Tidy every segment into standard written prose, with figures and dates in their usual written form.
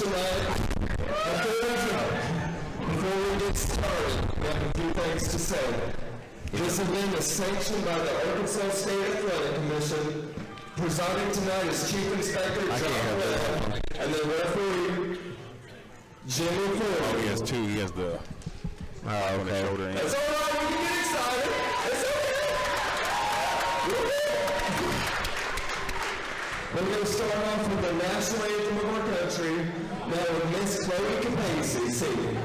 tonight. Before we get started, we have a few things to say. This event is sanctioned by the Arkansas State Athletic Commission. Presiding tonight is Chief Inspector John Webb, and the referee, Jimmy Ford. Oh, he has two. He has the on the shoulder. That's all right. We can get excited. It's okay. We're going to start off with the national anthem of our country. Now with Miss Chloe Capacey singing.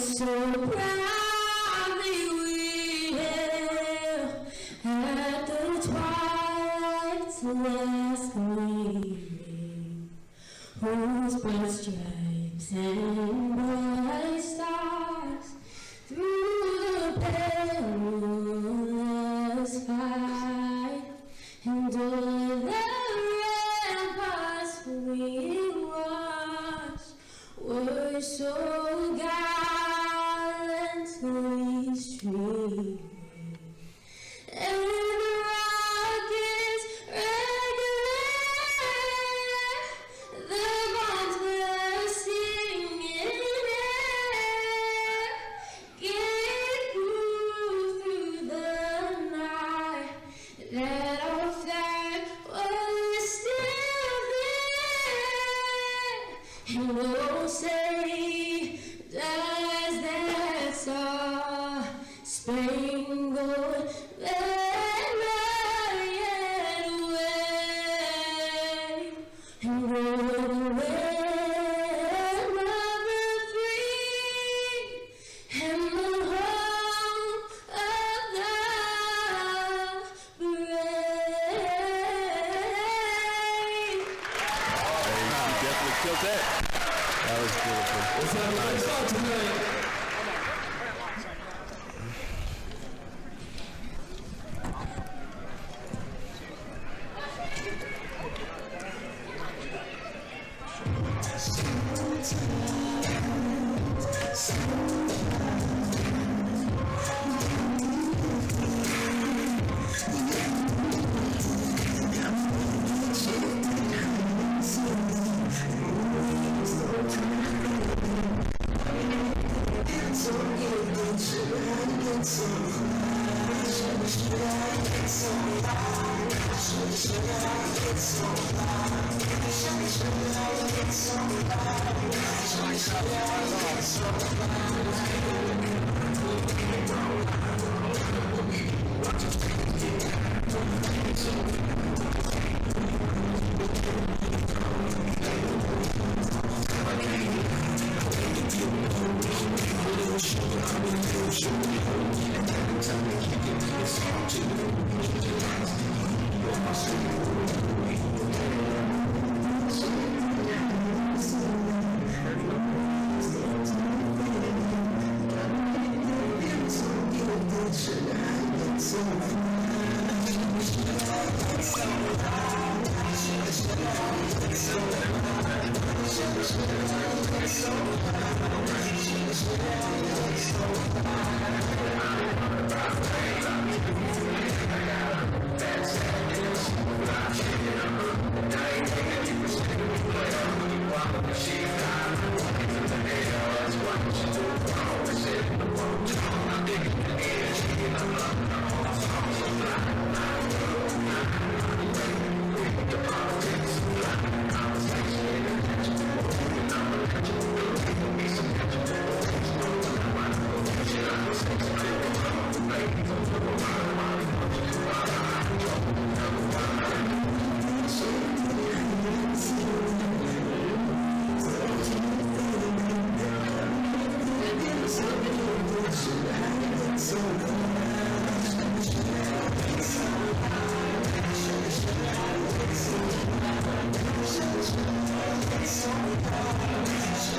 So proudly we hail at the twilight's last gleaming, whose bright stripes and bright stars through the perilous fight, and o'er the ramparts we watched were so gallantly streaming, and the rockets regular, the bombs were singing air, getting through the night, that our flag was still there, and we'll say, does that star-spangled banner yet wave, and roll away number 3 and the whole of the parade. You definitely killed that. That was beautiful. Let's have a nice song tonight.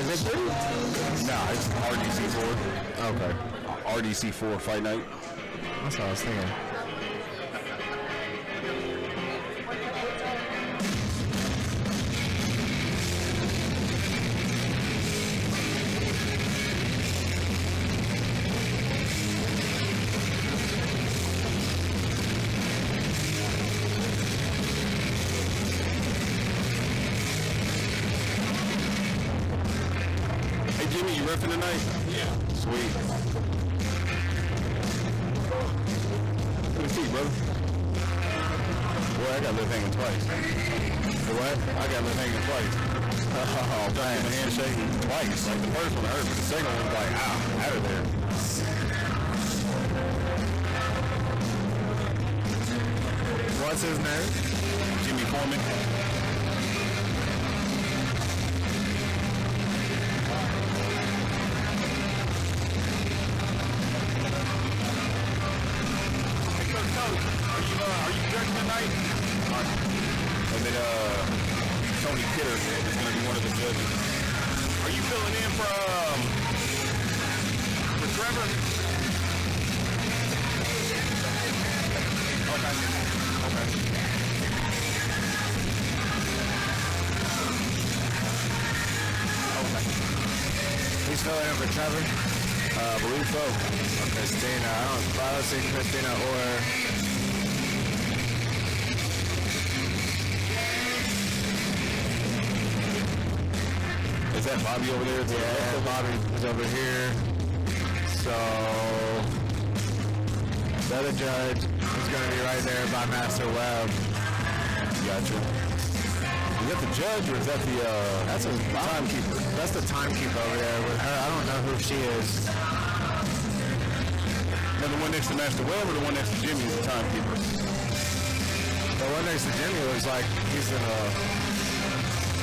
Is it 3? Nah, it's RDC4. Okay. RDC4 Fight Night. That's what I was thinking. Jimmy, you riffing tonight? Yeah. Sweet. Let me see, brother. Boy, I got left hanging twice. The what? I got left hanging twice. Oh, man. The handshake twice. Like the first one hurt, but the second one was like, ow, out of there. What's his name? Jimmy Foreman. Are you judging tonight? And then Tony Kidder is going to be one of the judges. Are you filling in for Trevor? Okay. He's filling in for Trevor. I believe so. Christina. I don't see Christina or... Is that Bobby over there? Yeah, Bobby is over here. So the other judge is going to be right there by Master Webb. Gotcha. Is that the judge or is that the That's a timekeeper. That's the timekeeper over there with her. I don't know who she is. And the one next to Master Webb or the one next to Jimmy is the timekeeper? The one next to Jimmy looks like he's in a...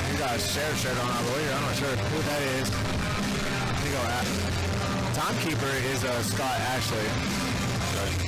He got a sheriff shirt on, I believe. I'm not sure who that is. Here you go. Timekeeper is Scott Ashley. Okay.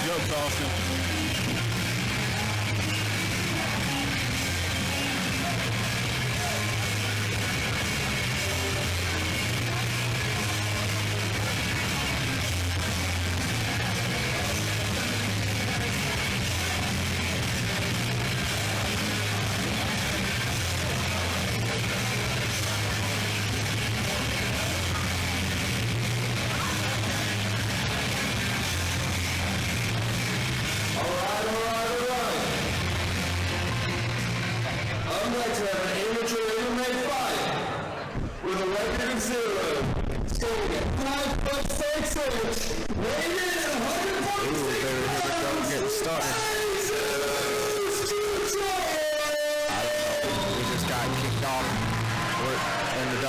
Jokes, Austin.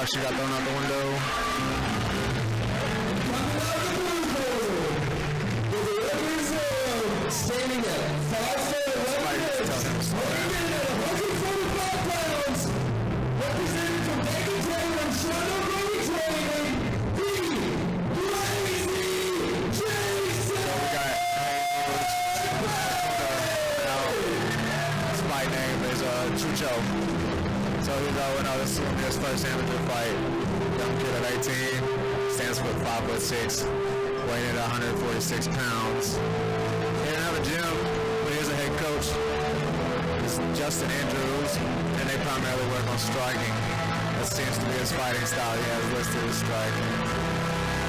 She got thrown out the window. Standing at 5'11", 145 pounds, representing from Bacon Training and Shadow Road Training, the Lazy Jason! His fight name is Chucho. So he's this is his first amateur fight. Young kid at 18, stands for 5'6", weighing at 146 pounds. He didn't have a gym, but he's a head coach. It's Justin Andrews, and they primarily work on striking. That seems to be his fighting style. He has listed as striking.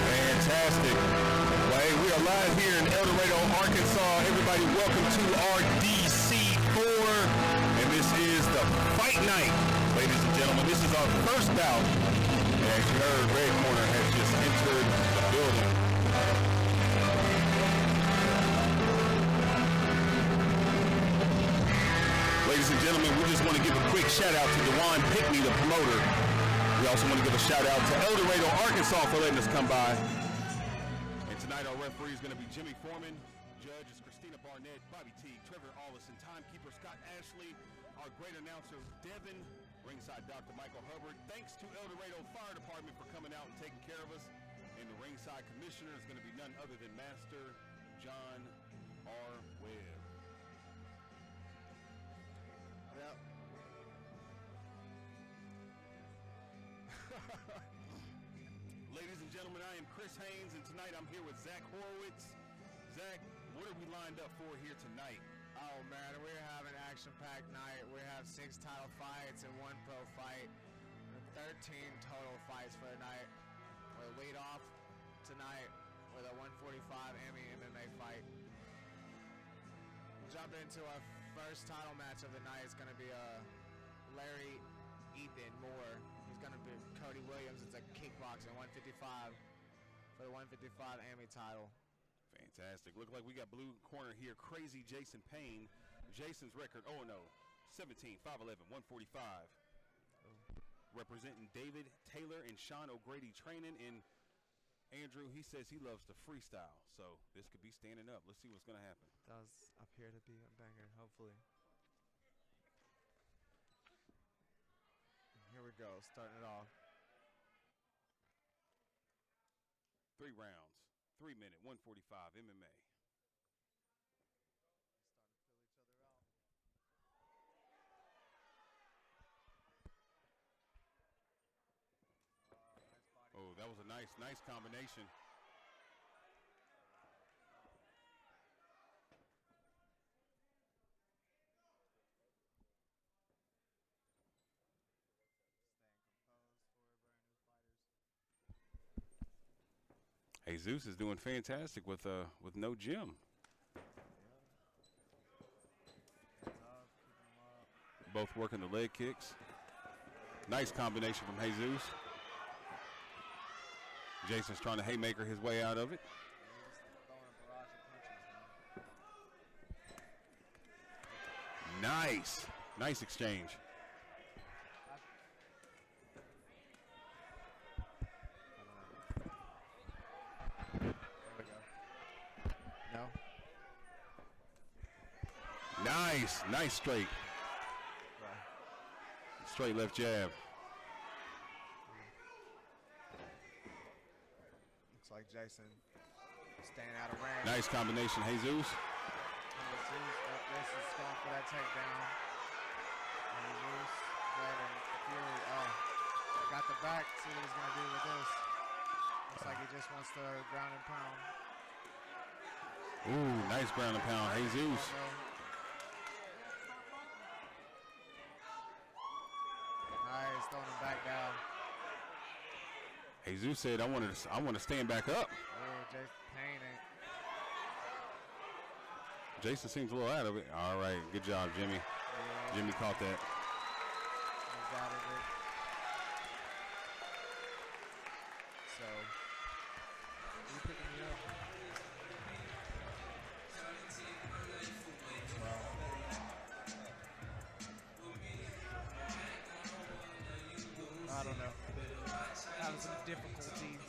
Fantastic. Well, hey, we are live here in El Dorado, Arkansas. Everybody, welcome to RDC4. And this is the fight night. Ladies and gentlemen, this is our first bout. And as you heard, Red Corner has just entered the building. Ladies and gentlemen, we just want to give a quick shout out to Dewan Pickney, the promoter. We also want to give a shout out to El Dorado, Arkansas for letting us come by. And tonight our referee is going to be Jimmy Foreman. Judge is Christina Barnett, Bobby Teague, Trevor Allison, timekeeper Scott Ashley, our great announcer Devin, ringside Dr. Michael Hubbard. Thanks to El Dorado Fire Department for coming out and taking care of us. And the ringside commissioner is going to be none other than Master John R. Webb. Yeah. gentlemen, I am Chris Haynes, and tonight I'm here with Zach Horowitz. Zach, what are we lined up for here tonight? Oh man, we're having an action-packed night. We have 6 title fights and 1 pro fight, and 13 total fights for the night. We'll lead off tonight with a 145 MMA fight. Jump into our first title match of the night. It's going to be Larry Ethan Moore. He's going to be Cody Williams. It's a kickboxing 155 for the 155 AMI title. Fantastic. Look like we got blue corner here, crazy Jason Payne. Jason's record, 17, 5'11", 145. Representing David Taylor and Sean O'Grady training. And Andrew, he says he loves to freestyle, so this could be standing up. Let's see what's going to happen. That was up here to be a banger, hopefully. Here we go, starting it off. 3 rounds, 3-minute, 145 MMA. Starting to fill each other out. Oh, that was a nice combination. Staying composed for brand new fighters. Jesus is doing fantastic with no gym. Both working the leg kicks. Nice combination from Jesus. Jason's trying to haymaker his way out of it. Nice exchange. No. Nice straight. Straight left jab. Looks like Jason staying out of range. Nice combination, Jesus. This is going for that takedown. Jesus, and Fury, got the back. See what he's going to do with this. Looks like he just wants to ground and pound. Ooh, nice ground and pound, Jesus. Nice, throwing him back down. Jesus said, I want to stand back up. Oh, Jason Payne. Jason seems a little out of it. All right, good job, Jimmy. Yeah. Jimmy caught that. He's out of it. So, you picking me up? Well, I don't know. Having some difficulties.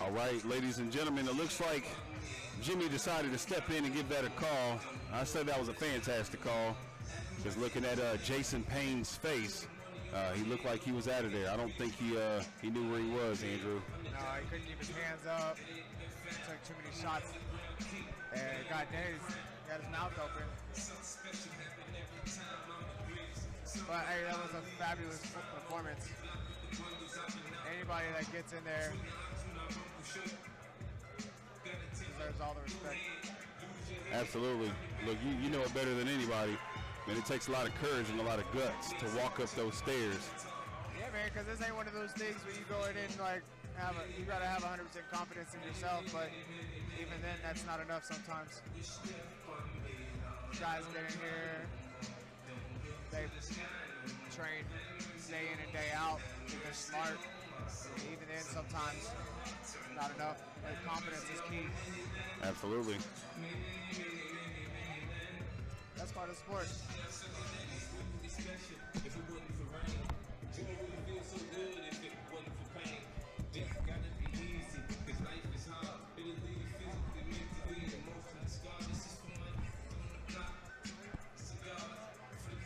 All right, ladies and gentlemen, it looks like Jimmy decided to step in and give that a call. I said that was a fantastic call. Just looking at Jason Payne's face, he looked like he was out of there. I don't think he knew where he was, Andrew. No, he couldn't keep his hands up. Took too many shots. And got dazed. Got his mouth open. But hey, that was a fabulous performance. Anybody that gets in there deserves all the respect. Absolutely. Look, you know it better than anybody. Man, it takes a lot of courage and a lot of guts to walk up those stairs. Yeah, man, because this ain't one of those things where you go in and like you gotta have 100% confidence in yourself, but even then, that's not enough sometimes. Guys get in here, they train day in and day out, they're smart. Even then, sometimes not enough. But confidence is key. Absolutely. That's part of the sport. If it wasn't for rain, joy wouldn't feel so good if it wasn't for pain. Death gotta be easy, cause life is hard. It'll leave you physically, mentally, emotionally scarred. This is for my on the block. Cigars, flip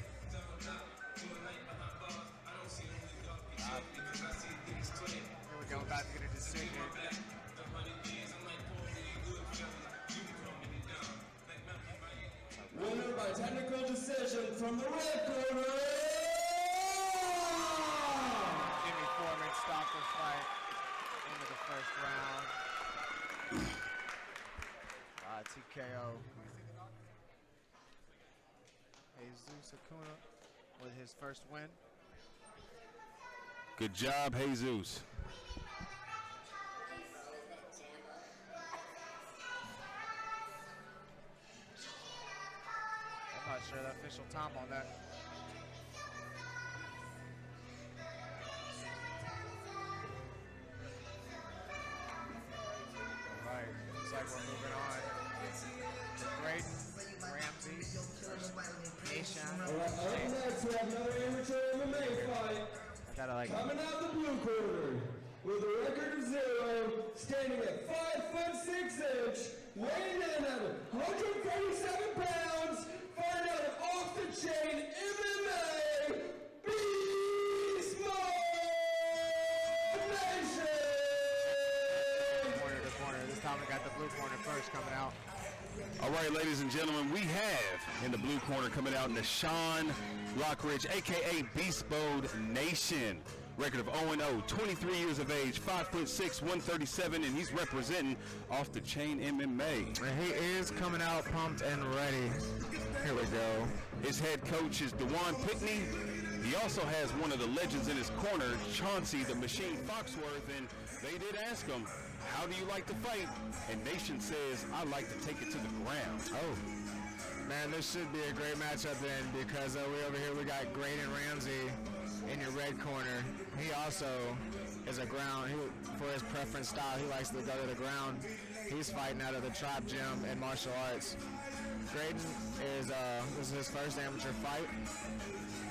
down, doing light behind bars. I don't see only dark because I see things clear. Here we go, about to get a decision. The 100 years, I'm like, Paul, really good, fellas. You calm me down. Like mountain bike. Winner by by technical decision from the red corner. Jimmy Foreman stopped the fight into the first round. TKO. Jesus Acuna with his first win. Good job, Jesus. I'm not sure the official time on that. All right, looks like we're moving on. Braden Ramsey versus Nation. All right, up next we have another amateur MMA fight. I gotta like. Coming out the blue corner with a record of 0, standing at 5'6", weighing in at 137 pounds, fighting out of off the chain MMA, Beast Mode Nation. Corner to corner. This time we got the blue corner first coming out. All right, ladies and gentlemen, we have in the blue corner coming out Nashawn Lockridge, a.k.a. Beast Mode Nation. Record of 0-0, 23 years of age, 5'6", 137, and he's representing Off the Chain MMA. And he is coming out pumped and ready. Here we go. His head coach is Dewan Pickney. He also has one of the legends in his corner, Chauncey the Machine Foxworth, and they did ask him, how do you like to fight? And Nation says, I like to take it to the ground. Oh, man, this should be a great matchup then, because we got Graydon Ramsey in your red corner. He also is a ground, for his preference style, he likes to go to the ground. He's fighting out of the Tribe Gym in martial arts. Graydon this is his first amateur fight.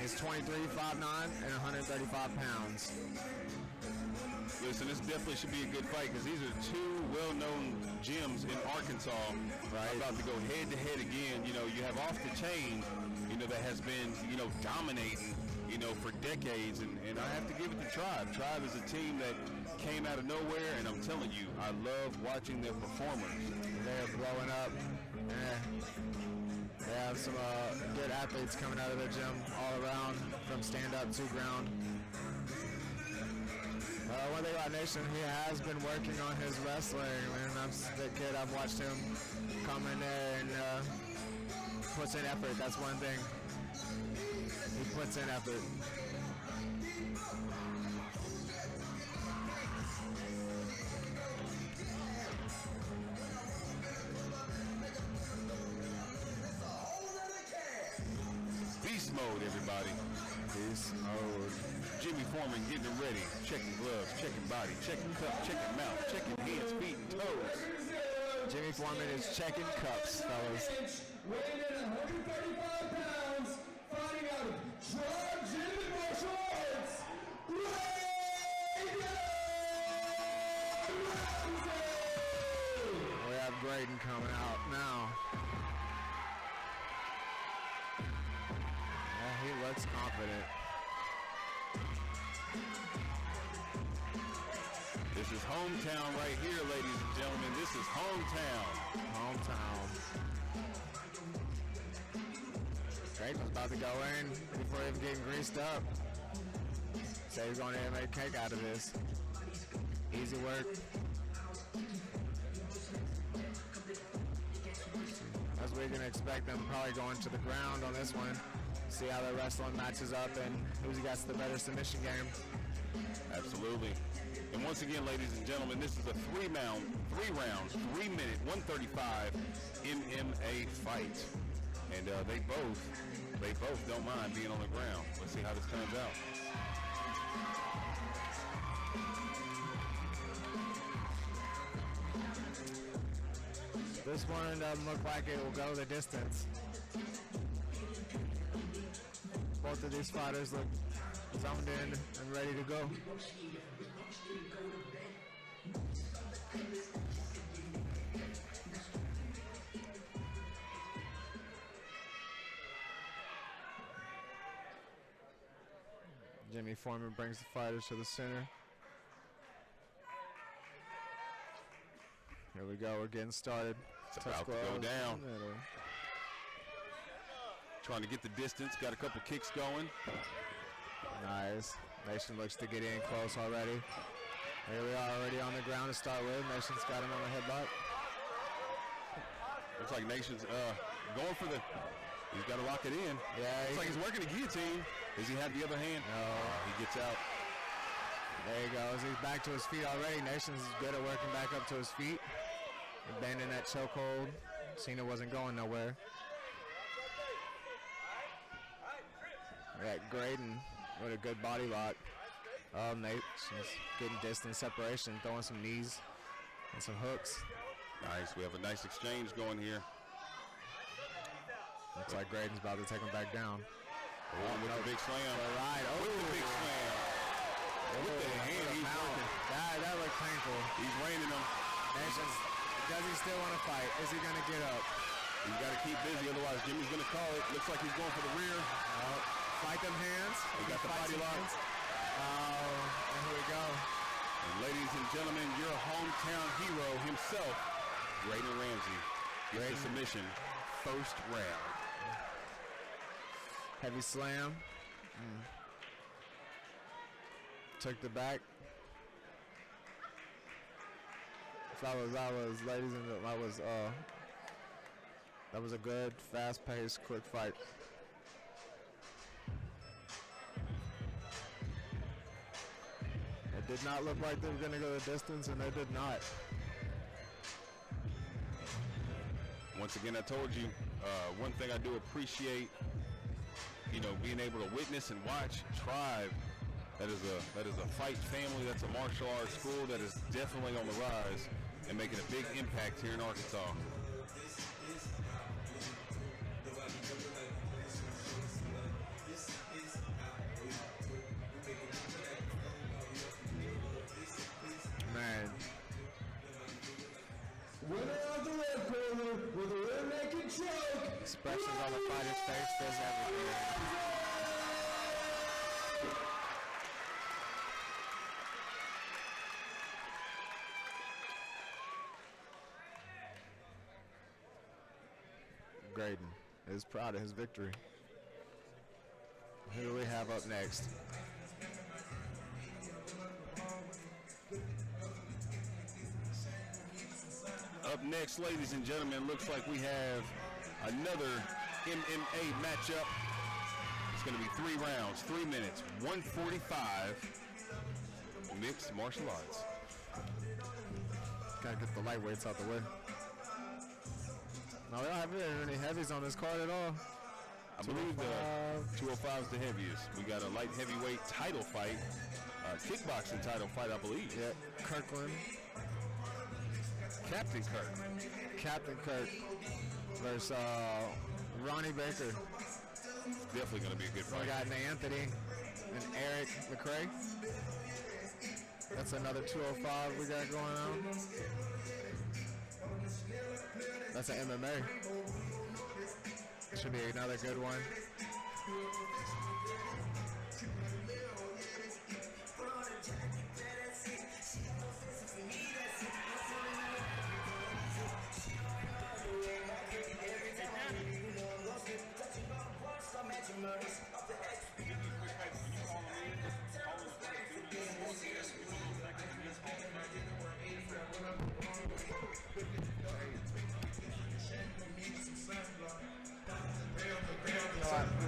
He's 23, 5'9", and 135 pounds. Listen, this definitely should be a good fight because these are two well-known gyms in Arkansas. Right. About to go head-to-head again. You know, you have Off the Chain, you know, that has been, you know, dominating, you know, for decades. And I have to give it to Tribe. Tribe is a team that came out of nowhere, and I'm telling you, I love watching their performers. They're blowing up. They have some good athletes coming out of the gym all around, from stand-up to ground. One thing about Nation, he has been working on his wrestling. And I've watched him come in there and puts in effort. That's one thing. He puts in effort. Beast mode, everybody. Beast mode. Jimmy Foreman getting ready, checking gloves, checking body, checking cup, checking mouth, checking hands, feet, and toes. Jimmy Foreman is checking cups, fellas. Weighing in at 135 pounds, fighting out of Tribe Gym in martial arts, We have Graydon coming out now. Yeah, he looks confident. This is hometown right here, ladies and gentlemen. This is hometown. Graydon's about to go in before even getting greased up. Say he's going to make a cake out of this. Easy work. As we can expect them probably going to the ground on this one. See how the wrestling matches up and who's got the better submission game. Absolutely. And once again, ladies and gentlemen, this is a 3-round, 3-minute, 135 MMA fight. And they both don't mind being on the ground. Let's see how this turns out. This one doesn't look like it will go the distance. Both of these fighters look zoned in and ready to go. Jimmy Foreman brings the fighters to the center. Here we go, we're getting started. It's about to go down. trying to get the distance. Got a couple kicks going. Nice. Nation looks to get in close already. Here we are already on the ground to start with. Nation's got him on the headlock. Looks like Nation's going for the. He's got to lock it in. Yeah. Looks like he's working the guillotine. Does he have the other hand? No. He gets out. There he goes. He's back to his feet already. Nation's good at working back up to his feet. Abandoned that chokehold. Cena wasn't going nowhere. Got Graydon with a good body lock. Oh, Nation's getting distance separation, throwing some knees and some hooks. Nice. We have a nice exchange going here. Looks like Graydon's about to take him back down. Oh, with the big slam. Right. Oh, with the big slam. With the hand, he's working. That looked painful. He's reining him. Nation's, does he still want to fight? Is he going to get up? He's got to keep busy, otherwise Jimmy's going to call it. Looks like he's going for the rear. Fight them hands. He got the body lock. Oh, and here we go. And ladies and gentlemen, your hometown hero himself, Graydon Ramsey, gets the submission first round. Heavy slam. Took the back. Fellas, ladies and gentlemen, that was a good, fast-paced, quick fight. It did not look like they were going to go the distance, and they did not. Once again, I told you, one thing I do appreciate, being able to witness and watch Tribe. That is a fight family. That's a martial arts school that is definitely on the rise and making a big impact here in Arkansas. Man. Winner of the red corner with a rear naked choke. Expressions on the fighter's face says everything. Graydon is proud of his victory. Who do we have up next? Up next, ladies and gentlemen, looks like we have another MMA matchup. It's going to be 3 rounds, 3 minutes, 145 mixed martial arts. Gotta get the lightweights out the way. No, we don't have any heavies on this card at all. I believe the 205 is the heaviest. We got a light heavyweight title fight, kickboxing title fight, I believe. Yeah, Kirkland. Captain Kirk. Captain Kirk versus Ronnie Baker. Definitely going to be a good We fight. got Anthony and Eric McRae. That's another 205 we got going on. That's an MMA. Should be another good one.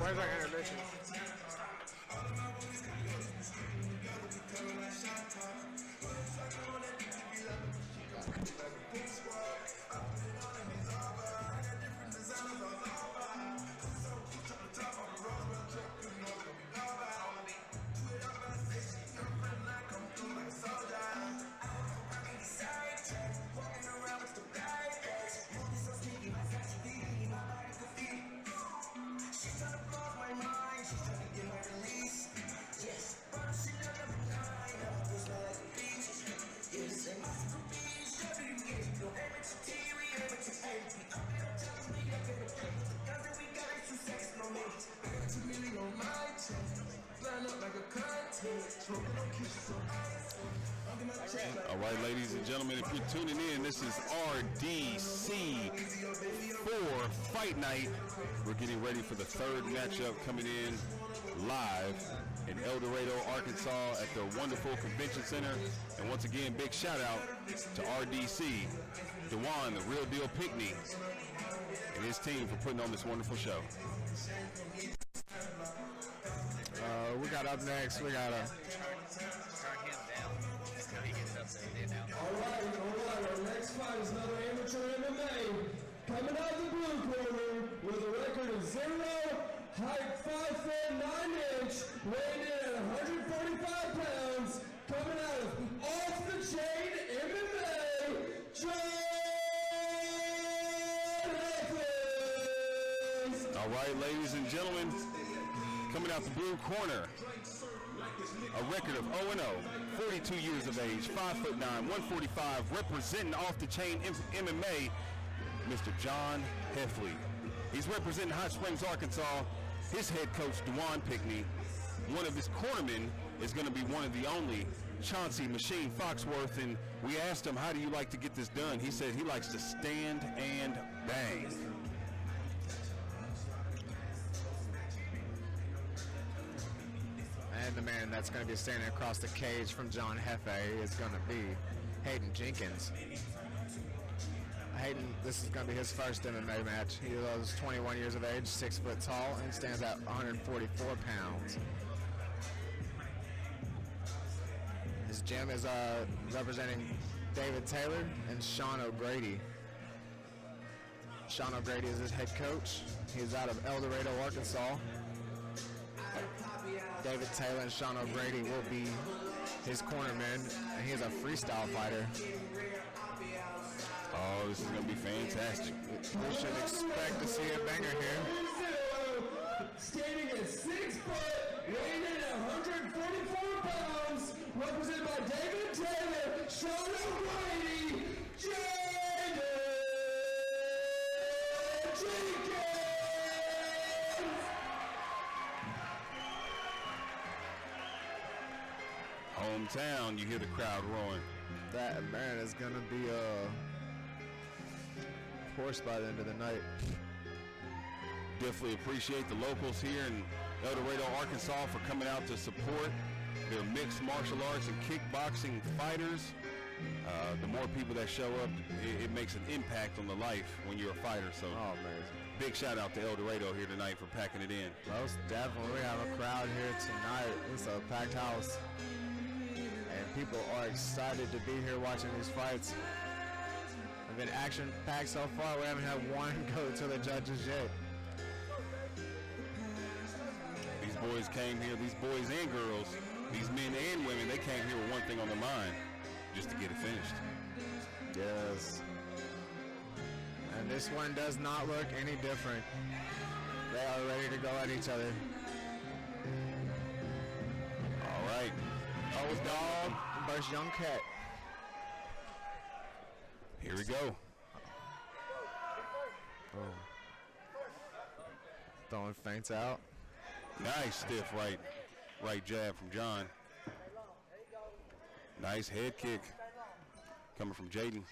Where's our intermission? All right, ladies and gentlemen, if you're tuning in, this is RDC4 Fight Night. We're getting ready for the third matchup coming in live in El Dorado, Arkansas at the wonderful convention center. And once again, big shout out to RDC, Dewan, the real deal Pickney, and his team for putting on this wonderful show. We got up next, we got Turn him down until he gets up there. All right. Our next fight is another amateur MMA. Coming out the blue corner with a record of 0, height 5 foot 9 inch, weighing in at 145 pounds. Coming out of off the chain MMA, John Heffley. All right, ladies and gentlemen, coming out the blue corner, a record of 0-0, 42 years of age, 5'9", 145, representing off the chain MMA, Mr. John Heffley. He's representing Hot Springs, Arkansas. His head coach, Dewan Pickney. One of his cornermen is going to be one of the only, Chauncey Machine Foxworth. And we asked him, how do you like to get this done? He said he likes to stand and bang. And the man that's going to be standing across the cage from John Heffley is going to be Hayden Jenkins. Hayden, this is going to be his first MMA match. He is 21 years of age, 6 foot tall, and stands at 144 pounds. His gym is representing David Taylor and Sean O'Grady. Sean O'Grady is his head coach. He's out of El Dorado, Arkansas. David Taylor and Sean O'Grady will be his cornermen, and he is a freestyle fighter. Oh, this is going to be fantastic. We should expect to see a banger here. Standing at 6 foot, weighing in at 144 pounds, represented by David Taylor, Sean O'Grady, Jaden Jenkins. Hometown, you hear the crowd roaring. That man is gonna be a horse by the end of the night. Definitely appreciate the locals here in El Dorado, Arkansas for coming out to support their mixed martial arts and kickboxing fighters. The more people that show up, it makes an impact on the life when you're a fighter. So, big shout out to El Dorado here tonight for packing it in. Most definitely, we have a crowd here tonight. It's a packed house, and people are excited to be here watching these fights. They've been action-packed so far. We haven't had one go to the judges yet. These boys came here, these boys and girls, these men and women, they came here with one thing on their mind, just to get it finished. Yes. And this one does not look any different. They are ready to go at each other. All right. Old dog versus young cat. Here we go. Oh. Throwing feints out. Nice stiff right jab from John. Nice head kick coming from Jaden.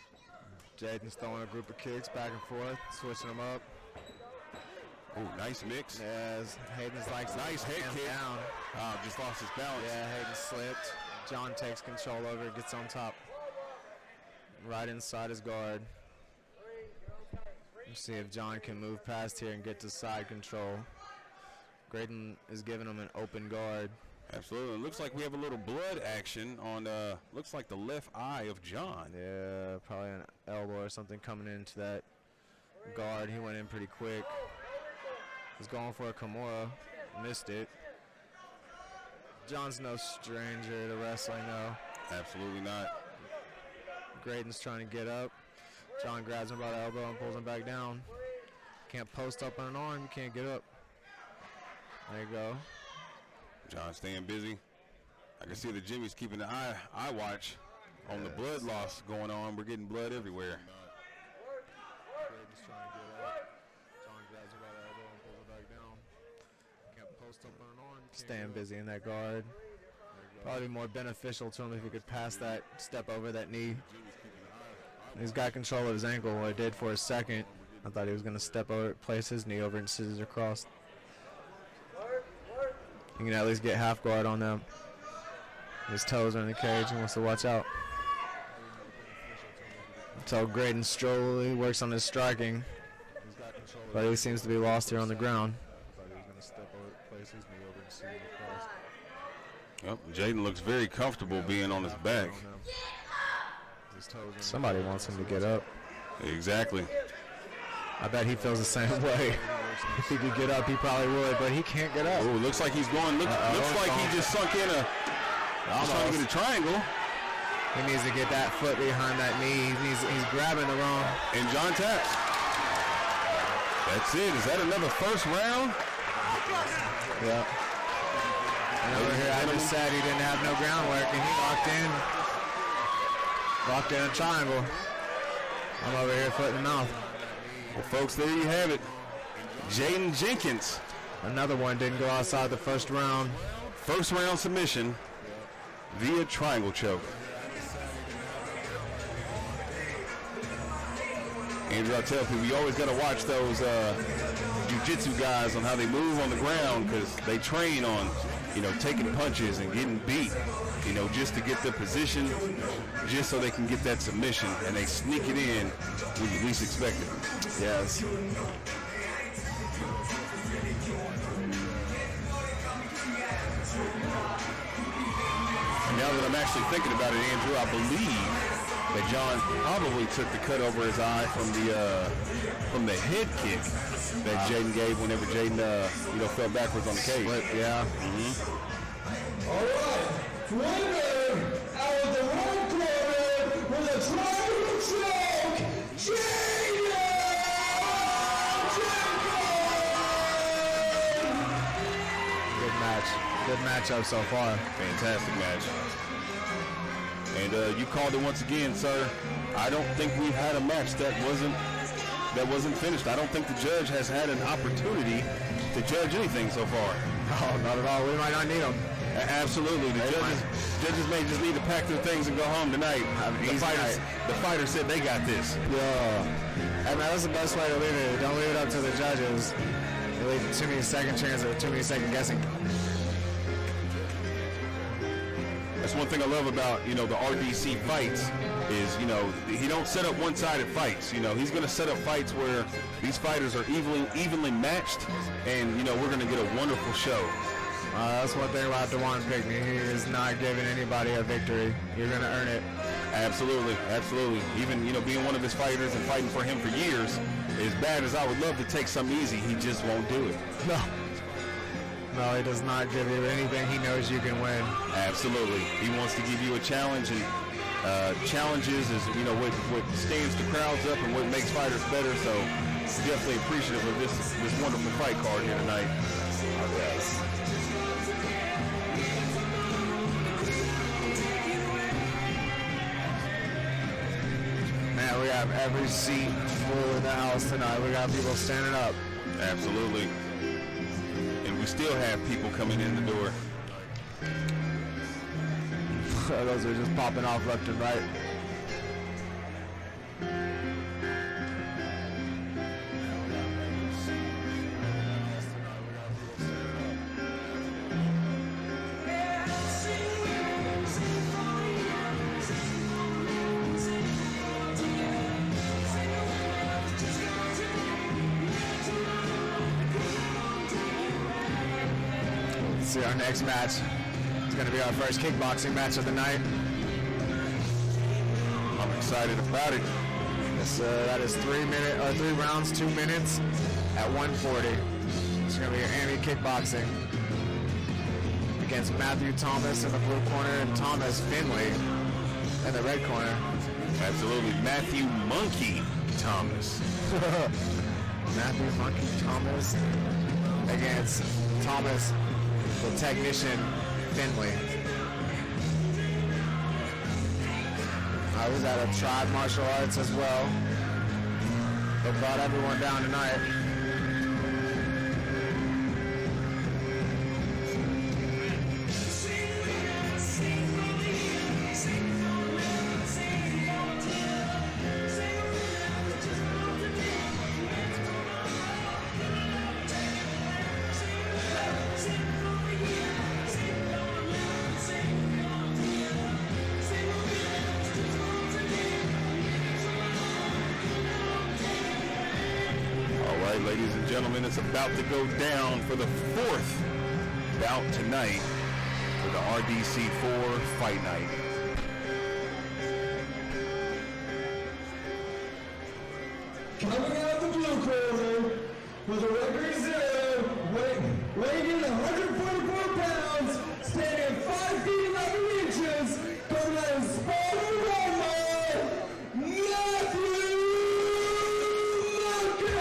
Jaden's throwing a group of kicks back and forth, switching them up. Oh, nice mix. Yes, Hayden's like nice head kick. Down. Just lost his balance. Yeah, Hayden slipped. John takes control over, gets on top. Right inside his guard. Let's see if John can move past here and get to side control. Graydon is giving him an open guard. Absolutely. It looks like we have a little blood action on, looks like the left eye of John. Yeah, probably an elbow or something coming into that guard. He went in pretty quick. He's going for a Kimura. Missed it. John's no stranger to wrestling, though. Absolutely not. Graydon's trying to get up. John grabs him by the elbow and pulls him back down. Can't post up on an arm. You can't get up. There you go. John staying busy. I can see the Jimmy's keeping the eye watch on the blood loss going on. We're getting blood everywhere. Graydon's trying to get up. John grabs him by the elbow and pulls him back down. Can't post up on an arm. Staying busy in that guard. There you Probably more beneficial to him if he could pass that, step over that knee. He's got control of his ankle, or did for a second. I thought he was going to step over, place his knee over and scissors across. He can at least get half guard on them. His toes are in the cage. He wants to watch out. Until Graydon slowly works on his striking. But he seems to be lost here on the ground. Yep, Jaden looks very comfortable being on his back. Somebody wants him to get up. Exactly. I bet he feels the same way. If he could get up, he probably would, but he can't get up. Oh, looks like he's going. Looks like he just sunk in a. He's trying to get a triangle. He needs to get that foot behind that knee. He's grabbing the wrong. And John taps. That's it. Is that another first round? Yeah. And over here, I just said he didn't have no groundwork, and he walked in a triangle. I'm over here foot in the mouth. Well, folks, there you have it. Jaden Jenkins. Another one didn't go outside the first round. First round submission via triangle choke. Andrew, I tell people, you always got to watch those jiu-jitsu guys on how they move on the ground, because they train on, taking punches and getting beat, just to get the position, just so they can get that submission, and they sneak it in when you least expect it. Yes. Now that I'm actually thinking about it, Andrew, I believe that John probably took the cut over his eye from the head kick that Jaden gave whenever Jaden fell backwards on the cage. Yeah. All right, winner out of the right corner with a triangle choke, Jaden Jenkins! Good match. Good matchup so far. Fantastic match. And you called it once again, sir. I don't think we've had a match that wasn't finished. I don't think the judge has had an opportunity to judge anything so far. Oh, not at all. We might not need them. Absolutely. The judges may just need to pack their things and go home tonight. The fighter said they got this. Yeah. Hey, man, that's the best way to leave it. Don't leave it up to the judges. You leave too many second chances or too many second guessing. That's one thing I love about, the RDC fights is, he don't set up one-sided fights. He's going to set up fights where these fighters are evenly matched, and, we're going to get a wonderful show. That's one thing about DeJuan Pickney. He is not giving anybody a victory. You're going to earn it. Absolutely, absolutely. Even, being one of his fighters and fighting for him for years, as bad as I would love to take something easy, he just won't do it. No, he does not give you anything he knows you can win. Absolutely. He wants to give you a challenge, and challenges is, what stands the crowds up and what makes fighters better. So definitely appreciative of this wonderful fight card here tonight. Yes. Man, we have every seat full in the house tonight. We got people standing up. Absolutely. And we still have people coming in the door. Those are just popping off left and right. Let's see our next match. It's going to be our first kickboxing match of the night. I'm excited about it. That is 3 rounds, 2 minutes at 140. It's going to be Army kickboxing against Matthew Thomas in the blue corner and Thomas Finley in the red corner. Absolutely. Matthew Monkey Thomas. Matthew Monkey Thomas against Thomas, the technician Finley. I was at a Tribe Martial Arts as well. They brought everyone down tonight. gentlemen, it's about to go down for the fourth bout tonight for the RDC4 Fight Night. Coming out of the blue corner with a record 0, weighing in 144 pounds, standing 5 feet 11 inches, coming out of Sparta, Roma, Matthew Monkey!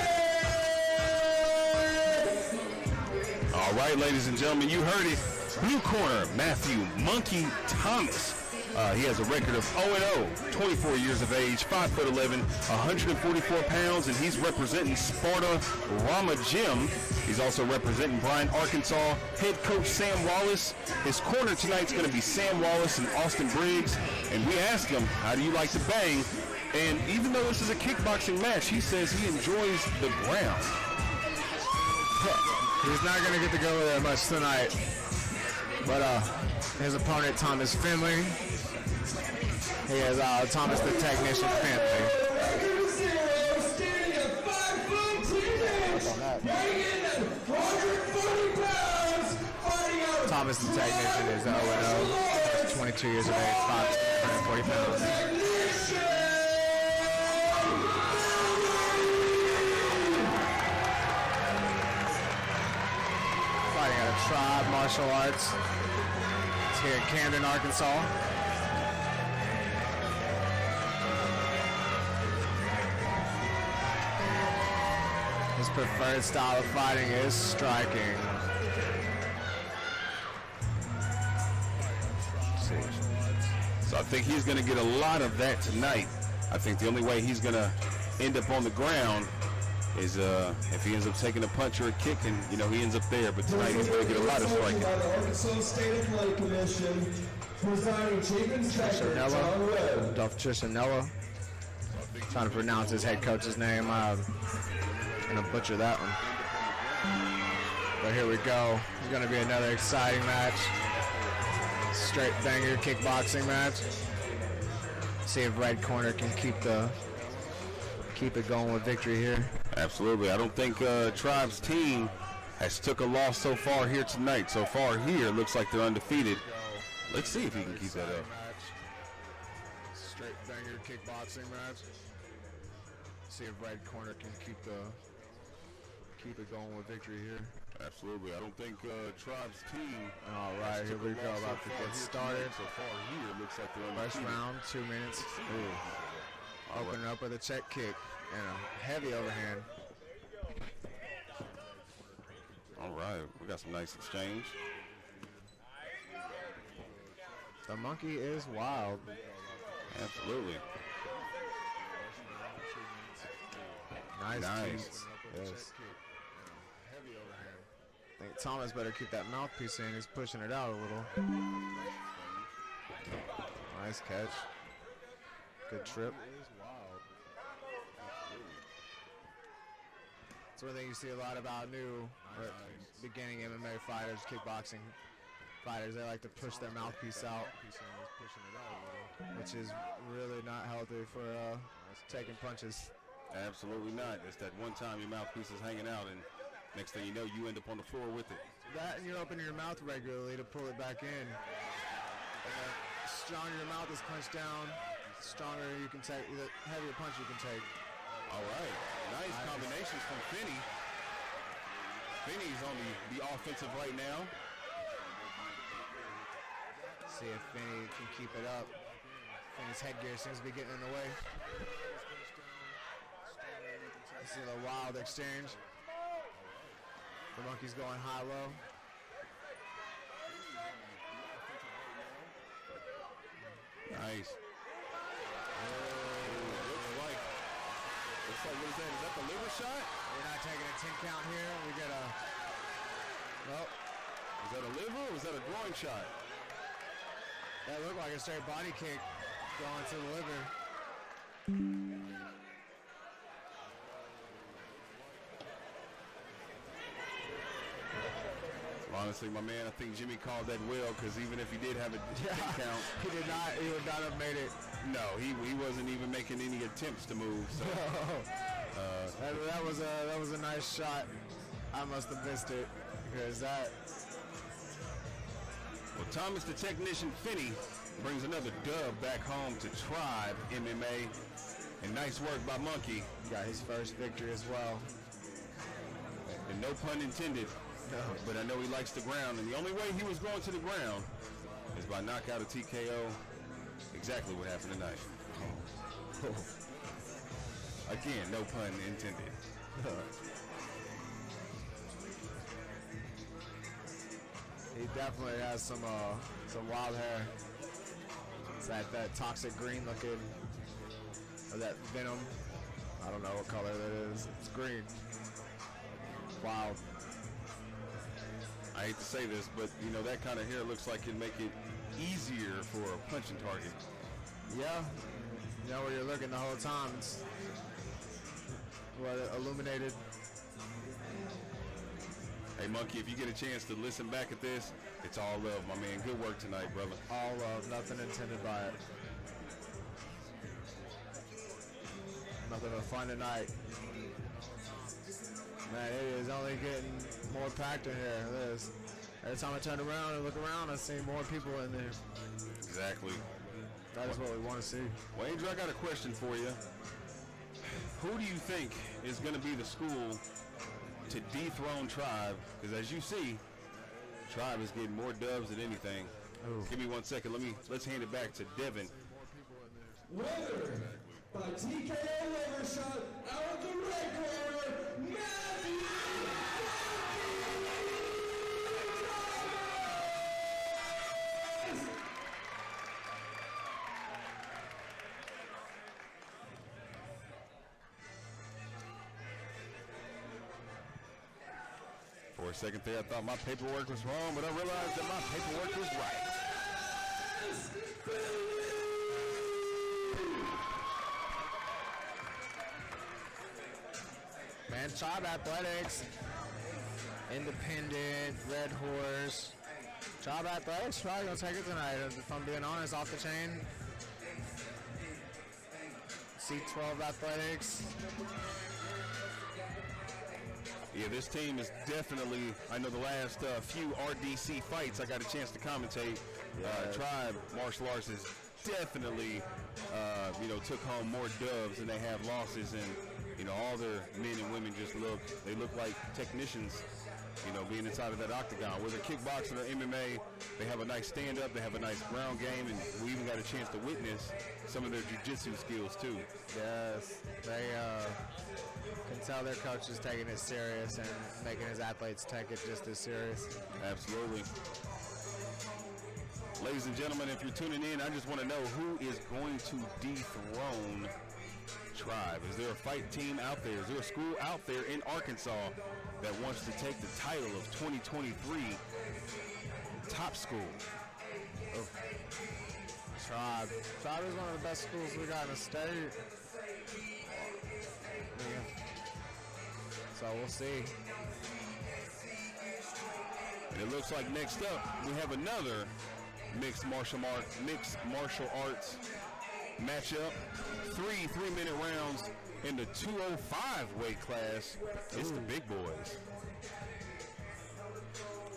All right, ladies and gentlemen, you heard it. Blue corner, Matthew Monkey Thomas. He has a record of 0-0, 24 years of age, 5'11", 144 pounds, and he's representing Sparta Rama Gym. He's also representing Bryan, Arkansas. Head coach Sam Wallace. His corner tonight's going to be Sam Wallace and Austin Briggs. And we asked him, how do you like to bang? And even though this is a kickboxing match, he says he enjoys the ground. He's not going to get to go there much tonight. But his opponent, Thomas Finley, he is Thomas the Technician Finley. Record 0, standing at 5 foot 10 inches, weighing in at 140 pounds, fighting out Thomas the Technician is 0-0, 22 years of age, 540 pounds. Fighting out of Tribe Martial Arts. It's here in Camden, Arkansas. His preferred style of fighting is striking. So I think he's going to get a lot of that tonight. I think the only way he's going to end up on the ground is if he ends up taking a punch or a kick, and he ends up there. But tonight he's going to get a lot of striking. By the Arkansas State Athletic Commission, presiding Chief Inspector John Webb. Trishanella. Trying to pronounce his head coach's name. I'm going to butcher that one. But here we go. It's going to be another exciting match. Straight banger kickboxing match. See if red corner can keep it going with victory here. Absolutely. I don't think Tribe's team has took a loss so far here tonight. So far here, it looks like they're undefeated. Let's see if he can keep that up. Straight banger kickboxing match. See if red corner can keep it going with victory here. Absolutely. I don't think Tribe's team. All right, here we go. About to get started. So far here, it looks like they're First undefeated. round, 2 minutes. Opening up with a check kick and a heavy overhand. All right, we got some nice exchange. The monkey is wild. Absolutely. Nice. Nice. Yes. I think Thomas better keep that mouthpiece in. He's pushing it out a little. Nice catch. Good trip. It's one thing you see a lot about new beginning MMA fighters, kickboxing fighters. They like to push their mouthpiece out, which is really not healthy for taking punches. Absolutely not. It's that one time your mouthpiece is hanging out, and next thing you know, you end up on the floor with it. That and you're opening your mouth regularly to pull it back in. The stronger your mouth is punched down, stronger you can take, the heavier punch you can take. All right. Nice combinations from Finney. Finney's on the offensive right now. See if Finney can keep it up. Finney's headgear seems to be getting in the way. See the wild exchange. The monkey's going high-low. Nice. Looks like, what is that? Is that the liver shot? We're not taking a 10 count here. We get a... Well, Is that a liver or is that a groin shot? that looked like a straight body kick going to the liver. Honestly, my man, I think Jimmy called that well, because even if he did have a 10 count, He would not have made it. no, he wasn't even making any attempts to move. So That was a nice shot. I must have missed it because that. Well, Thomas the Technician Finney brings another dub back home to Tribe MMA. And nice work by Monkey. Got his first victory as well. And no pun intended. No. But I know he likes the ground. And the only way he was going to the ground is by knockout or TKO. Exactly what happened tonight. Again, no pun intended. He definitely has some wild hair. It's that toxic green looking, or that venom. I don't know what color that is. It's green. Wild. I hate to say this, but you know that kind of hair looks like it'd make it easier for a punching target. Yeah. You know where you're looking the whole time. It's illuminated. Hey, Monkey, if you get a chance to listen back at this, it's all love, my man. Good work tonight, brother. All love, nothing intended by it. Nothing but fun tonight. Man, it is only getting more packed in here. It is. Every time I turn around and look around, I see more people in there. Exactly. That is what we want to see. Well, Andrew, I got a question for you. Who do you think is going to be the school to dethrone Tribe? Because as you see, Tribe is getting more dubs than anything. Ooh. Give me 1 second. Let's hand it back to Devin. Winner by TKO liver shot out of the red corner, Matthew. For a second there, I thought my paperwork was wrong, but I realized that my paperwork was right. Man, Tribe Athletics, independent, Red Horse. Tribe Athletics probably gonna take it tonight, if I'm being honest, off the chain. C12 Athletics. Yeah, this team is definitely, I know the last few RDC fights I got a chance to commentate. Tribe Martial Arts is definitely, took home more dubs than they have losses. And, all their men and women just look like technicians, being inside of that octagon. Whether kickboxing or MMA, they have a nice stand-up, they have a nice ground game, and we even got a chance to witness some of their jiu-jitsu skills, too. Yes, they can tell their coach is taking it serious and making his athletes take it just as serious. Absolutely. Ladies and gentlemen, if you're tuning in, I just want to know who is going to dethrone Tribe. Is there a fight team out there? Is there a school out there in Arkansas that wants to take the title of 2023 top school? Tribe. Tribe is one of the best schools we got in the state. Yeah. So we'll see. And it looks like next up we have another mixed martial arts matchup. Three 3-minute rounds in the 205 weight class. It's the big boys.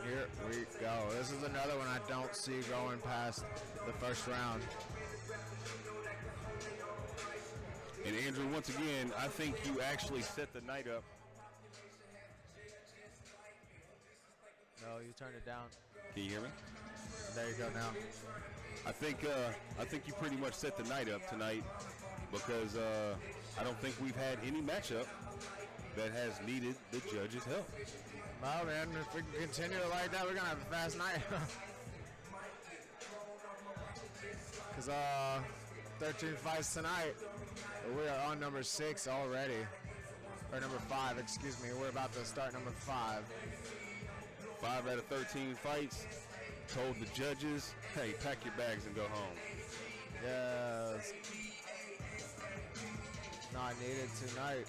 Here we go. This is another one I don't see going past the first round. And Andrew, once again, I think you actually set the night up. No, you turned it down. Can you hear me? There you go now. I think you pretty much set the night up tonight because I don't think we've had any matchup that has needed the judges' help. Well, man, if we can continue it like that, we're going to have a fast night. Because 13 fights tonight. We are on number 6 already. Or number 5, excuse me. We're about to start number 5. 5 out of 13 fights. Told the judges, hey, pack your bags and go home. Yes. Not needed tonight.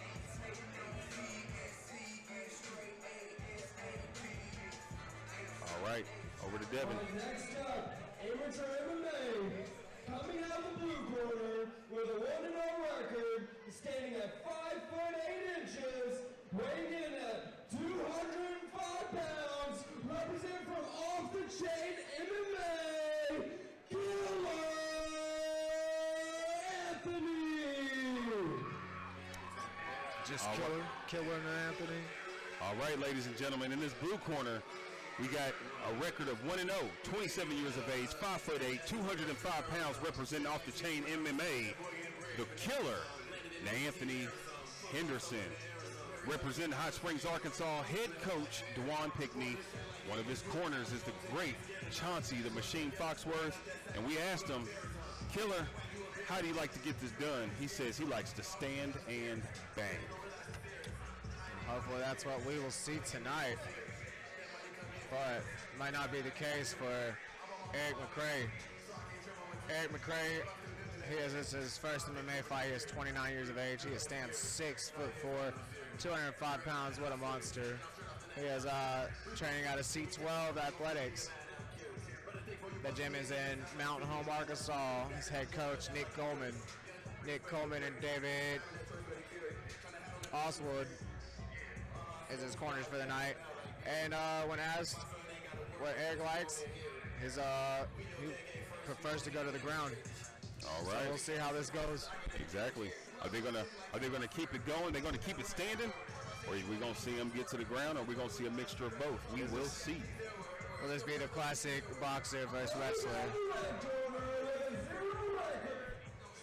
All right, over to Devin. Next up, amateur MMA. Coming out the blue corner with a 1-0 record, standing at 5'8" weighing in at 205 pounds, representing from Off the Chain MMA, Killer Anthony. Just All Killer and Anthony. All right, ladies and gentlemen, in this blue corner, we got a record of 1-0, 27 years of age, 5'8", 205 pounds, representing Off the Chain MMA, the Killer, Anthony Henderson. Representing Hot Springs, Arkansas, head coach Dwan Pickney. One of his corners is the great Chauncey, the Machine Foxworth. And we asked him, Killer, how do you like to get this done? He says he likes to stand and bang. Hopefully that's what we will see tonight. But might not be the case for Eric McCray. Eric McCray, this is his first MMA fight. He is 29 years of age. He stands 6'4", 205 pounds. What a monster. He is training out of C12 Athletics. The gym is in Mountain Home, Arkansas. His head coach, Nick Coleman. Nick Coleman and David Oswald is his corners for the night. And when asked what Eric likes, he prefers to go to the ground. All right. So we'll see how this goes. Exactly. Are they gonna keep it going? They're gonna keep it standing, or are we gonna see them get to the ground, or are we gonna see a mixture of both? We will see. Will this be the classic boxer versus wrestler?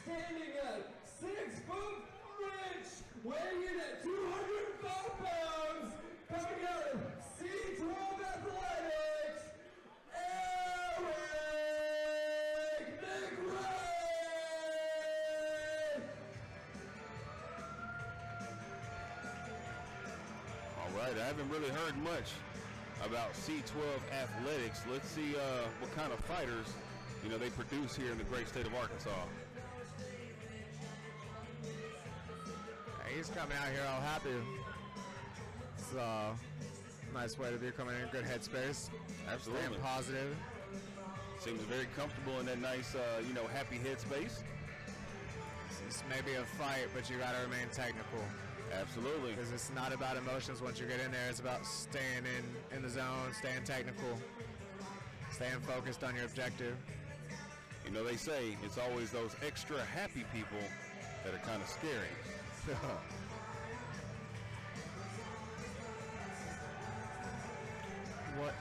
Standing at 6 foot Rich, weighing in at 205 pounds, coming out of C12 Athletics, Eric McRae. All right. I haven't really heard much about C12 Athletics. Let's see what kind of fighters, they produce here in the great state of Arkansas. He's coming out here all happy. So, nice way to be coming in good headspace. Absolutely. Staying positive. Seems very comfortable in that nice, happy headspace. This may be a fight, but you got to remain technical. Absolutely. Because it's not about emotions once you get in there. It's about staying in the zone, staying technical, staying focused on your objective. They say it's always those extra happy people that are kind of scary. What?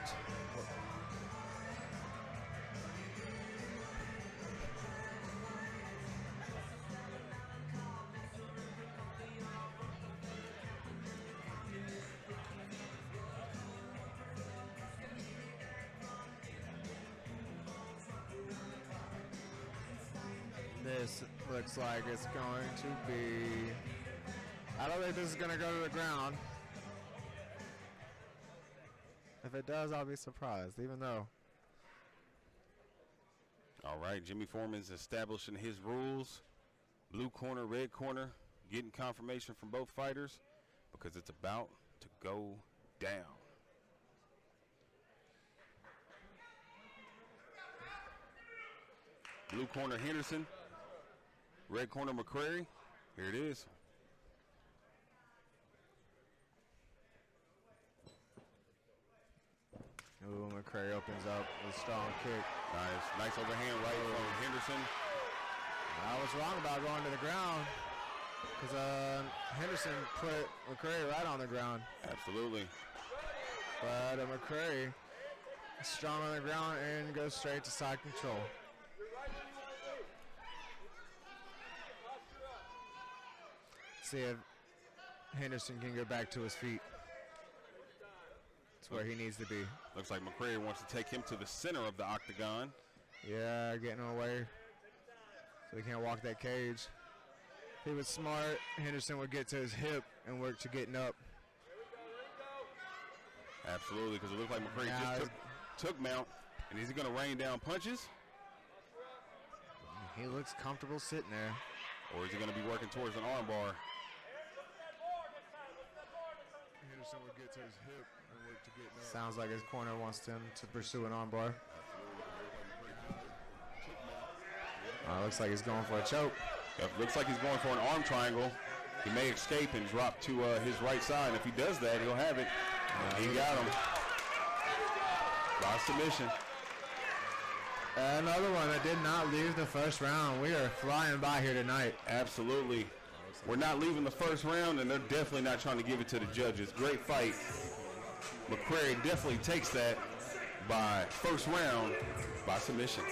This looks like it's going to be... I don't think this is going to go to the ground. If it does, I'll be surprised, even though. All right, Jimmy Foreman's establishing his rules. Blue corner, red corner, getting confirmation from both fighters because it's about to go down. Blue corner, Henderson. Red corner, McCrary. Here it is. Ooh, McCrary opens up with a strong kick. Nice overhand right from Henderson. I was wrong about going to the ground because Henderson put McCrary right on the ground. Absolutely. But McCrary is strong on the ground and goes straight to side control. See if Henderson can get back to his feet. That's where he needs to be. Looks like McCrary wants to take him to the center of the octagon. Yeah, getting him away so he can't walk that cage. If he was smart, Henderson would get to his hip and work to getting up. Absolutely, because it looked like McCrary just took mount. And is he going to rain down punches? He looks comfortable sitting there. Or is he going to be working towards an armbar? Henderson would get to his hip and work to get up. Sounds like his corner wants him to pursue an armbar. Looks like he's going for a choke. Yep, looks like he's going for an arm triangle. He may escape and drop to his right side. If he does that, he'll have it. He got him. By submission. Another one that did not leave the first round. We are flying by here tonight. Absolutely. We're not leaving the first round, and they're definitely not trying to give it to the judges. Great fight. McQuarrie definitely takes that by first round by submission.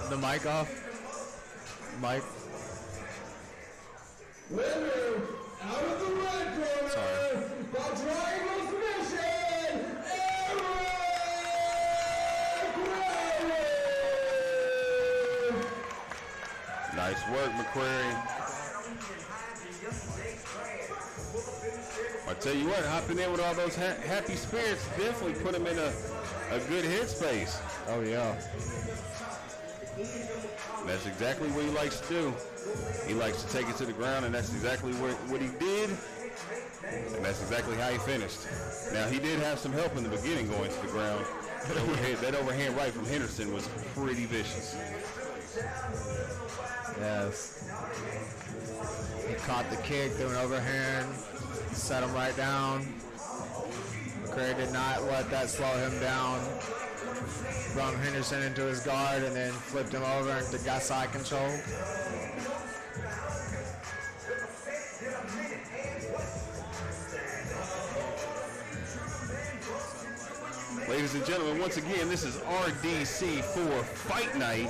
The mic off. Mic. Winner, out of the red corner, Sorry. by triangle submission, Eric Riley! Nice work, McQuarrie. I tell you what, hopping in with all those happy spirits definitely put him in a good headspace. Oh, yeah. That's exactly what he likes to do. He likes to take it to the ground, and that's exactly what he did, and that's exactly how he finished. Now, he did have some help in the beginning going to the ground. That overhand right from Henderson was pretty vicious. Yes. He caught the kick, threw an overhand, set him right down. McQuarrie did not let that slow him down. Brought Henderson into his guard and then flipped him over into side control. Ladies and gentlemen, once again, this is RDC4 Fight Night,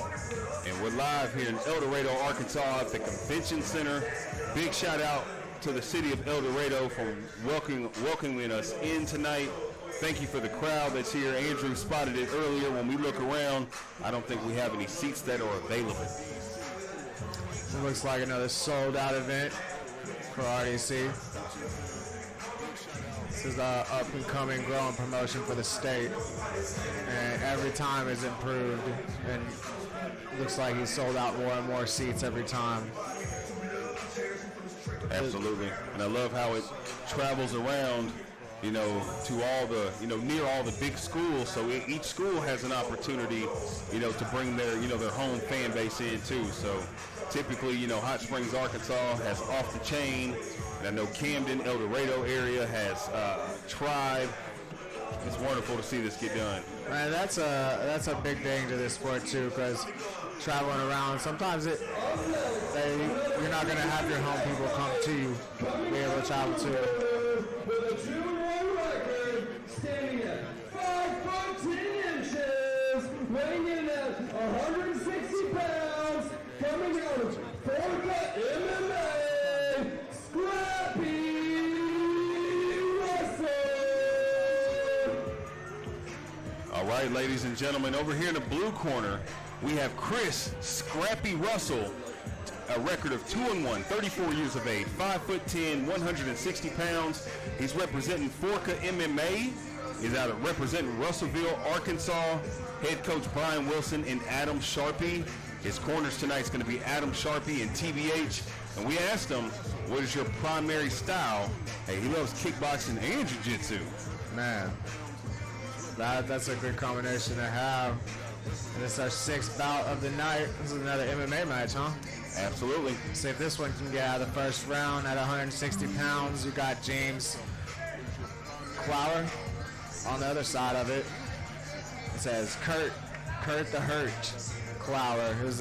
and we're live here in El Dorado, Arkansas at the Convention Center. Big shout out to the city of El Dorado for welcoming us in tonight. Thank you for the crowd that's here. Andrew spotted it earlier. When we look around, I don't think we have any seats that are available. It looks like another sold-out event for RDC. This is an up-and-coming, growing promotion for the state, and every time is improved, and it looks like he's sold out more and more seats every time. Absolutely, and I love how it travels around, you know, to all the, you know, near all the big schools. So each school has an opportunity, you know, to bring their, you know, their home fan base in too. So typically, you know, Hot Springs, Arkansas has Off the Chain, and I know Camden, El Dorado area has Tribe. It's wonderful to see this get done. Man, that's a big thing to this sport too, because traveling around, sometimes you're not going to have your home people come to you, be able to travel to. With a 2-1 record, standing at 5 foot 10 inches, weighing in at 160 pounds, coming out of Florida MMA, Scrappy Russell. All right, ladies and gentlemen, over here in the blue corner, we have Chris Scrappy Russell, a record of 2-1, 34 years of age, 5'10", 160 pounds. He's representing Forca MMA. He's out of representing Russellville, Arkansas. Head coach Brian Wilson and Adam Sharpie. His corners tonight is going to be Adam Sharpie and TBH. And we asked him, what is your primary style? Hey, he loves kickboxing and jiu-jitsu. Man, that's a good combination to have. And it's our 6th bout of the night. This is another MMA match, huh? Absolutely. See if this one can get out of the first round at 160 pounds. You got James Clower on the other side of it. It says Kurt the Hurt Clower. He is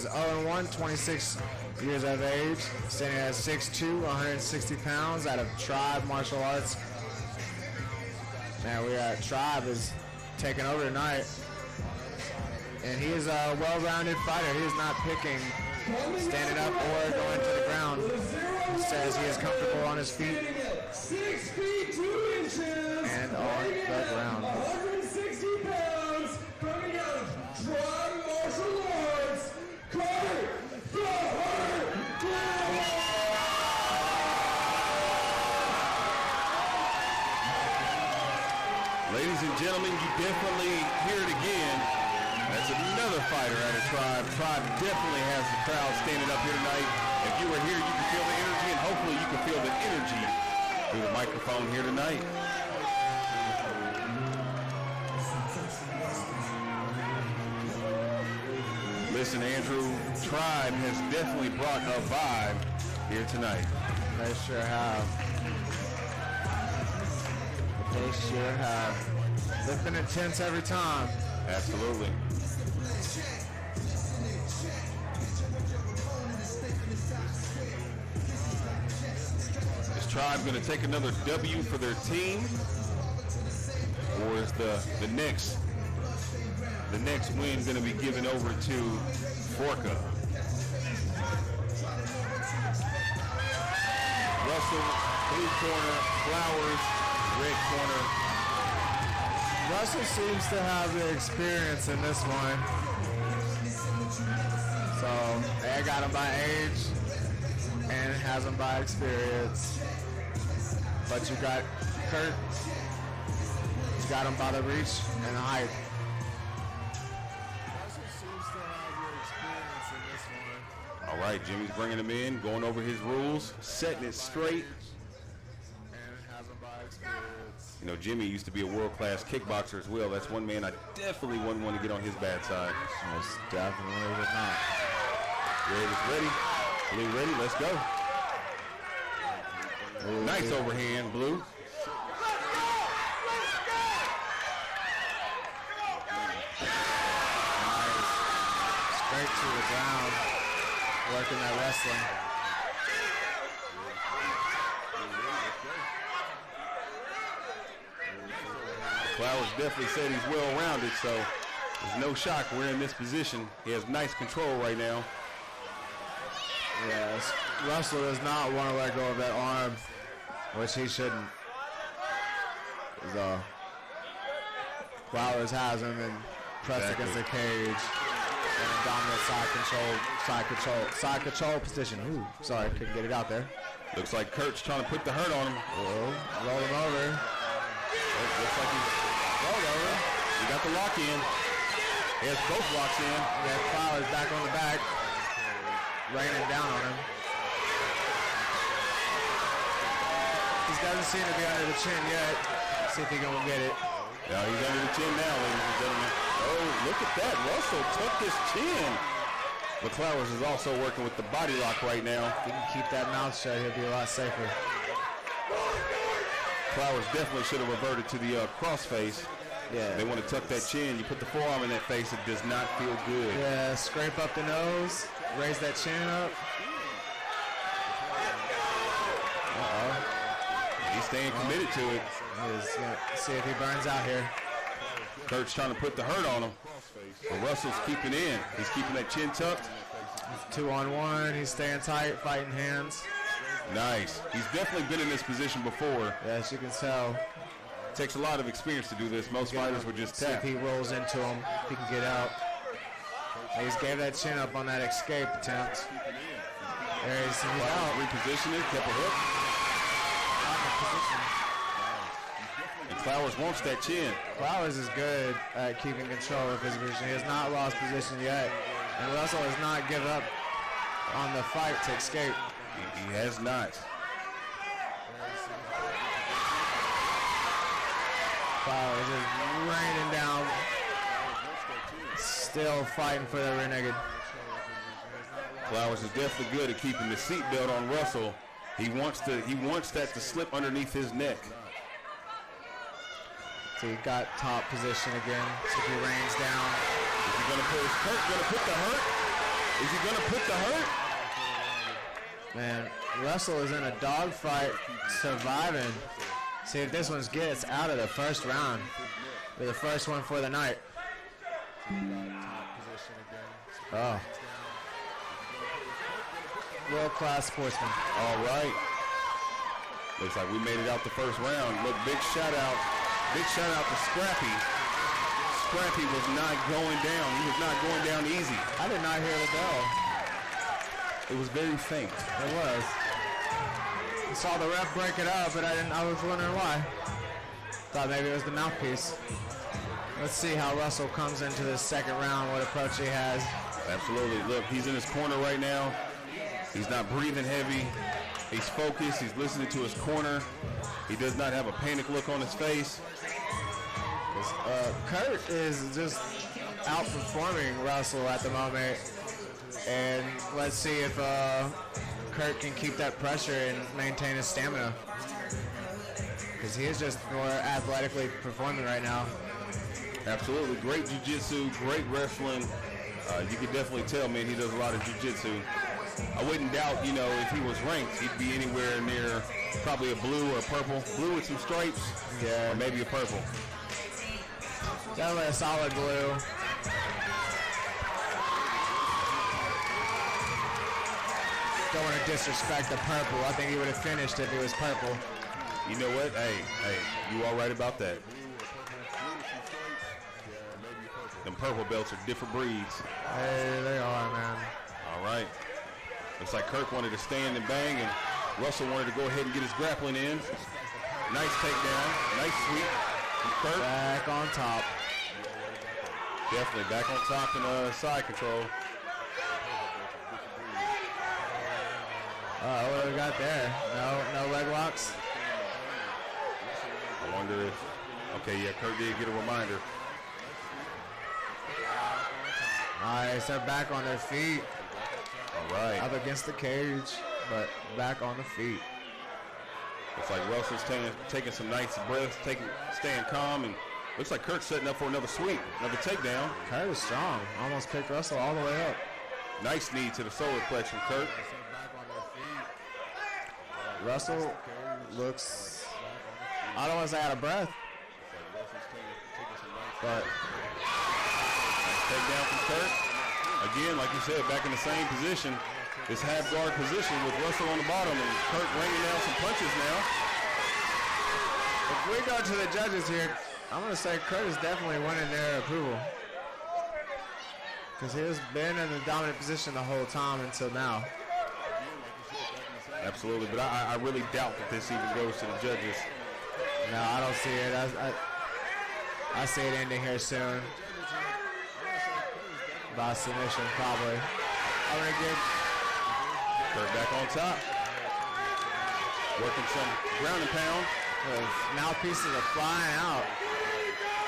0-1, 26 years of age, standing at 6'2", 160 pounds, out of Tribe Martial Arts. Man, we got Tribe is taking over tonight. And he is a well-rounded fighter. He is not picking standing up or going to the ground. He says he is comfortable on his feet 6 feet 2 inches and on the ground. 160 pounds, coming out of Tribe Martial Arts, Kurt the Hurt Clower. and gentlemen, you definitely hear it again. That's another fighter out of Tribe. Tribe definitely has the crowd standing up here tonight. If you were here, you can feel the energy, and hopefully you can feel the energy through the microphone here tonight. Listen, Andrew, Tribe has definitely brought a vibe here tonight. They sure have. They sure have. They've been intense every time. Absolutely. Is Tribe going to take another W for their team? Or is the next win going to be given over to Forca? Russell, blue corner, Flowers, red corner. Russell seems to have the experience in this one. So they got him by age and has him by experience. But you got Kurt. You got him by the reach and the height. Russell seems to have the experience in this one. All right, Jimmy's bringing him in, going over his rules, setting it straight. And has him by experience. You know, Jimmy used to be a world-class kickboxer as well. That's one man I definitely wouldn't want to get on his bad side. Most definitely would not. Red is ready. Blue ready. Let's go. Nice overhand, Blue. Straight to the ground. Working that wrestling. Flowers definitely said he's well-rounded, so there's no shock we're in this position. He has nice control right now. Yes, Russell does not want to let go of that arm, which he shouldn't. Flowers has him and pressed against the cage in a dominant side control position. Ooh, sorry, couldn't get it out there. Looks like Kurt's trying to put the hurt on him. Roll him over. Looks like he's rolled over. He got the lock in. He has both locks in. Yeah, Flowers back on the back, raining down on him. He doesn't seem to be under the chin yet. See if he gonna get it. Yeah, he's under the chin now, ladies and gentlemen. Oh, look at that. Russell tucked his chin. But Flowers is also working with the body lock right now. If he can keep that mouth shut, he'll be a lot safer. Flowers definitely should have reverted to the cross face. Yeah. They want to tuck that chin. You put the forearm in that face, it does not feel good. Yeah, scrape up the nose, raise that chin up. He's staying committed to it. He's gonna see if he burns out here. Kurt's trying to put the hurt on him. But Russell's keeping in. He's keeping that chin tucked. 2-on-1. He's staying tight, fighting hands. Nice. He's definitely been in this position before. Yes, you can tell. Takes a lot of experience to do this. Most fighters would just See if tap. he rolls into him, if he can get out. He just gave that chin up on that escape attempt. There he's out. Repositioning, kept a hook. And Flowers wants that chin. Flowers is good at keeping control of his position. He has not lost position yet. And Russell has not given up on the fight to escape. He has not. Flowers is raining down. Still fighting for the rear naked. Flowers is definitely good at keeping the seatbelt on Russell. He wants that to slip underneath his neck. So he got top position again. So he rains down. Is he gonna put? Is Kurt gonna put the hurt? Is he gonna put the hurt? Man, Russell is in a dogfight, surviving. See if this one gets out of the first round. Be the first one for the night. Oh. World-class sportsman. All right. Looks like we made it out the first round. Look, big shout out to Scrappy. Scrappy was not going down. He was not going down easy. I did not hear the bell. It was very faint. It was. I saw the ref break it up, but I was wondering why. Thought maybe it was the mouthpiece. Let's see how Russell comes into this second round, what approach he has. Absolutely. Look, he's in his corner right now. He's not breathing heavy. He's focused. He's listening to his corner. He does not have a panic look on his face. Kurt is just outperforming Russell at the moment. And let's see if Kurt can keep that pressure and maintain his stamina. Because he is just more athletically performing right now. Absolutely. Great jiu-jitsu, great wrestling. You can definitely tell, man, he does a lot of jiu-jitsu. I wouldn't doubt, you know, if he was ranked, he'd be anywhere near probably a blue or a purple. Blue with some stripes, Yeah. or maybe a purple. Definitely a solid blue. Don't want to disrespect the purple. I think he would have finished if it was purple. You know what? Hey, you all right about that. Them purple belts are different breeds. Hey, they are, man. All right. Looks like Kirk wanted to stand and bang, and Russell wanted to go ahead and get his grappling in. Nice takedown. Nice sweep from Kirk. Back on top. Definitely back on top and side control. What do we got there? No leg locks. I wonder if... Okay, yeah, Kirk did get a reminder. Nice, they're back on their feet. All right. Up against the cage, but back on the feet. Looks like Russell's taking some nice breaths, staying calm, and looks like Kurt's setting up for another sweep, another takedown. Kurt is strong. Almost picked Russell all the way up. Nice knee to the solar plex from Kurt. Russell looks, I don't want to say out of breath, but Takedown from Kurt. Again, like you said, back in the same position. This half guard position with Russell on the bottom and Kurt raining down some punches now. if we go to the judges here, I'm going to say Kurt is definitely winning their approval. Because he has been in the dominant position the whole time until now. Absolutely, but I really doubt that this even goes to the judges. No, I don't see it. I see it ending here soon. By submission, probably. I'm going to give Kurt back on top. Working some ground and pound. His mouthpieces are flying out.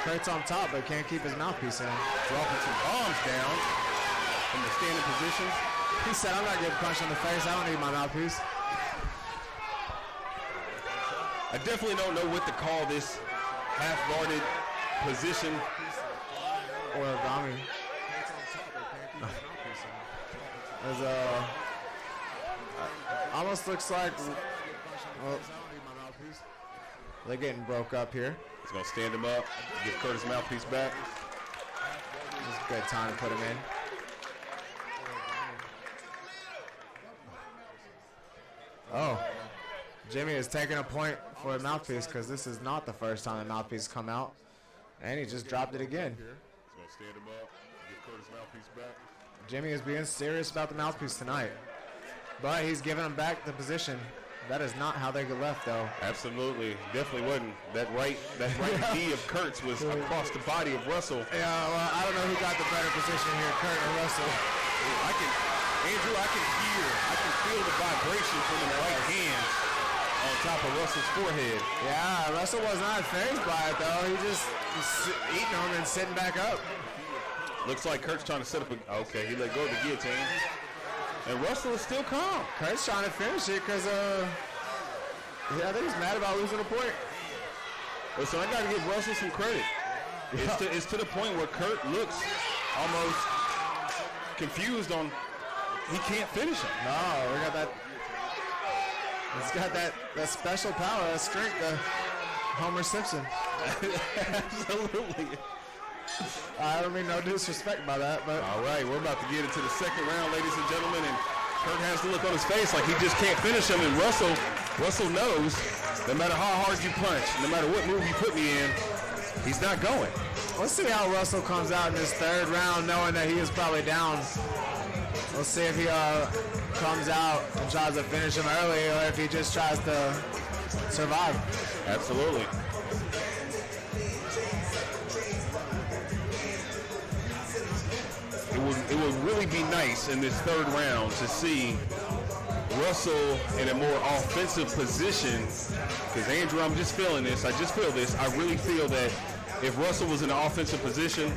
Kurt's on top, but can't keep his mouthpiece in. Dropping some bombs down from the standing position. He said, I'm not getting punched in the face. I don't need my mouthpiece. I definitely don't know what to call this half-guarded position. Origami. Almost looks like they're getting broke up here. He's going to stand him up, give Kurt his mouthpiece back. It's a good time to put him in. Oh, Jimmy is taking a point for a mouthpiece because this is not the first time a mouthpiece come out. And he just dropped it again. He's going to stand him up, give Kurt his mouthpiece back. Jimmy is being serious about the mouthpiece tonight. But he's giving him back the position. That is not how they get left, though. Absolutely. Definitely wasn't. That right knee of Kurt's was across the body of Russell. Yeah, well, I don't know who got the better position here, Kurt or Russell. Andrew, I can feel the vibration from the right hand on top of Russell's forehead. Yeah, Russell was not phased by it, though. He just was eating them and sitting back up. Looks like Kurt's trying to set up okay, he let go of the guillotine. And Russell is still calm. Kurt's trying to finish it because, I think he's mad about losing a point. Listen, I got to give Russell some credit. It's to the point where Kurt looks almost confused on he can't finish him. No, we got that. It's got that special power, that strength, Homer Simpson. Absolutely. I don't mean no disrespect by that, but All right, we're about to get into the second round, ladies and gentlemen, and Kurt has the look on his face like he just can't finish him, and Russell knows no matter how hard you punch, no matter what move you put me in, he's not going. let's see how Russell comes out in this third round, knowing that he is probably down. We'll see if he comes out and tries to finish him early, or if he just tries to survive. Absolutely. it would really be nice in this third round to see Russell in a more offensive position. Because Andrew, I'm just feeling this. I just feel this. I really feel that if Russell was in an offensive position,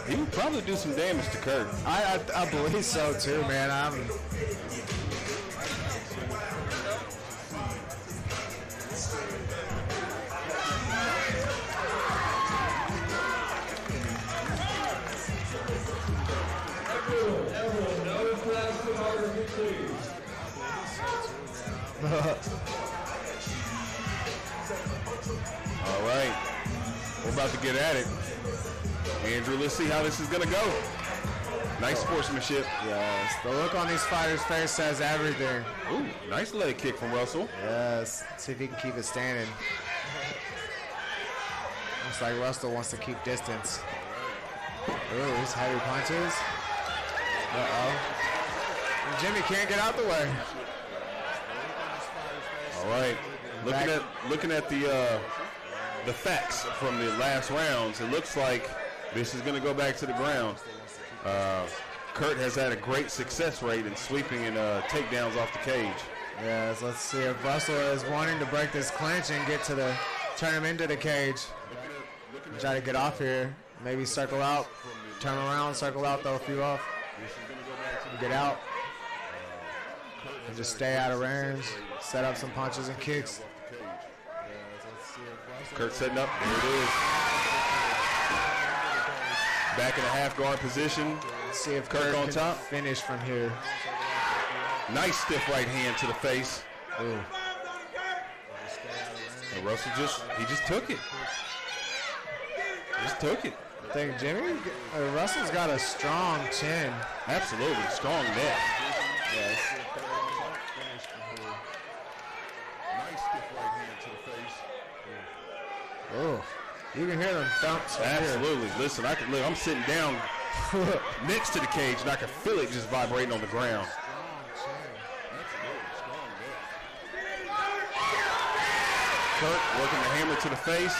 he would probably do some damage to Kurt. I believe so too, man. Everyone, no flash photography, please. All right, we're about to get at it. Andrew, let's see how this is going to go. Nice sportsmanship. Yes, the look on these fighters' face says everything. Ooh, nice leg kick from Russell. Yes, see if he can keep it standing. Looks like Russell wants to keep distance. Ooh, these heavy punches. Uh-oh. And Jimmy can't get out the way. All right, looking at the facts from the last rounds, it looks like this is going to go back to the ground. Kurt has had a great success rate in sweeping and takedowns off the cage. Yes, let's see if Russell is wanting to break this clinch and turn him into the cage. Try to get off here. Maybe circle out, turn around, circle out, throw a few off. Get out. And just stay out of range. Set up some punches and kicks. Kurt setting up. There it is. Back in a half guard position. Let's see if Kurt on can top. finish from here. Nice stiff right hand to the face. Ooh. And Russell just took it. Just took it. I think Russell's got a strong chin. Absolutely. Strong neck. Yes. Nice stiff right hand to the face. Oh, you can hear them thumps. Absolutely. Listen, I'm sitting down next to the cage and I can feel it just vibrating on the ground. Kurt working the hammer to the face.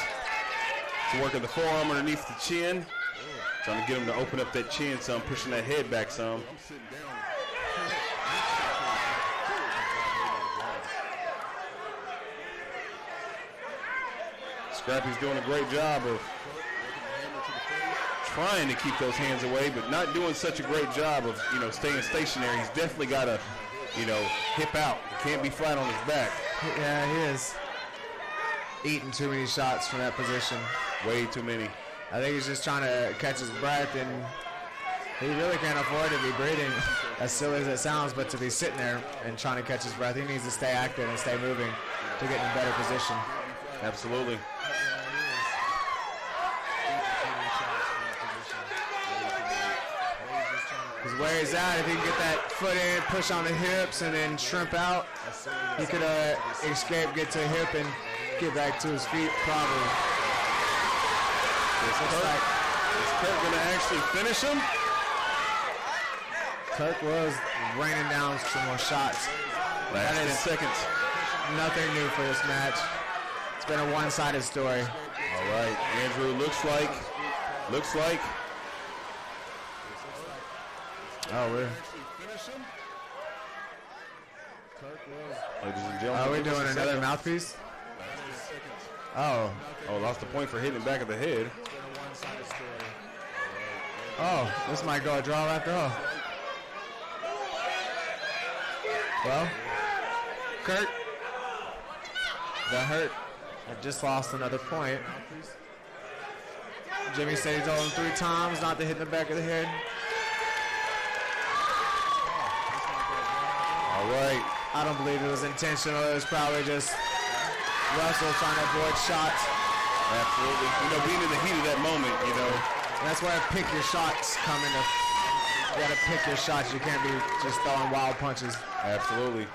He's working the forearm underneath the chin. Trying to get him to open up that chin some, pushing that head back some. Scrappy's doing a great job of trying to keep those hands away, but not doing such a great job of, staying stationary. He's definitely got to, hip out. He can't be flat on his back. Yeah, he is eating too many shots from that position. Way too many. I think he's just trying to catch his breath, and he really can't afford to be breathing, as silly as it sounds, but to be sitting there and trying to catch his breath. He needs to stay active and stay moving to get in a better position. Absolutely. Because where he's at, if he can get that foot in, push on the hips, and then shrimp out, he could escape, get to a hip, and get back to his feet probably. Is Kurt going to actually finish him? Kurt was raining down some more shots. Last 10 seconds. Nothing new for this match. It's been a one-sided story. All right, Andrew, looks like. Oh, we're. Ladies and gentlemen. Are we doing another mouthpiece? Oh. Oh, lost the point for hitting him back of the head. Oh, this might go a draw after all. Well, Kurt, that hurt. I just lost another point. Jimmy said he told him 3 times not to hit the back of the head. All right. I don't believe it was intentional. It was probably just Russell trying to avoid shots. Absolutely. Being in the heat of that moment, And that's where pick your shots come into. You gotta pick your shots. You can't be just throwing wild punches. Absolutely.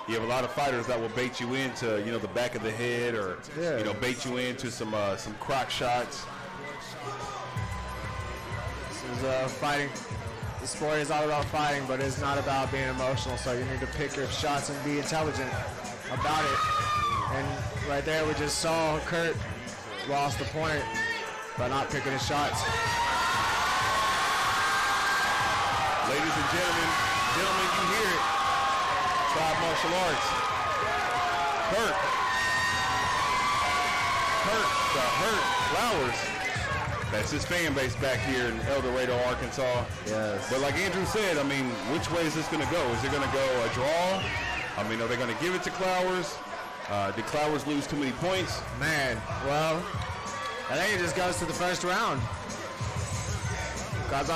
You have a lot of fighters that will bait you into, the back of the head, or bait you into some crock shots. This is fighting. The sport is all about fighting, but it's not about being emotional. So you need to pick your shots and be intelligent about it. And right there, we just saw Kurt lost the point by not picking his shots. Ladies and gentlemen, you hear it. Tribe Martial Arts. Kurt, the Hurt Flowers. That's his fan base back here in El Dorado, Arkansas. Yes. But like Andrew said, I mean, which way is this going to go? Is it going to go a draw? I mean, are they going to give it to Clowers? Did Clowers lose too many points? Man, well, I think it just goes to the first round. Because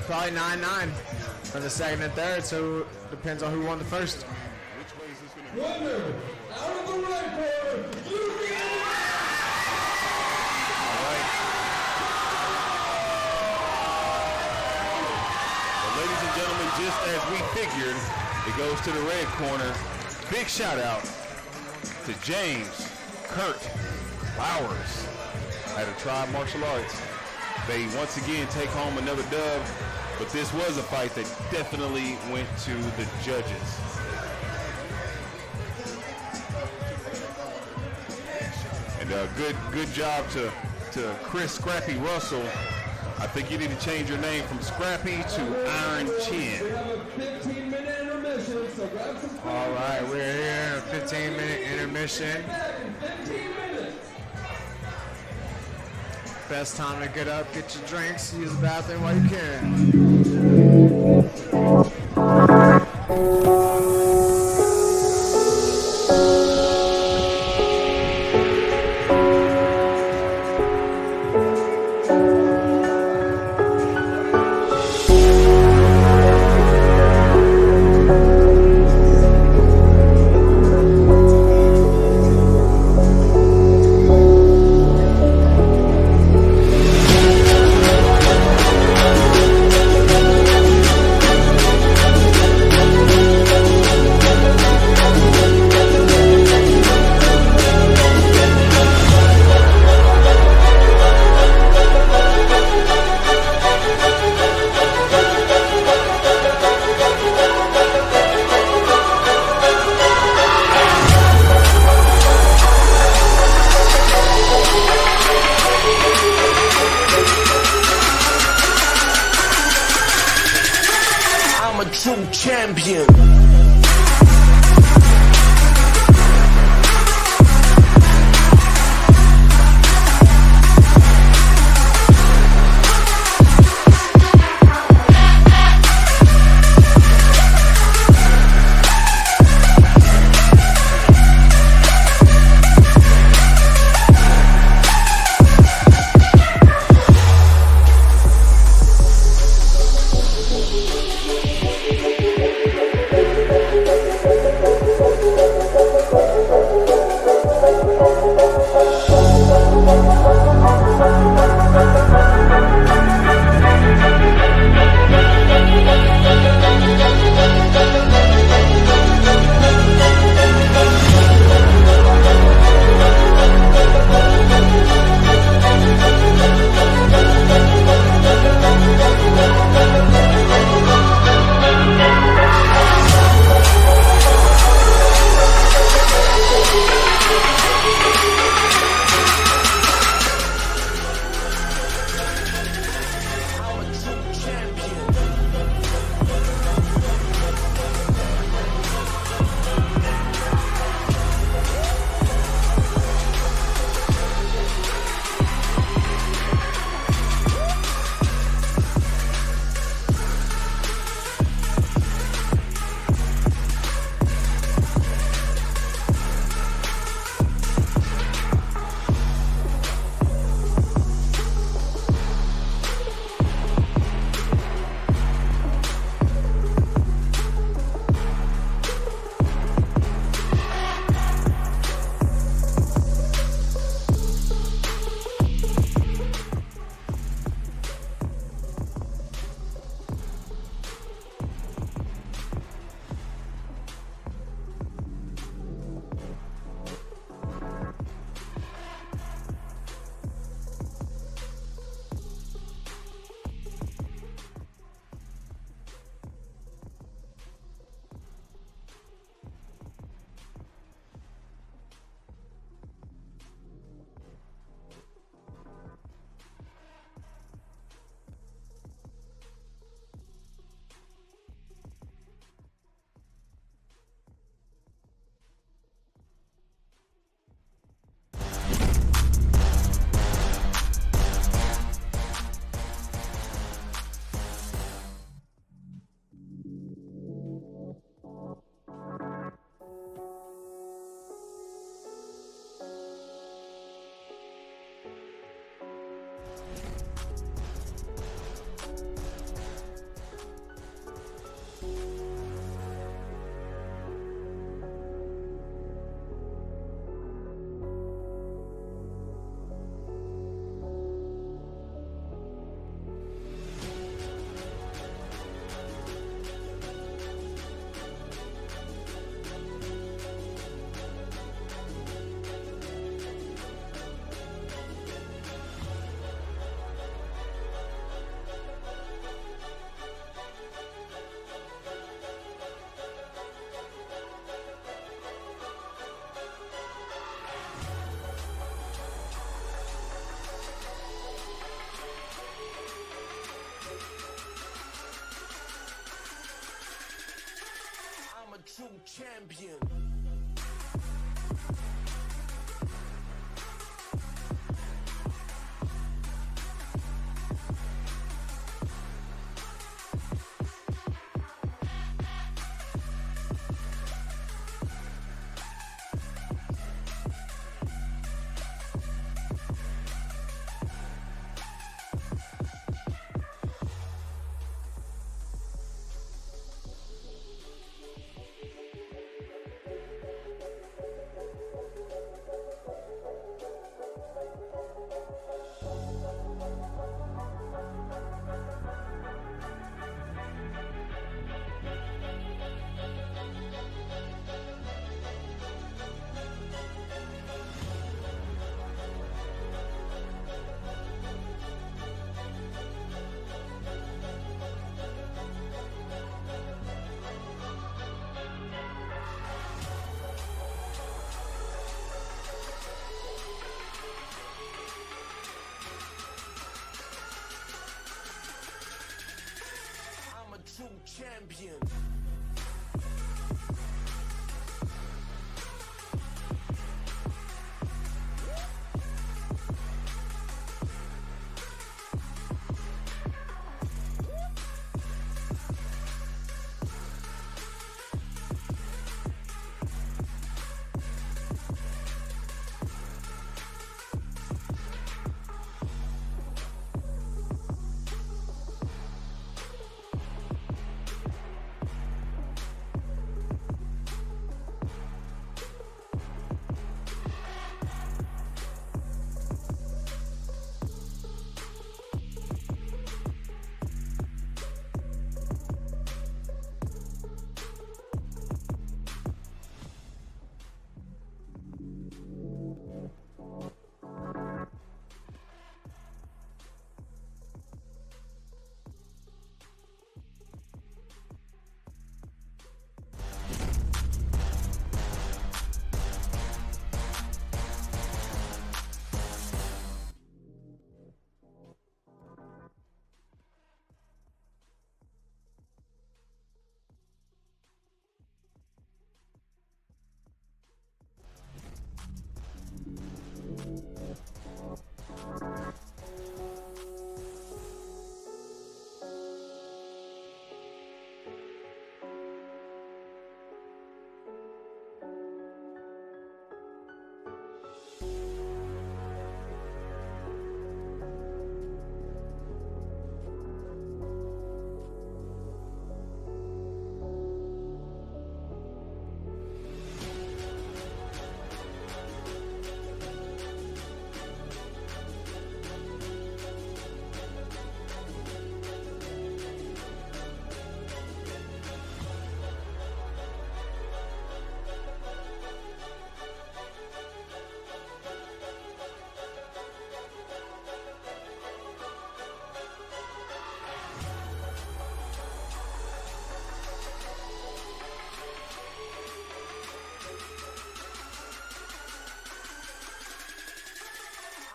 probably 9-9 for the second and third, so depends on who won the first. Which way is this going to go? Winner, out of the red corner, All right. Well, ladies and gentlemen, just as we figured, it goes to the red corner. Big shout out to James Kurt Flowers at a Tribe Martial Arts. They once again take home another dub, but this was a fight that definitely went to the judges. And good job to Chris Scrappy Russell. I think you need to change your name from Scrappy to Iron Chin. We have a 15-minute intermission, so grab some food. All right, we're here in a 15-minute intermission. Back in 15 minutes. Best time to get up, get your drinks, use the bathroom while you can. True champion. true champion. I'm a true champion.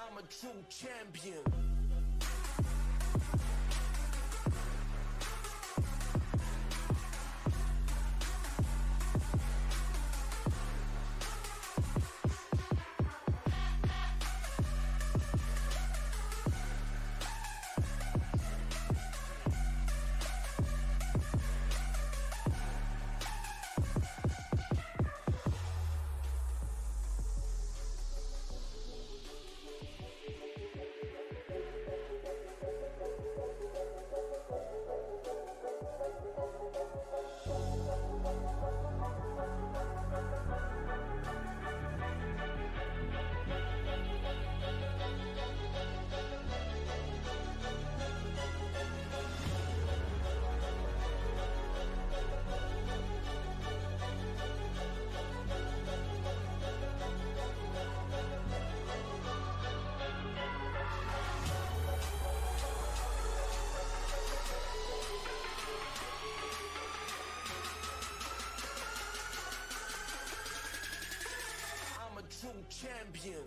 I'm a true champion. I'm a true champion.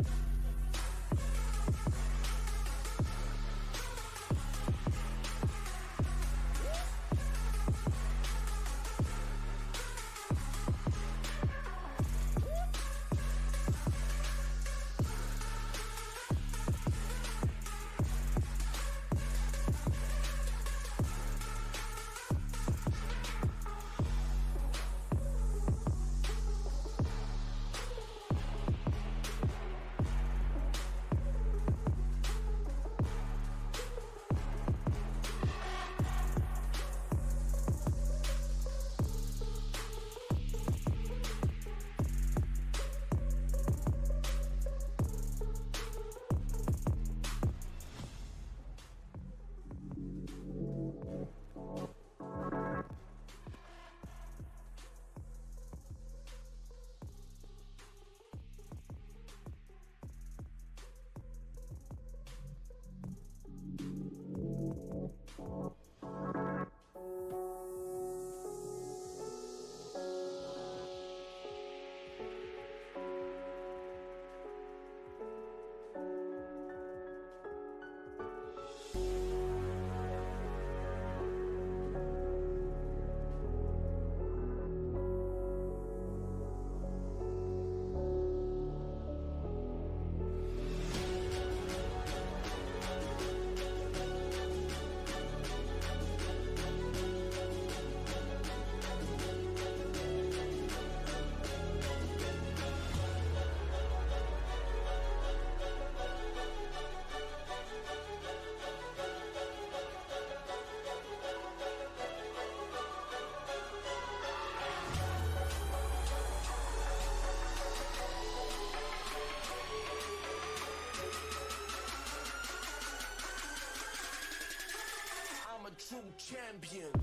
champion.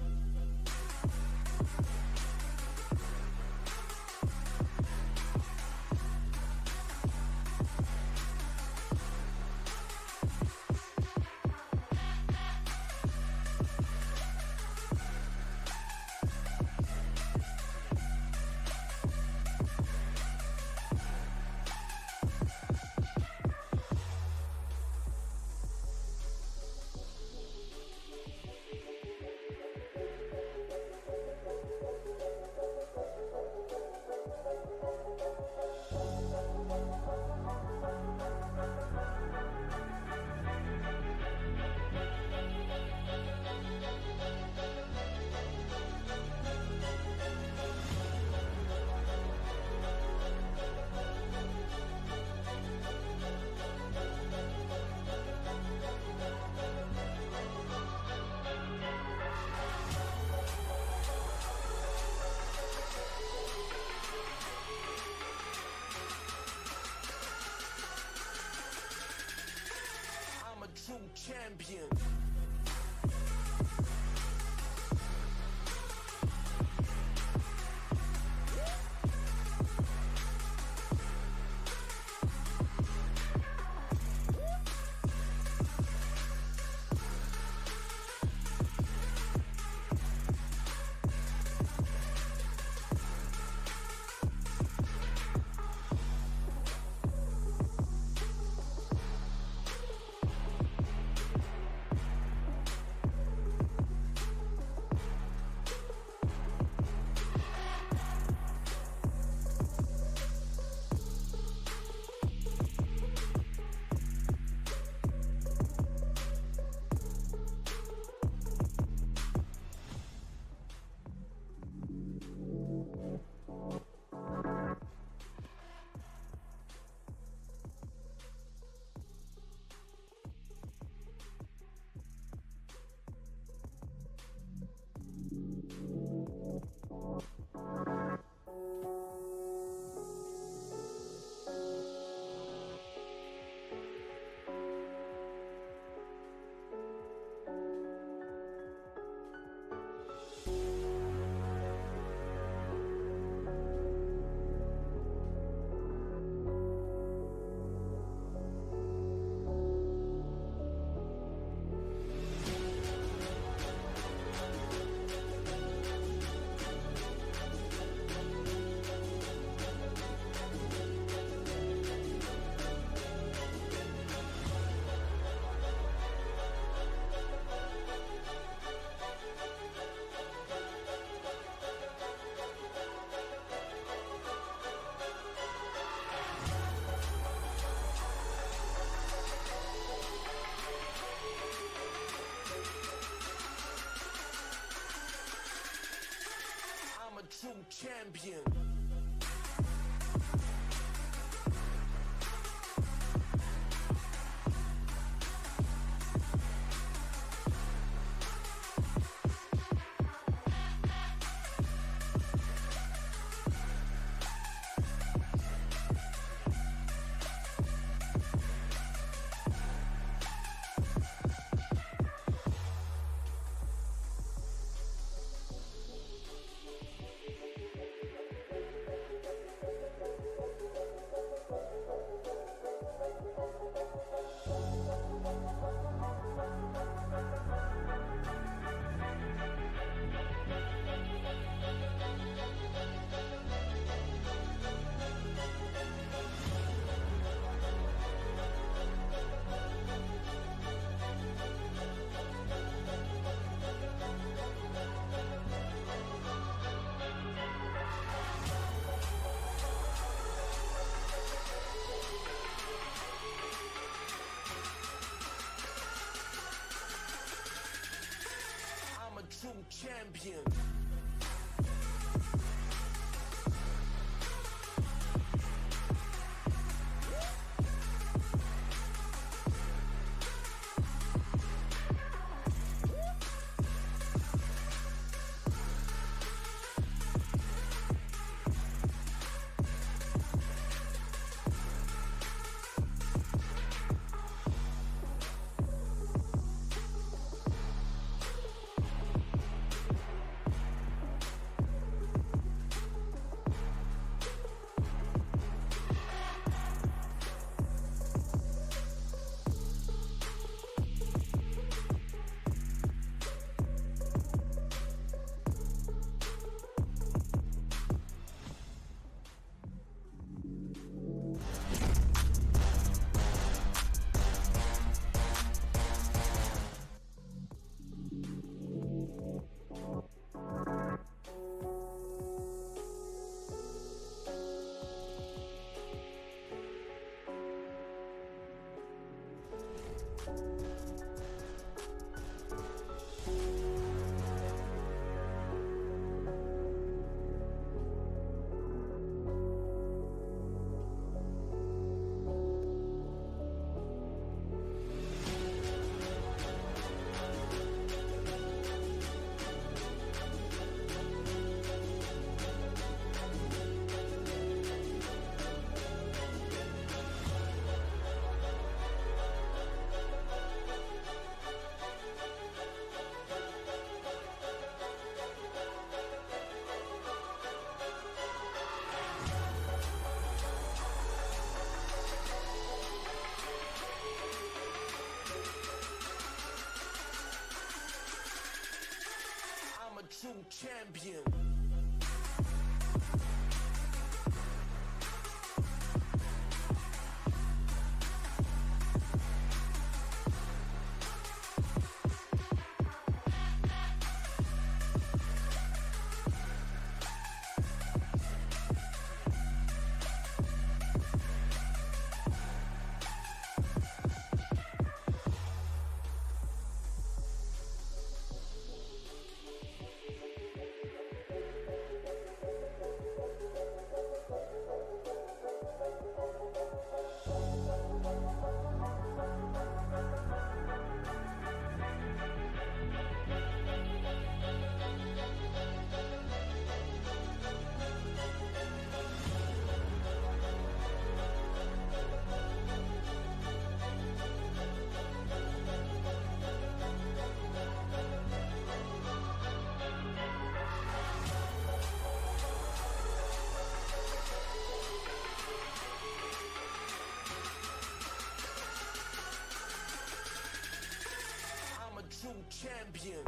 I'm a true champion. I'm a true champion. I'm a true champion. champion. I'm a true champion.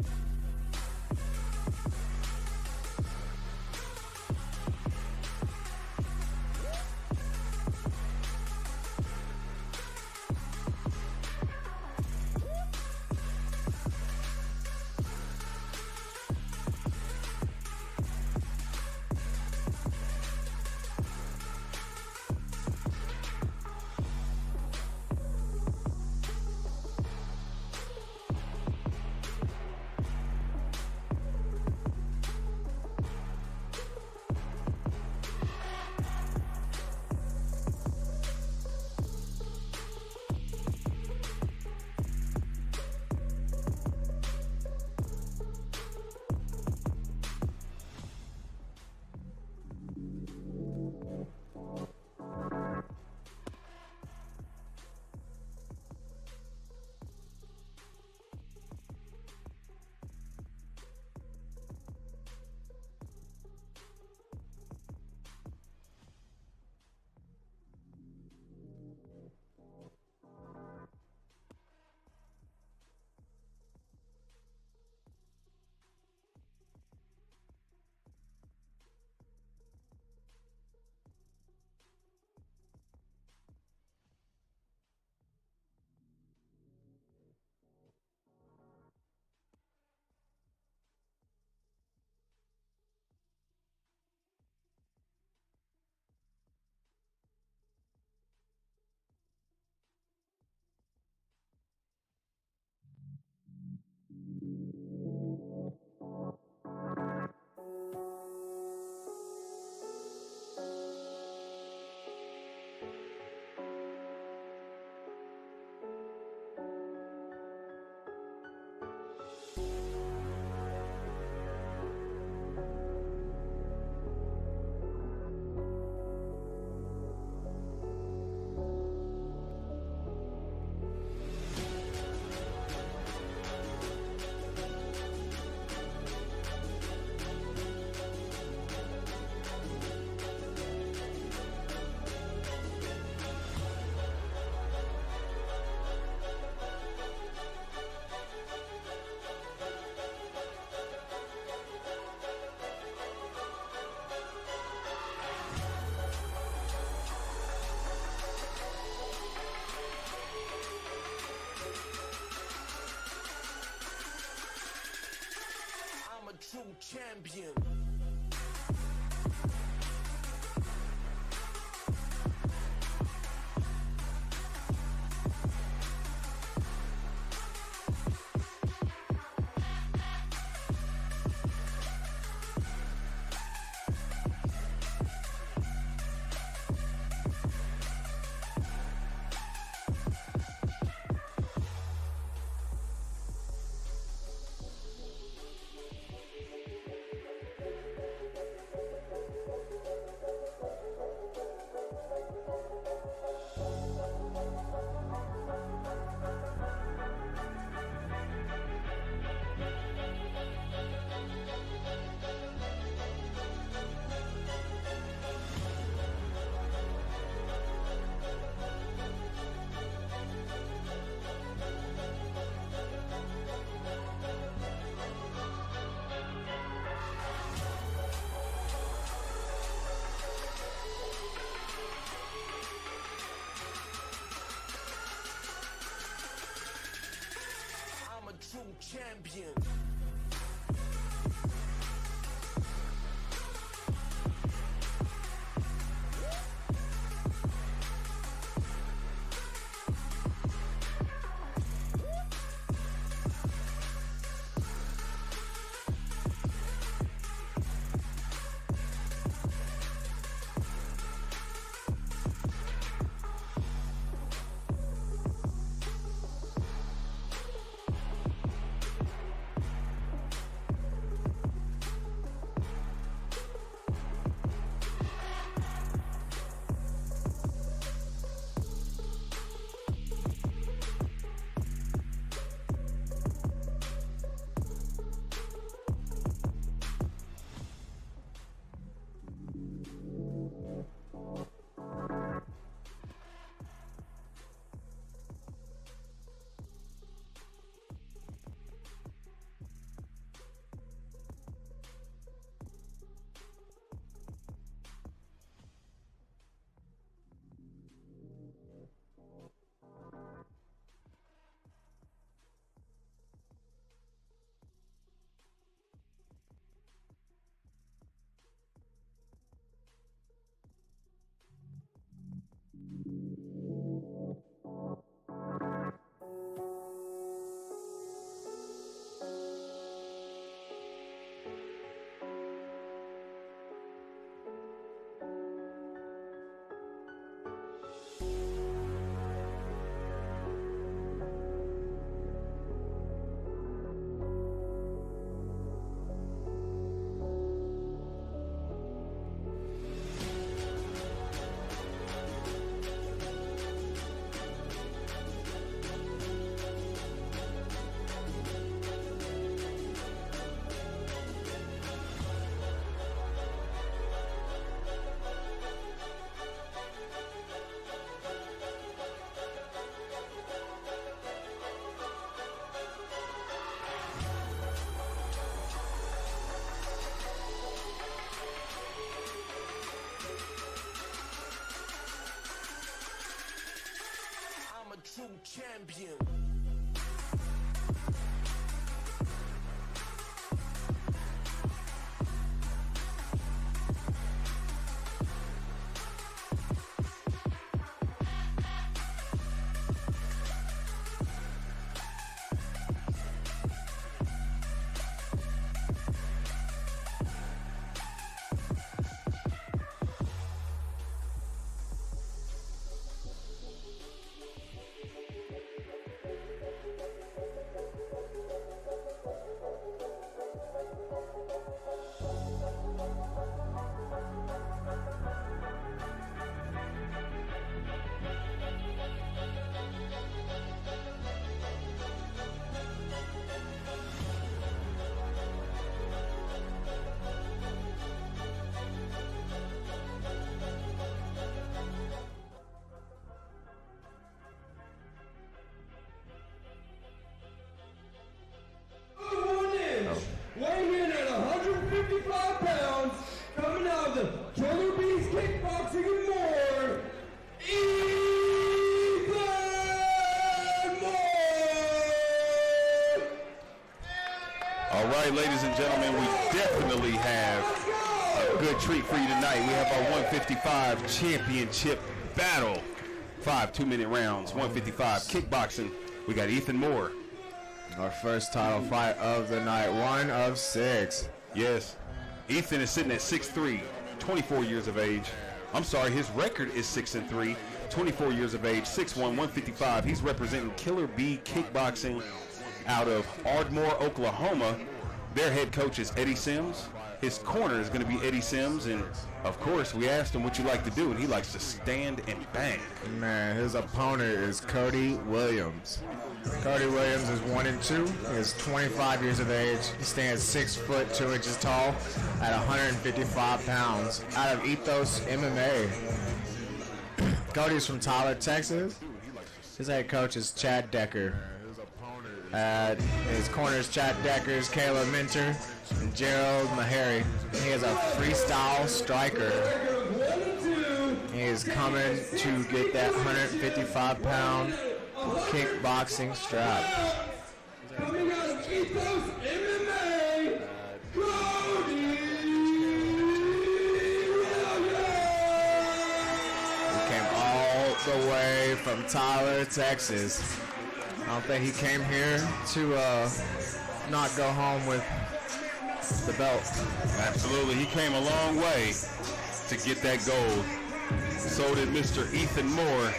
I'm a true champion. champion. I'm a true champion. Weighing in at 155 pounds, coming out of the Killer Bees Kickboxing and more, Ethan Moore! All right, ladies and gentlemen, we definitely have a good treat for you tonight. We have our 155 championship battle. 5 2-minute rounds, 155 kickboxing. We got Ethan Moore. Our first title fight of the night, 1 of 6. Yes. Ethan is sitting at 6'3", 24 years of age. I'm sorry, his record is 6-3, 24 years of age, 6'1", 155. He's representing Killer Bee Kickboxing out of Ardmore, Oklahoma. Their head coach is Eddie Sims. His corner is going to be Eddie Sims, and of course, we asked him what you like to do, and he likes to stand and bang. Man, his opponent is Cody Williams. Cody Williams is 1-2. He is 25 years of age. He stands 6 foot 2 inches tall at 155 pounds. Out of Ethos MMA. Cody's from Tyler, Texas. His head coach is Chad Decker. His corner is Chad Deckers, Caleb Minter, and Gerald Mahari. He is a freestyle striker. He is coming to get that 155-pound kickboxing strap. Coming out of Ethos MMA, Cody Came all the way from Tyler, Texas. I don't think he came here to not go home with the belt. Absolutely, he came a long way to get that gold. So did Mr. Ethan Moore,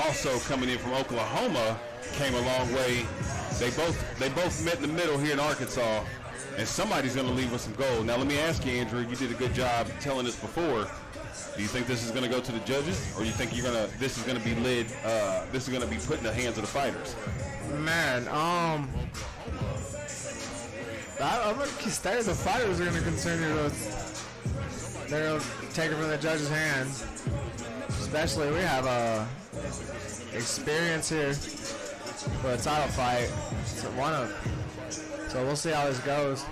also coming in from Oklahoma, came a long way. They both met in the middle here in Arkansas, and somebody's going to leave with some gold. Now let me ask you, Andrew, you did a good job telling us before. Do you think this is going to go to the judges, or do you think this is going to be this is going to be put in the hands of the fighters? Man, I'm going to stay as the fighters are going to continue to. They're going to take it from the judges' hands. Especially, we have experience here for a title fight. So we'll see how this goes.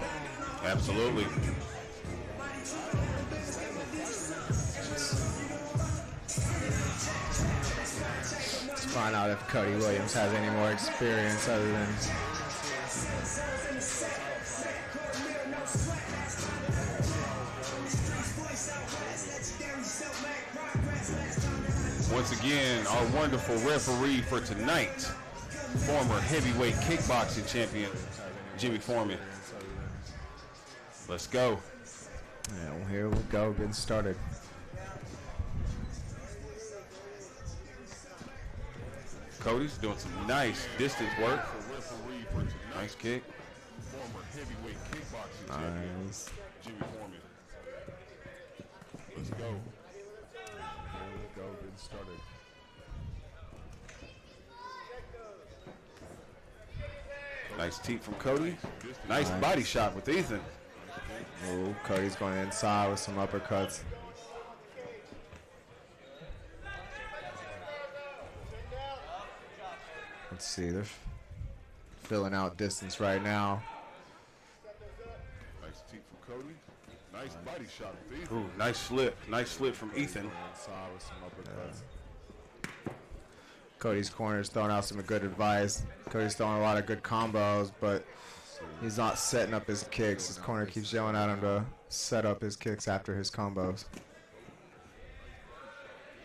Absolutely. Let's find out if Cody Williams has any more experience other than. Once again, our wonderful referee for tonight, former heavyweight kickboxing champion, Jimmy Foreman. Let's go. And here we go, getting started. Cody's doing some nice distance work. Nice kick. Former heavyweight kickboxing champion, Nice. Jimmy Foreman. Let's go. Here we go, getting started. Nice teep from Cody. Nice body shot with Ethan. Oh, Cody's going inside with some uppercuts. Let's see, they're filling out distance right now. Nice teep from Cody. Nice body shot with Ethan. Ooh, nice slip. Nice slip from Ethan. Inside with some uppercuts. Cody's corner is throwing out some good advice. Cody's throwing a lot of good combos, but he's not setting up his kicks. His corner keeps yelling at him to set up his kicks after his combos.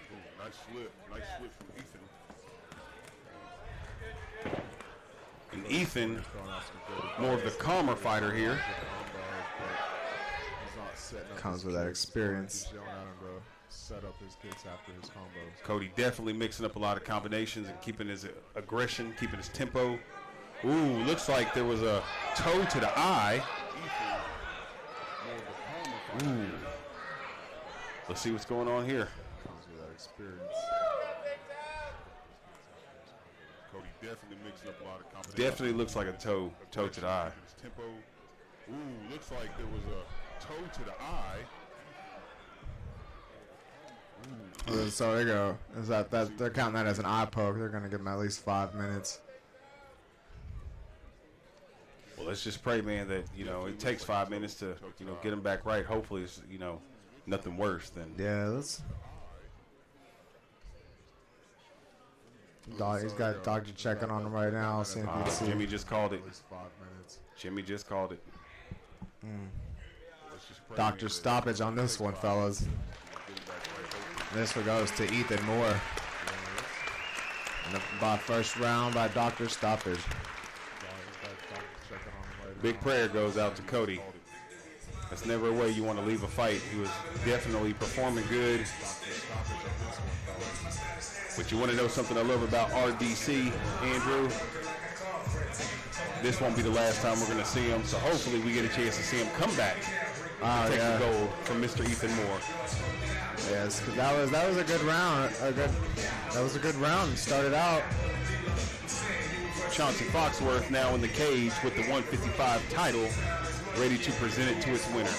Ooh, nice slip. Nice slip from Ethan. And Ethan, Throwing out some good more of the calmer fighter here. combos, but he's not setting up Comes his with that kicks. experience. Keeps yelling at him to set up his kicks after his combos. Cody definitely mixing up a lot of combinations and keeping his aggression, keeping his tempo. Ooh, looks like there was a toe to the eye. Ooh. Let's see what's going on here. Comes with that experience. Cody definitely mixing up a lot of combinations. Definitely looks like a toe to the eye. His tempo. Ooh, looks like there was a toe to the eye. So there you go. Is that they're counting that as an eye poke. They're going to give him at least 5 minutes. Well, let's just pray, man, that, it takes 5 minutes to, get him back right. Hopefully it's, nothing worse than. Yeah, let's. He's got a doctor checking on him right now. Seeing if he can see. Jimmy just called it. At least 5 minutes. Jimmy just called it. Let's just pray Doctor that stoppage on this one, fellas. This one goes to Ethan Moore. And by first round by doctor stoppage. Big prayer goes out to Cody. That's never a way you want to leave a fight. He was definitely performing good. But you want to know something I love about RDC, Andrew? This won't be the last time we're going to see him, so hopefully we get a chance to see him come back. Take the gold from Mr. Ethan Moore. Yes, because that was a good round. That was a good round. Started out. Chauncey Foxworth now in the cage with the 155 title, ready to present it to its winner.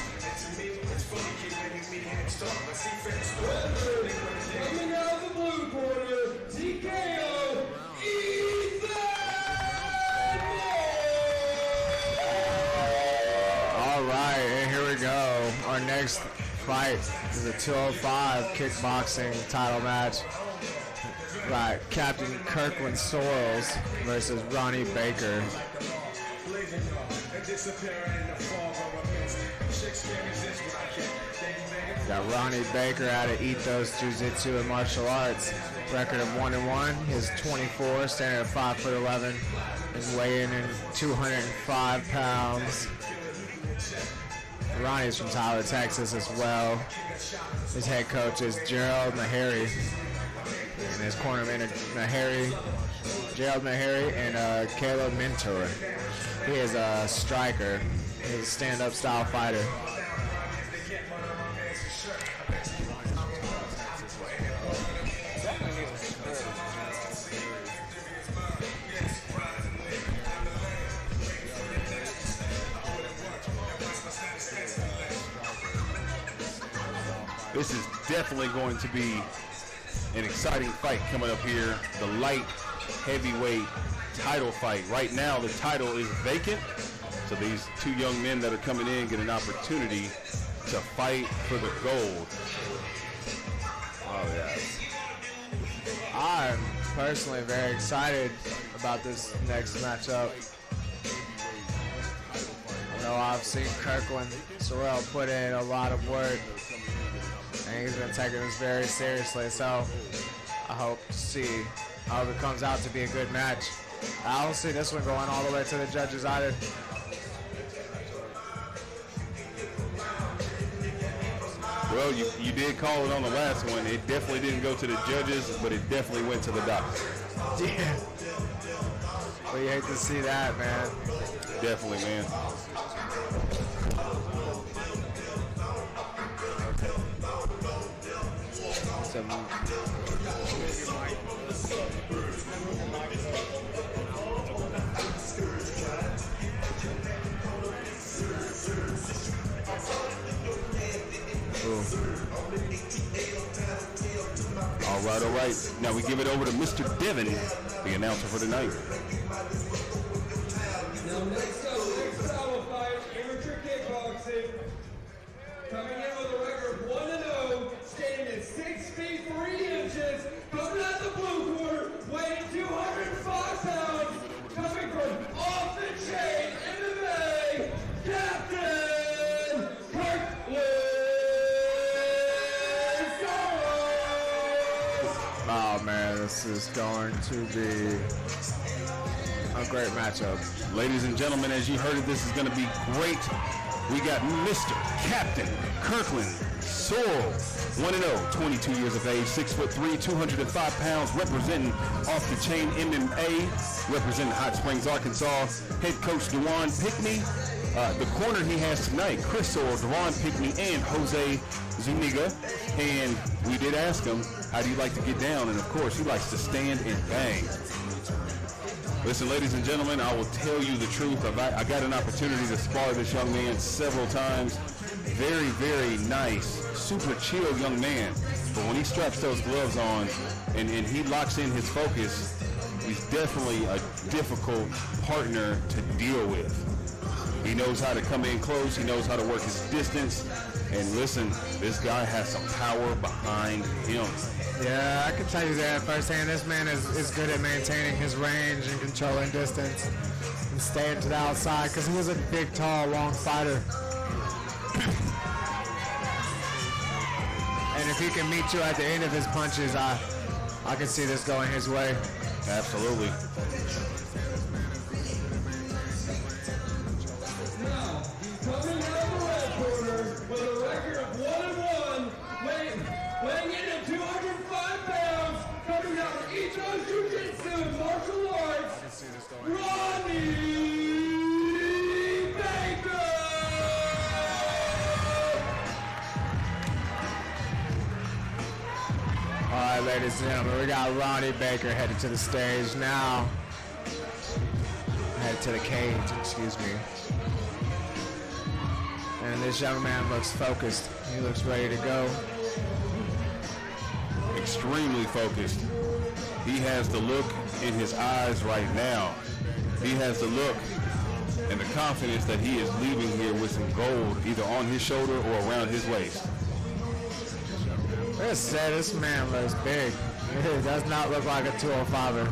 Coming out of the blue corner, TKO, All right, and here we go. Our next fight is a 205 kickboxing title match. Right, Captain Kirkland Sorrells versus Ronnie Baker. Got Ronnie Baker out of Ethos Jiu-Jitsu and Martial Arts. Record of 1-1. He's 24, standing at 5'11", and weighing in 205 pounds. Ronnie's from Tyler, Texas as well. His head coach is Gerald Meharry. And his cornerman is Gerald Meharry and Caleb Mentor. He is a striker. He's a stand-up style fighter. This is definitely going to be an exciting fight coming up here. The light heavyweight title fight. Right now, the title is vacant. So these two young men that are coming in get an opportunity to fight for the gold. Oh, yes. I'm personally very excited about this next matchup. I know I've seen Kirkland Sorrell put in a lot of work, and he's been taking this very seriously, so I hope to see how it comes out to be a good match. I don't see this one going all the way to the judges either. Well, you did call it on the last one. It definitely didn't go to the judges, but it definitely went to the doctor. Yeah. Well, you hate to see that, man. Definitely, man. All right. Now we give it over to Mr. Devin, the announcer for tonight. Now next up fight, amateur kickboxing. Coming in with a record of 1-0, standing at 6 feet 3 inches. Coming out the blue corner, weighing 205 pounds. Coming from off the chain MMA, Captain Kirkland. Oh man, this is going to be a great matchup. Ladies and gentlemen, as you heard it, this is going to be great. We got Mr. Captain Kirkland Sorrell, 1-0, 22 years of age, 6'3", 205 pounds, representing Off the Chain MMA, representing Hot Springs, Arkansas. Head coach Dewan Pickney. The corner he has tonight, Chris Sorrell, Dewan Pickney, and Jose Zuniga. And we did ask him, how do you like to get down? And of course, he likes to stand and bang. Listen, ladies and gentlemen, I will tell you the truth. I got an opportunity to spar this young man several times. Very, very nice, super chill young man. But when he straps those gloves on and he locks in his focus, he's definitely a difficult partner to deal with. He knows how to come in close. He knows how to work his distance. And listen, this guy has some power behind him. Yeah, I can tell you that firsthand. This man is good at maintaining his range and controlling distance and staying to the outside because he is a big, tall, long fighter. And if he can meet you at the end of his punches, I can see this going his way. Absolutely. Now, coming out of the red corner with a record of 1-1, weighing in at 205 pounds, coming out of Ethos Jiu-Jitsu and Martial Arts, Ronnie Baker! All right, ladies and gentlemen, we got Ronnie Baker headed to the stage now. Headed to the cage, excuse me. And this young man looks focused. He looks ready to go. Extremely focused. He has the look in his eyes right now. He has the look and the confidence that he is leaving here with some gold either on his shoulder or around his waist. This man looks big. It does not look like a 205er.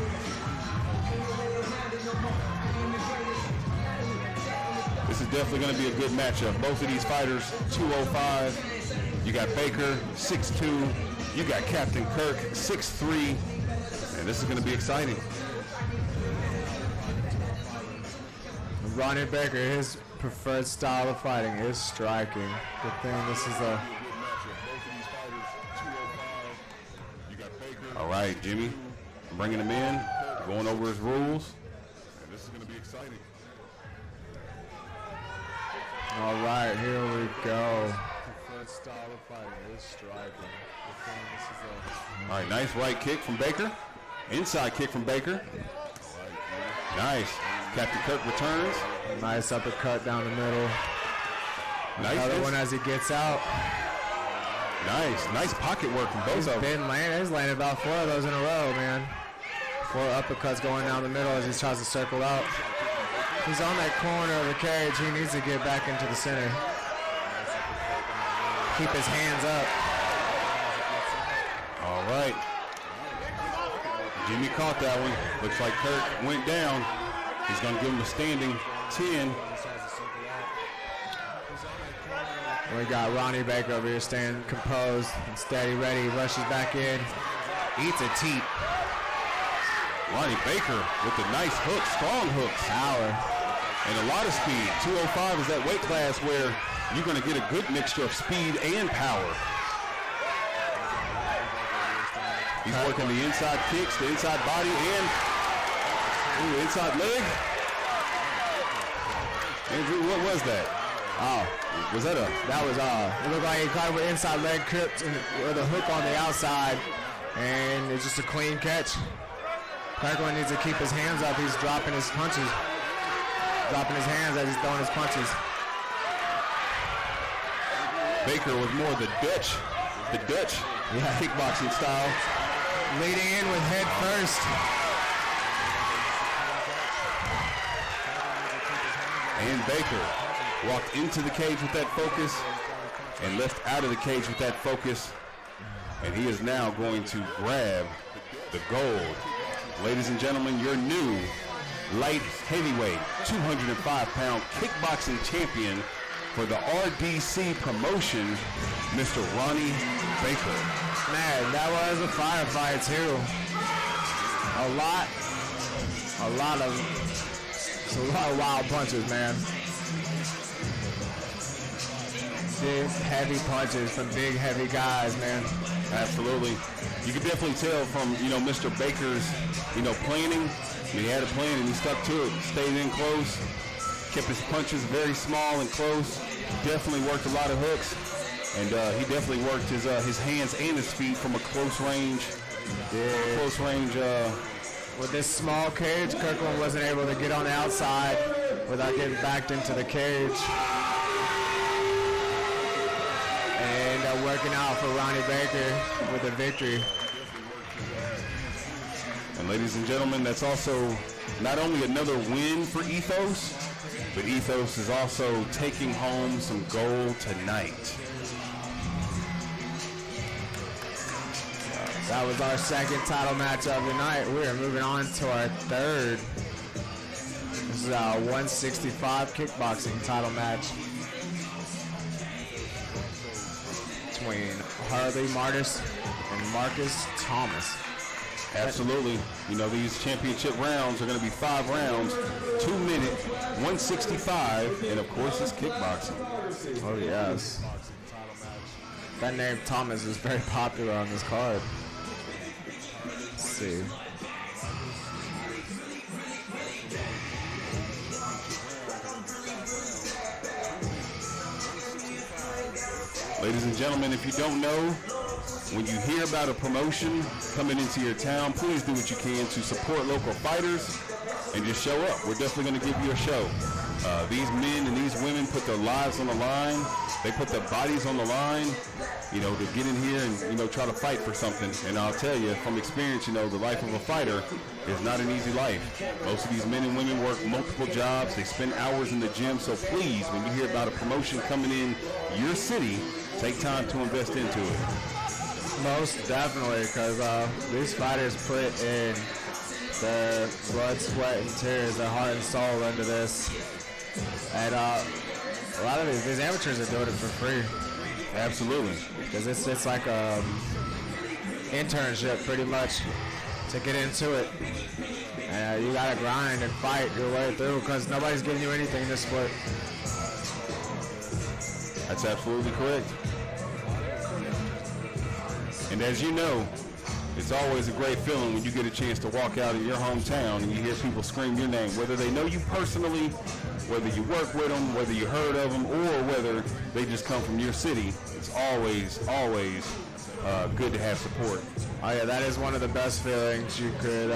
This is definitely going to be a good matchup. Both of these fighters, 205. You got Baker, 6'2". You got Captain Kirk, 6'3". And this is going to be exciting. Ronnie Baker, his preferred style of fighting is striking. Good thing this is a... All right, Jimmy, bringing him in, going over his rules. And this is going to be exciting. All right, here we go. Preferred style of fighting is striking. Good thing this is a... All right, nice right kick from Baker. Inside kick from Baker. Nice. Captain Kirk returns. Nice uppercut down the middle. Nice. Another one as he gets out. Nice pocket work from both of them. He's landed about 4 of those in a row, man. 4 uppercuts going down the middle as he tries to circle out. He's on that corner of the cage. He needs to get back into the center. Keep his hands up. All right. Jimmy caught that one. Looks like Kirk went down. He's going to give him a standing 10. We got Ronnie Baker over here staying composed and steady, ready. Rushes back in. Eats a teep. Ronnie Baker with the nice hook, strong hooks. Power. And a lot of speed. 205 is that weight class where you're going to get a good mixture of speed and power. He's working the inside kicks, the inside body, and inside leg. Andrew, what was that? Oh, was that a? That was it looked like he caught it with inside leg gripped and with a hook on the outside, and it's just a clean catch. Kirkland needs to keep his hands up. He's dropping his punches, dropping his hands as he's throwing his punches. Baker with more of the Dutch kickboxing style. Leading in with head first. And Baker walked into the cage with that focus and left out of the cage with that focus. And he is now going to grab the gold. Ladies and gentlemen, your new light heavyweight 205-pound kickboxing champion for the RDC promotion, Mr. Ronnie Baker. Man, that was a firefight too. A lot of wild punches, man. Big, heavy punches from big, heavy guys, man. Absolutely. You can definitely tell from, Mr. Baker's, planning. He had a plan and he stuck to it. Stayed in close. Kept his punches very small and close. Definitely worked a lot of hooks. And he definitely worked his hands and his feet from a close range. With this small cage, Kirkland wasn't able to get on the outside without getting backed into the cage. And working out for Ronnie Baker with a victory. And ladies and gentlemen, that's also not only another win for Ethos, but Ethos is also taking home some gold tonight. That was our second title match of the night. We are moving on to our third. This is our 165 kickboxing title match between Harley Martis and Marcus Thomas. Absolutely. These championship rounds are going to be 5 rounds, 2 minute, 165, and of course it's kickboxing. Oh yes. That name Thomas is very popular on this card. Let's see. Ladies and gentlemen, if you don't know, when you hear about a promotion coming into your town, please do what you can to support local fighters and just show up. We're definitely going to give you a show. These men and these women put their lives on the line. They put their bodies on the line, to get in here and, try to fight for something. And I'll tell you from experience, the life of a fighter is not an easy life. Most of these men and women work multiple jobs. They spend hours in the gym. So please, when you hear about a promotion coming in your city, take time to invest into it. Most definitely, because these fighters put in their blood, sweat, and tears, their heart and soul into this. And a lot of these amateurs are doing it for free. Absolutely. Because it's like a internship pretty much to get into it. And you gotta grind and fight your way through because nobody's giving you anything in this sport. That's absolutely correct. And as you know, it's always a great feeling when you get a chance to walk out of your hometown and you hear people scream your name, whether they know you personally, whether you work with them, whether you heard of them, or whether they just come from your city. It's always good to have support. Oh yeah, that is one of the best feelings you could,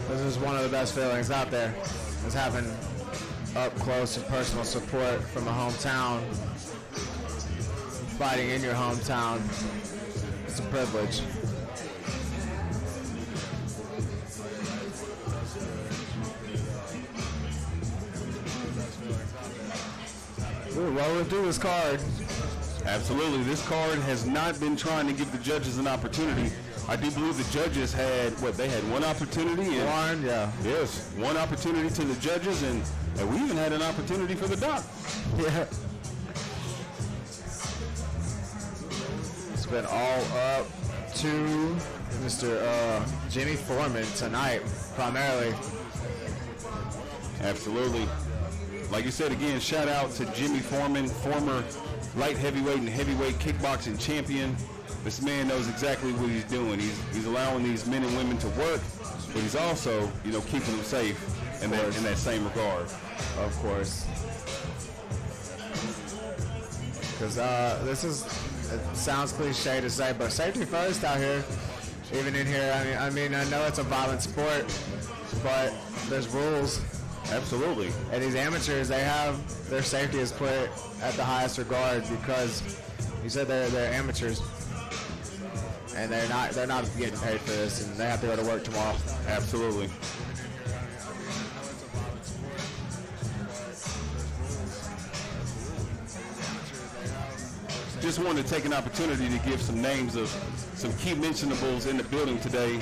this is one of the best feelings out there, is having up close and personal support from a hometown, fighting in your hometown. It's a privilege. We're rolling through this card. Absolutely. This card has not been trying to give the judges an opportunity. I do believe the judges had, they had one opportunity. And One, yeah. yes, one opportunity to the judges, and we even had an opportunity for the doc. Yeah. It's been all up to Mr. Jimmy Foreman tonight, primarily. Absolutely. Like you said, again, shout out to Jimmy Foreman, former light heavyweight and heavyweight kickboxing champion. This man knows exactly what he's doing. He's allowing these men and women to work, but he's also, keeping them safe in that same regard. Of course. Because it sounds cliche to say, but safety first out here. Even in here, I mean, I know it's a violent sport, but there's rules. Absolutely. And these amateurs, their safety is put at the highest regard because you said they're amateurs. And they're not getting paid for this, and they have to go to work tomorrow. Absolutely. Just wanted to take an opportunity to give some names of some key mentionables in the building today.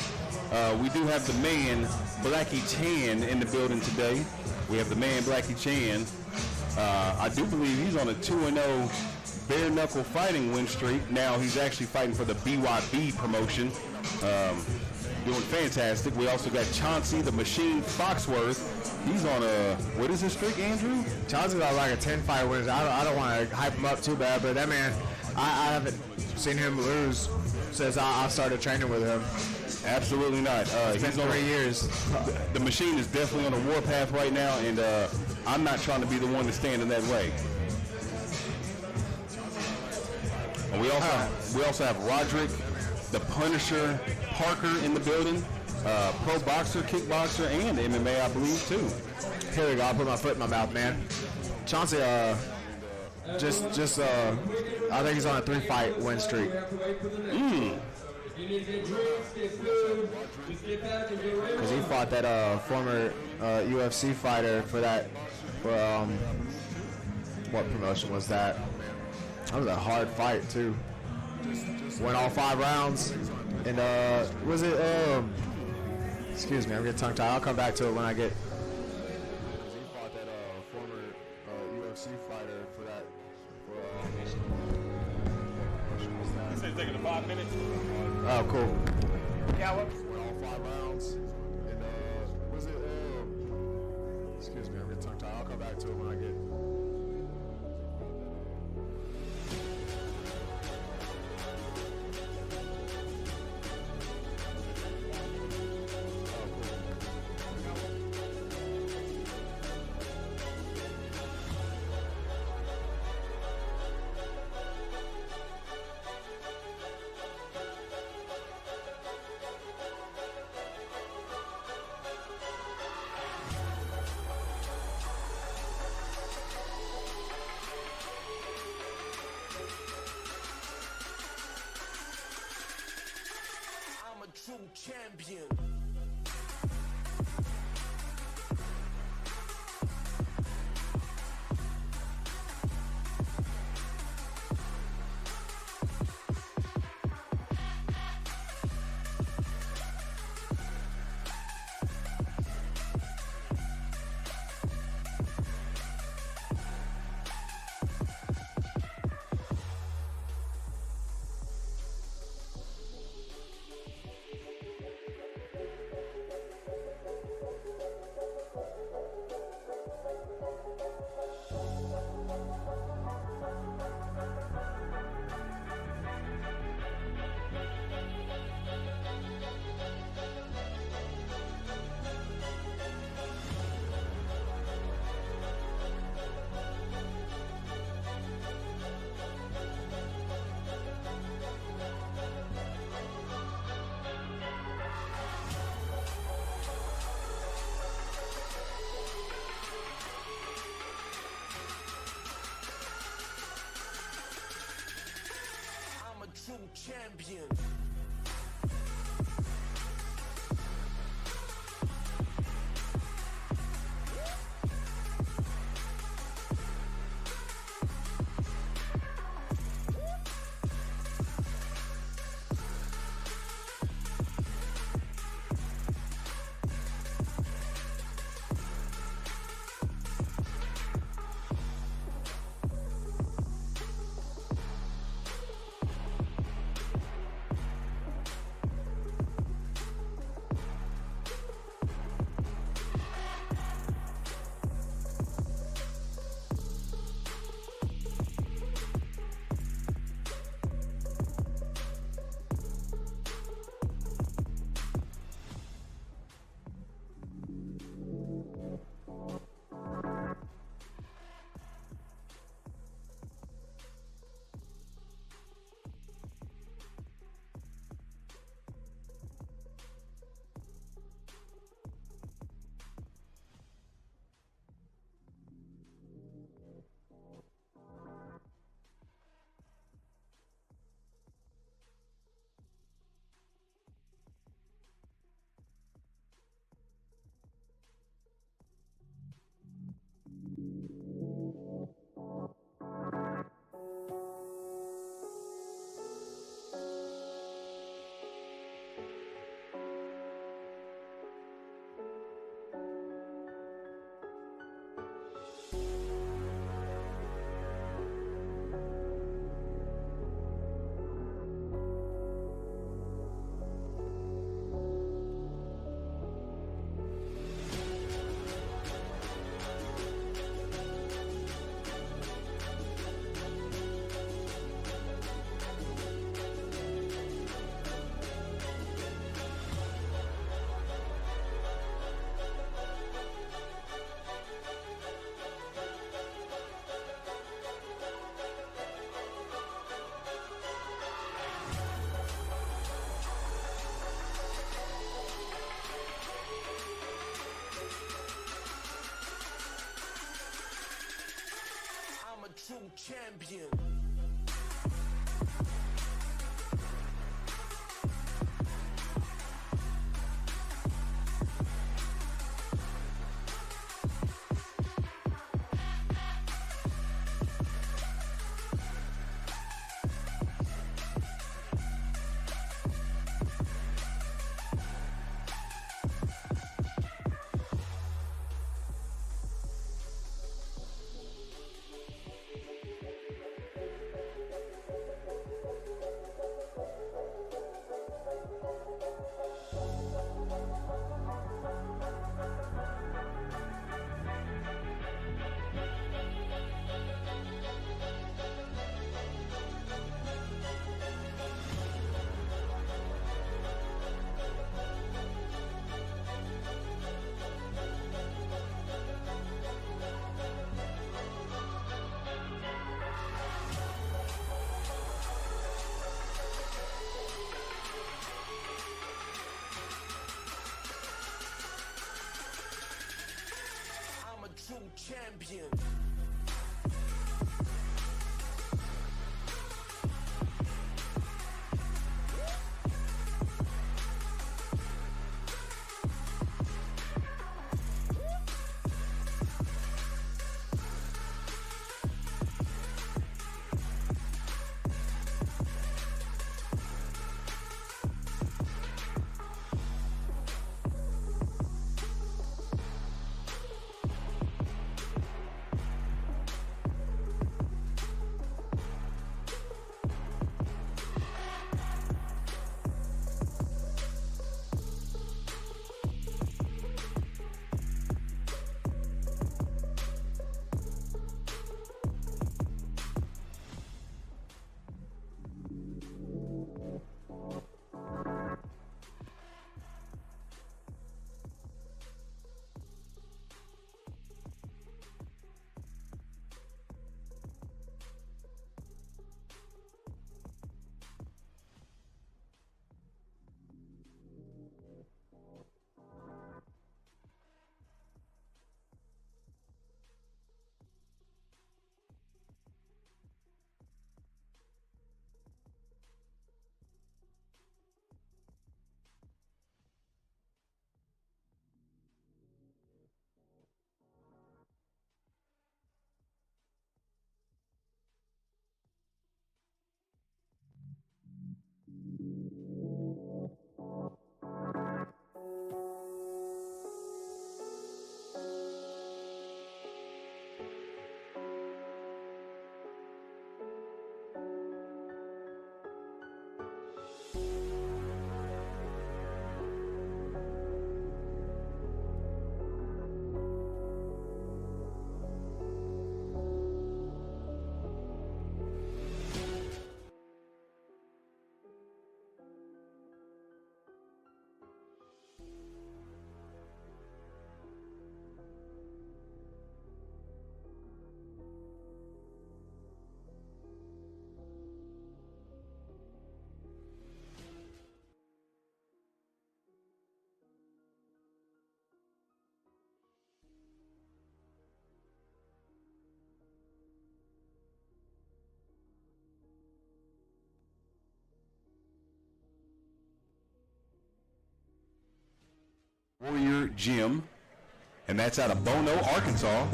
We do have the man, Blackie Chan, in the building today. We have the man, Blackie Chan. I do believe he's on a 2-0 bare knuckle fighting win streak. Now he's actually fighting for the BYB promotion. Doing fantastic. We also got Chauncey the Machine Foxworth. He's on what is his streak, Andrew? Chauncey's got like a 10-fight win. I don't want to hype him up too bad, but that man, I haven't seen him lose since I started training with him. Absolutely not. It's been 3 years. The Machine is definitely on a warpath right now, and I'm not trying to be the one to stand in that way. And we also have Roderick, the Punisher Parker in the building, pro boxer, kickboxer, and MMA, I believe, too. Here we go. I'll put my foot in my mouth, man. Chauncey, I think he's on a 3-fight win streak. Because he fought that former UFC fighter for what promotion was that? That was a hard fight too. Went all 5 rounds, and was it? Excuse me, I'm getting tongue tied. I'll come back to it when I get. He fought that former UFC fighter for that. He said taking the 5 minutes. Oh, cool. Yeah, went all 5 rounds, and was it? Excuse me, I'm getting tongue tied. I'll come back to it when I get. I'm a true champion. champion. True champion. True champion. Warrior Gym, and that's out of Bono, Arkansas.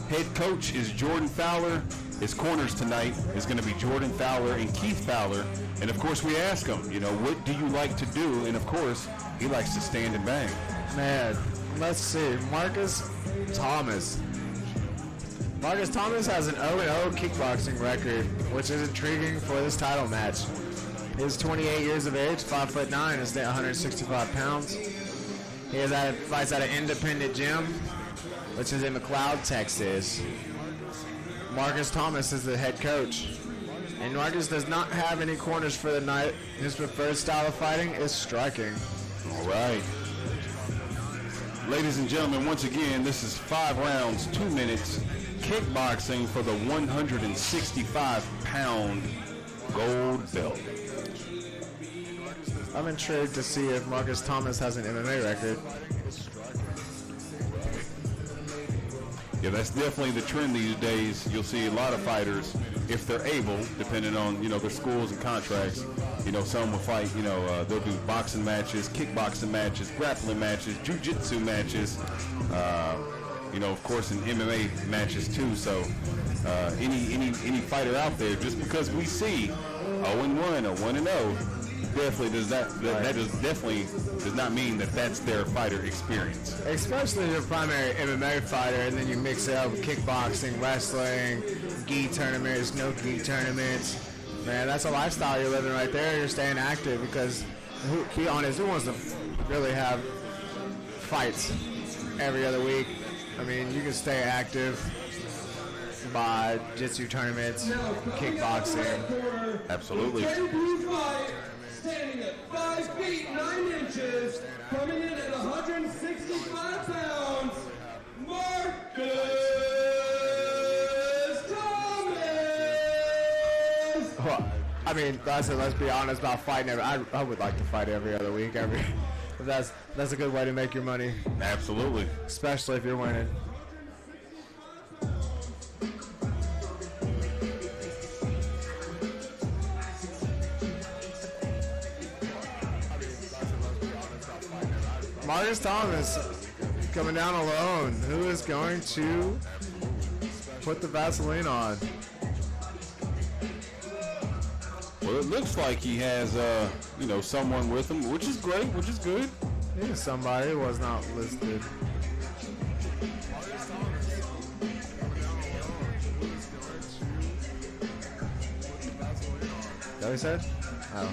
Head coach is Jordan Fowler. His corners tonight is going to be Jordan Fowler and Keith Fowler. And of course, we ask him, what do you like to do? And of course, he likes to stand and bang. Man, let's see. Marcus Thomas. Marcus Thomas has an 0-0 kickboxing record, which is intriguing for this title match. He's 28 years of age, 5'9", is 165 pounds. He fights at an independent gym, which is in McLeod, Texas. Marcus Thomas is the head coach. And Marcus does not have any corners for the night. His preferred style of fighting is striking. All right. Ladies and gentlemen, once again, this is 5 rounds, 2 minutes, kickboxing for the 165-pound gold belt. I'm intrigued to see if Marcus Thomas has an MMA record. Yeah, that's definitely the trend these days. You'll see a lot of fighters, if they're able, depending on, their schools and contracts, some will fight, they'll do boxing matches, kickboxing matches, grappling matches, jiu-jitsu matches, of course in MMA matches too. So any fighter out there, just because we see 0-1 or 1-0, definitely does not mean that that's their fighter experience. Especially your primary MMA fighter, and then you mix it up with kickboxing, wrestling, gi tournaments, no gi tournaments. Man, that's a lifestyle you're living right there. You're staying active because, be honest, who wants to really have fights every other week? I mean, you can stay active by jiu-jitsu tournaments, kickboxing. Absolutely. Standing at 5 feet 9 inches, coming in at 165 pounds, Marcus Thomas! Well, I mean, let's be honest about fighting. I would like to fight every other week. That's a good way to make your money. Absolutely. Especially if you're winning. Marcus Thomas coming down alone. Who is going to put the Vaseline on? Well, it looks like he has, someone with him, which is great, which is good. Yeah, somebody was not listed. Is that what he said? Oh.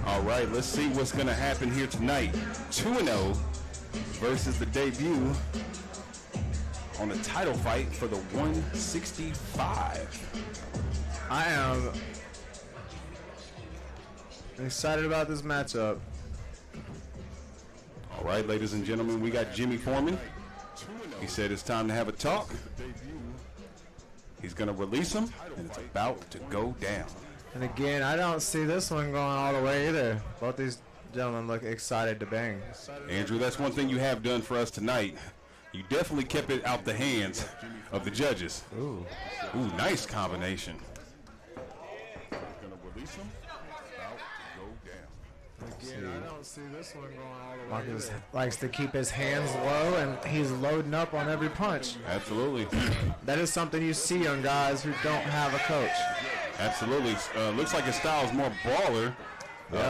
All right, let's see what's going to happen here tonight. 2-0 versus the debut on a title fight for the 165. I am excited about this matchup. All right, ladies and gentlemen, we got Jimmy Foreman. He said it's time to have a talk. He's going to release him, and it's about to go down. And again, I don't see this one going all the way either. Both these gentlemen look excited to bang. Andrew, that's one thing you have done for us tonight. You definitely kept it out the hands of the judges. Ooh, nice combination. Again, I don't see this one going all the way. Marcus likes to keep his hands low, and he's loading up on every punch. Absolutely. That is something you see on guys who don't have a coach. Absolutely. Looks like his style is more brawler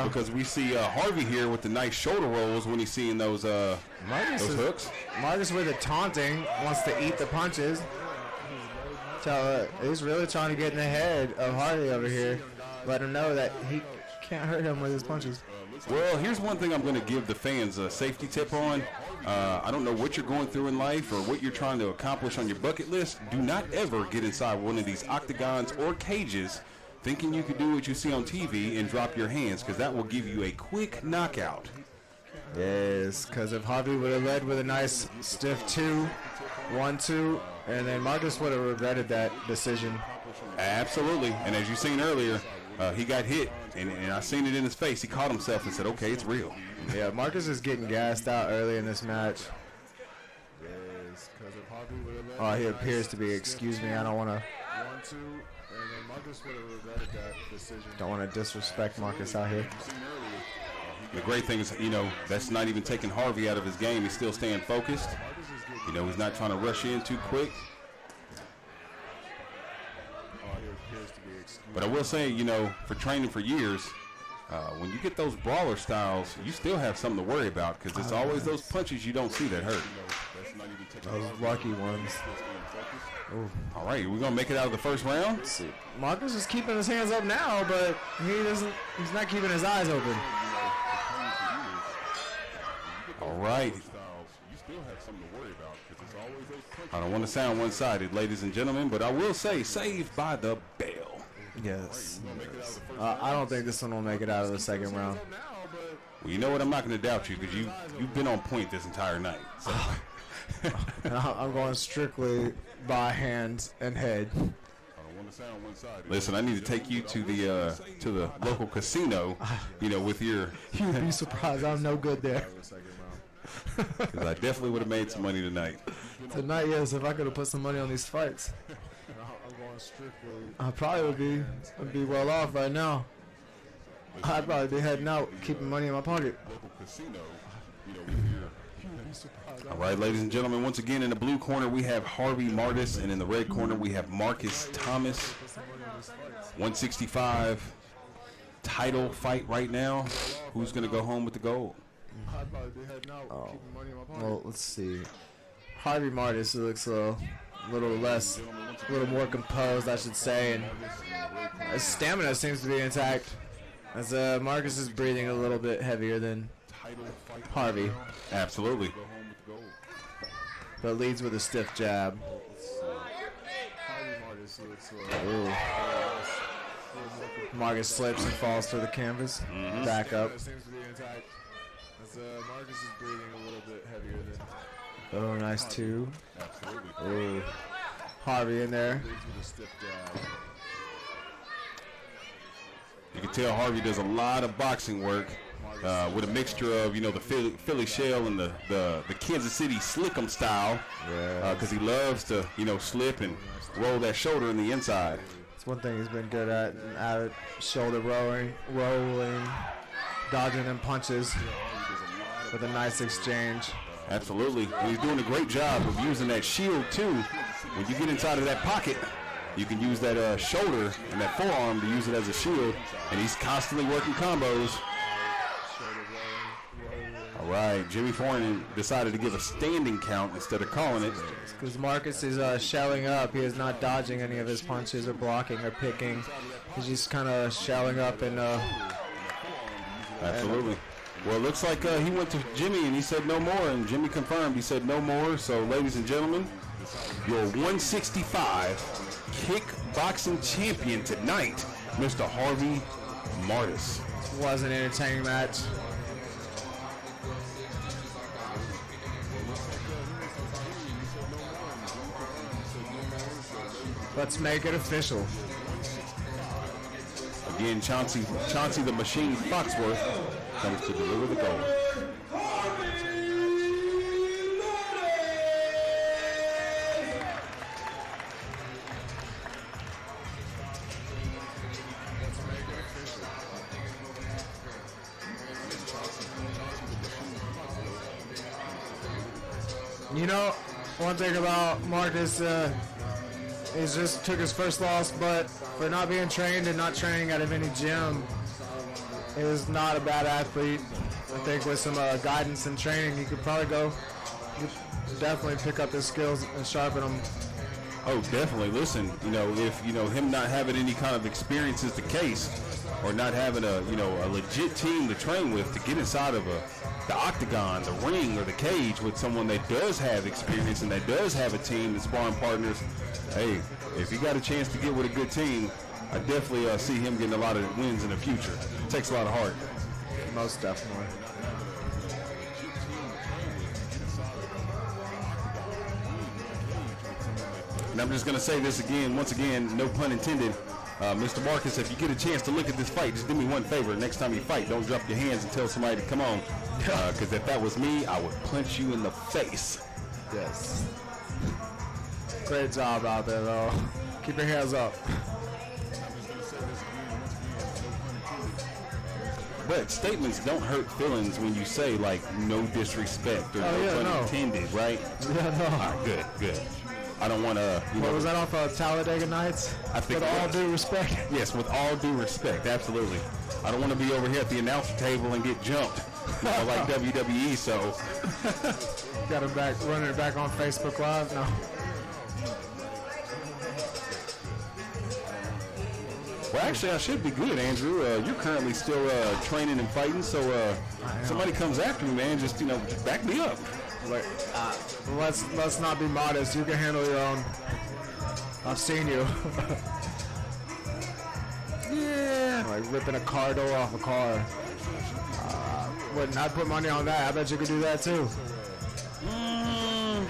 because we see Harvey here with the nice shoulder rolls when he's seeing those hooks. Marcus with the taunting wants to eat the punches. So he's really trying to get in the head of Harvey over here. Let him know that he can't hurt him with his punches. Well, here's one thing I'm going to give the fans a safety tip on. I don't know what you're going through in life or what you're trying to accomplish on your bucket list. Do not ever get inside one of these octagons or cages thinking you can do what you see on TV and drop your hands, because that will give you a quick knockout. Yes, because if Harvey would have led with a nice stiff 1-2, and then Marcus would have regretted that decision. Absolutely. And as you seen earlier, he got hit, and I seen it in his face. He caught himself and said, okay, it's real. Yeah, Marcus is getting gassed out early in this match. is because if Harvey would have Oh, he appears to be. Excuse me, I don't want to. 1-2, and then Marcus would have regretted that decision. Don't want to disrespect Marcus out here. The great thing is, that's not even taking Harvey out of his game. He's still staying focused. He's not trying to rush in too quick. But I will say, for training for years, when you get those brawler styles, you still have something to worry about because it's always those punches you don't see that hurt. Those lucky ones. Ooh. All right, we're gonna make it out of the first round. Let's see. Marcus is keeping his hands up now, but he's not keeping his eyes open. All right. I don't want to sound one-sided, ladies and gentlemen, but I will say, saved by the bell. Yes. I don't think this one will make it out of the second round. Well, you know what? I'm not going to doubt you because you've been on point this entire night. So. I'm going strictly by hands and head. Listen, I need to take you to the local casino, with your. You'd be surprised. I'm no good there. Because I definitely would have made some money tonight. Tonight, yes. If I could have put some money on these fights, I probably would be well off right now. I'd probably be heading out, keeping money in my pocket. All right, ladies and gentlemen, once again in the blue corner we have Harvey Martis, and in the red corner we have Marcus Thomas. 165 title fight right now. Who's going to go home with the gold? Oh. Well, let's see. Harvey Martis looks a little more composed, I should say, and his stamina seems to be intact. As Marcus is breathing a little bit heavier than Harvey. Absolutely. But leads with a stiff jab. Ooh. Marcus slips and falls to the canvas. Back up. Marcus is breathing a little bit heavier than. Oh, nice two. Ooh. Harvey in there. You can tell Harvey does a lot of boxing work with a mixture of, the Philly shell and the Kansas City slick'em style. Because he loves to, slip and roll that shoulder in the inside. It's one thing he's been good at shoulder rolling, dodging them punches with a nice exchange. Absolutely. And he's doing a great job of using that shield, too. When you get inside of that pocket, you can use that shoulder and that forearm to use it as a shield. And he's constantly working combos. All right, Jimmy Foreign decided to give a standing count instead of calling it. Because Marcus is shelling up. He is not dodging any of his punches or blocking or picking. He's just kind of shelling up and... Absolutely. Well, it looks like he went to Jimmy and he said no more, and Jimmy confirmed he said no more. So, ladies and gentlemen, your 165 kickboxing champion tonight, Mr. Harvey Martis. Was an entertaining match. Let's make it official. Again, Chauncey the Machine Foxworth comes to deliver the gold. One thing about Marcus, he just took his first loss, but for not being trained and not training out of any gym, he is not a bad athlete. I think with some guidance and training, he could probably definitely pick up his skills and sharpen them. Oh, definitely. Listen, if him not having any kind of experience is the case, or not having a legit team to train with to get inside of the octagon, the ring, or the cage with someone that does have experience and that does have a team and sparring partners. Hey, if you got a chance to get with a good team, I definitely see him getting a lot of wins in the future. It takes a lot of heart. Most definitely. And I'm just going to say this again, once again, no pun intended. Mr. Marcus, if you get a chance to look at this fight, just do me one favor. Next time you fight, don't drop your hands and tell somebody to come on. Because if that was me, I would punch you in the face. Yes. Great job out there, though. Keep your hands up. But statements don't hurt feelings when you say, like, no disrespect or no pun intended, right? Yeah, no. All right, good, good. I don't want to, What was that off of Talladega Nights? I think With all due respect. Yes, with all due respect, absolutely. I don't want to be over here at the announcer table and get jumped like WWE, so. Got him back, running it back on Facebook Live? No. Well, actually, I should be good, Andrew. You're currently still training and fighting, so somebody comes after me, man, just, just back me up. Like, let's not be modest. You can handle your own. I've seen you. Yeah. Like ripping a car door off a car. Wouldn't I put money on that? I bet you could do that too. I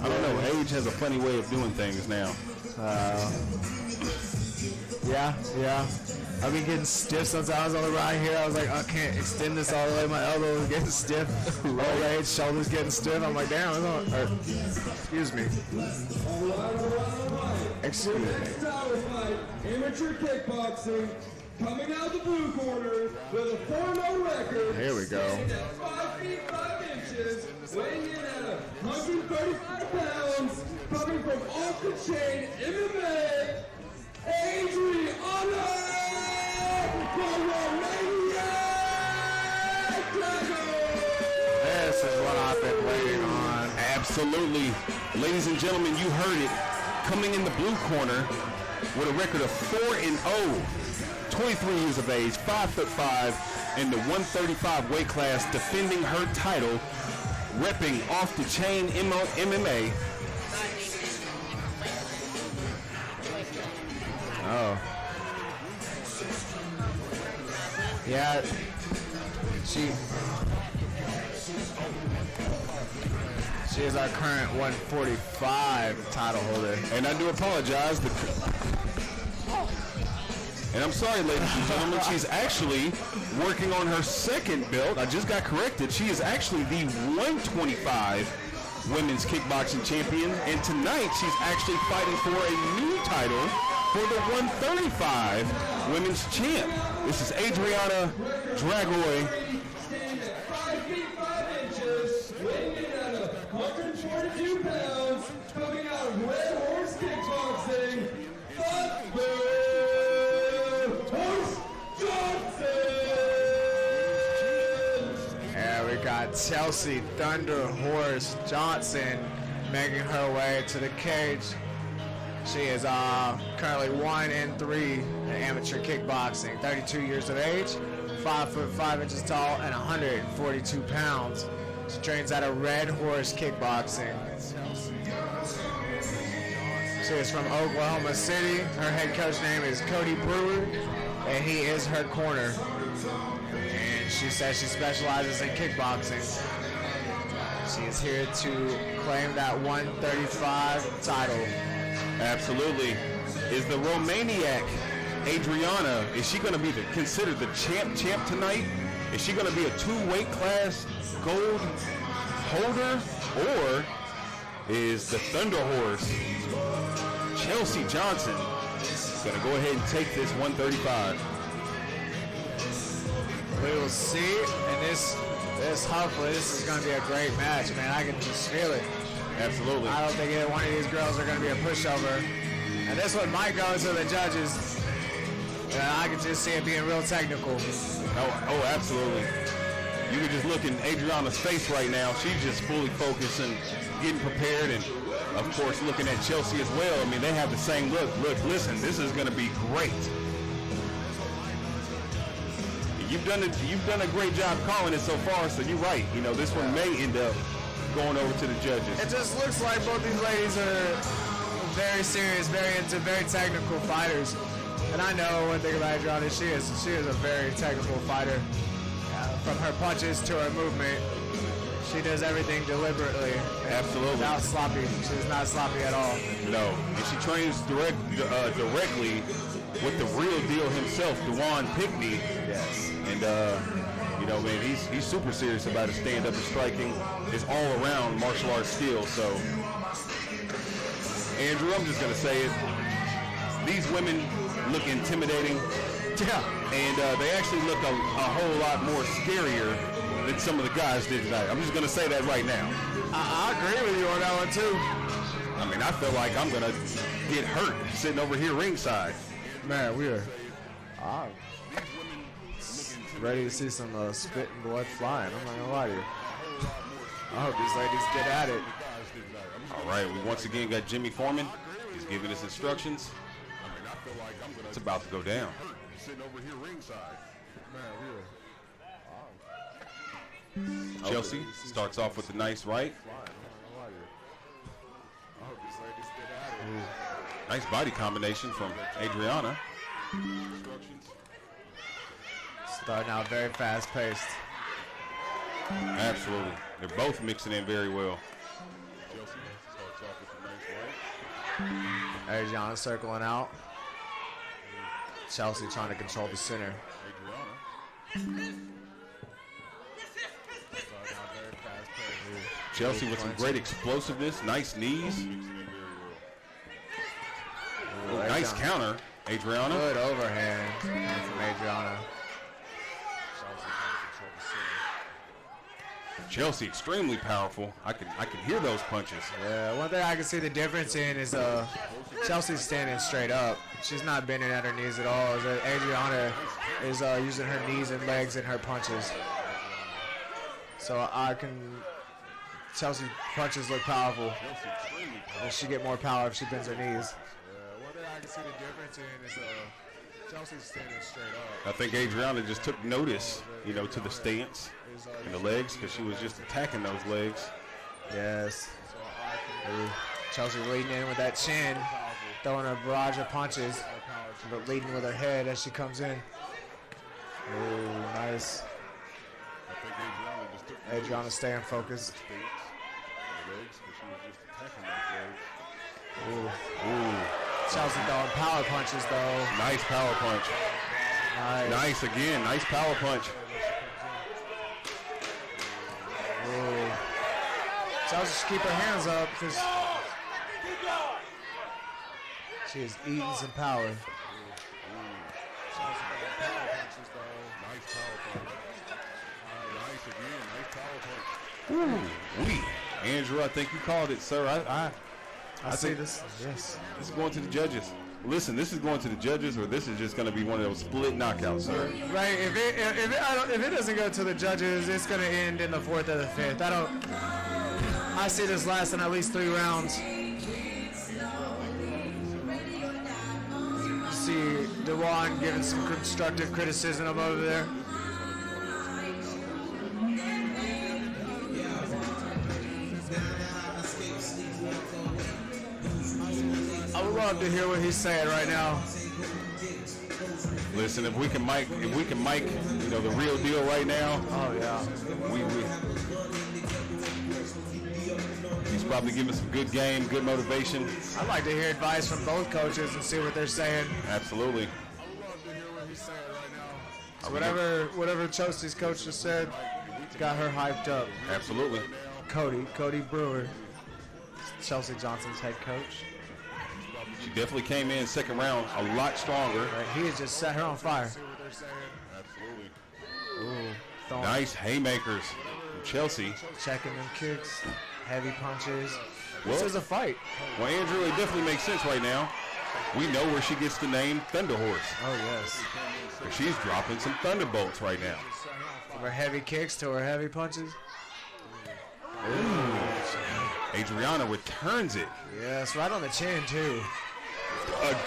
don't know. Age has a funny way of doing things now. Yeah. I've been getting stiff sometimes on the ride here. I was like, I can't extend this all the way. My elbow is getting stiff. Old age, shoulders getting stiff. I'm like, damn, excuse me. Excuse me. Amateur kickboxing coming out the blue corner with a 4-0 record. Here we go. 5 feet 5 inches, weighing in at 135 pounds, coming from off the chain MMA, Adriana This is what I've been waiting on. Absolutely. Ladies and gentlemen, you heard it. Coming in the blue corner with a record of 4-0, 23 years of age, 5'5", in the 135 weight class, defending her title, repping off the chain MMA. Oh. Yeah. She is our current 145 title holder. And I do apologize. And I'm sorry, ladies and gentlemen, she's actually working on her second belt. I just got corrected. She is actually the 125 women's kickboxing champion. And tonight, she's actually fighting for a new title for the 135 women's champ. This is Adriana Dragoy. 5 feet 5 inches, weighing in at 142 pounds, coming out of Red Horse Kickboxing, Thunder Horse Johnson! And we got Chelsea Thunder Horse Johnson making her way to the cage. She is currently 1-3 in amateur kickboxing, 32 years of age, 5'5" tall, and 142 pounds. She trains at a Red Horse Kickboxing. She is from Oklahoma City. Her head coach name is Cody Brewer, and he is her corner. And she says she specializes in kickboxing. She is here to claim that 135 title. Absolutely. Is the Romaniac Adriana, is she going to be considered the champ tonight? Is she going to be a 2-weight class gold holder? Or is the Thunder Horse, Chelsea Johnson, going to go ahead and take this 135? We will see. And this hopefully, this is going to be a great match, man. I can just feel it. Absolutely. I don't think either one of these girls are going to be a pushover. And this one might go to the judges. I can just see it being real technical. Oh, absolutely. You can just look in Adriana's face right now. She's just fully focused and getting prepared, and of course looking at Chelsea as well. I mean, they have the same look. Look, listen, this is going to be great. You've done a great job calling it so far, so you're right. You know, this one may end up going over to the judges. It just looks like both these ladies are very serious, very technical fighters. And I know one thing about Adriana, she is a very technical fighter. From her punches to her movement, she does everything deliberately. Absolutely. Without sloppy. She's not sloppy at all. No, and she trains directly with the real deal himself, Dewan Pickney. Yes. And You know, man, he's super serious about his stand-up and striking, his all-around martial arts skills. So, Andrew, I'm just gonna say it. These women look intimidating. Yeah. And they actually look a whole lot more scarier than some of the guys did tonight. I'm just gonna say that right now. I agree with you on that one too. I mean, I feel like I'm gonna get hurt sitting over here ringside. Man, we are ready to see some spit and blood flying. I'm not gonna lie to you. I hope these ladies get at it. All right, we once again got Jimmy Foreman. He's giving us instructions. It's about to go down. Sitting over here ringside. Chelsea starts off with a nice right. Nice body combination from Adriana. Starting out very fast-paced. Absolutely. They're both mixing in very well. Chelsea starts off with a nice right. Adriana circling out. Chelsea trying to control the center. Chelsea with some great explosiveness, nice knees. Nice counter, Adriana. Good overhand from Adriana. Chelsea extremely powerful. I can hear those punches. Yeah, one thing I can see the difference in is Chelsea's standing straight up. She's not bending at her knees at all. Adriana is using her knees and legs in her punches. So Chelsea's punches look powerful. And she get more power if she bends her knees. One thing I can see the difference in is Chelsea's standing straight up. I think Adriana just took notice, you know, to the stance and the legs, because she was just attacking those legs. Yes. Chelsea leading in with that chin, throwing a barrage of punches, but leading with her head as she comes in. Ooh, nice. I think Adriana just took Adriana staying focused. the legs because she was just attacking those legs. Ooh. Chelsea throwing power punches though. Nice power punch. Nice again. Nice power punch. Ooh. Chelsea should keep her hands up because she is eating some power. Chelsea throwing power punches though. Nice power punch. Nice again. Nice power punch. Ooh. Andrew, I think you called it, sir. I see this. Yes. This is going to the judges. Listen, this is going to the judges, or this is just going to be one of those split knockouts, sir. Right. If it doesn't go to the judges, it's going to end in the 4th or the 5th. I see this lasting at least 3 rounds. See Dewan giving some constructive criticism over there. I would love to hear what he's saying right now. Listen, if we can mic, you know, the real deal right now. Oh yeah. He's probably giving some good game, good motivation. I'd like to hear advice from both coaches and see what they're saying. Absolutely. I would love to hear what he's saying right now. So whatever Chelsea's coach just said, got her hyped up. Absolutely. Cody Brewer, Chelsea Johnson's head coach. She definitely came in second round a lot stronger. Right, he has just set her on fire. Absolutely. Ooh, Nice haymakers from Chelsea. checking them kicks, heavy punches. Well- This is a fight. Well, Andrew, it definitely makes sense right now. We know where she gets the name Thunder Horse. Oh yes. She's dropping some thunderbolts right now. From her heavy kicks to her heavy punches. Adriana returns it Yes, right on the chin too.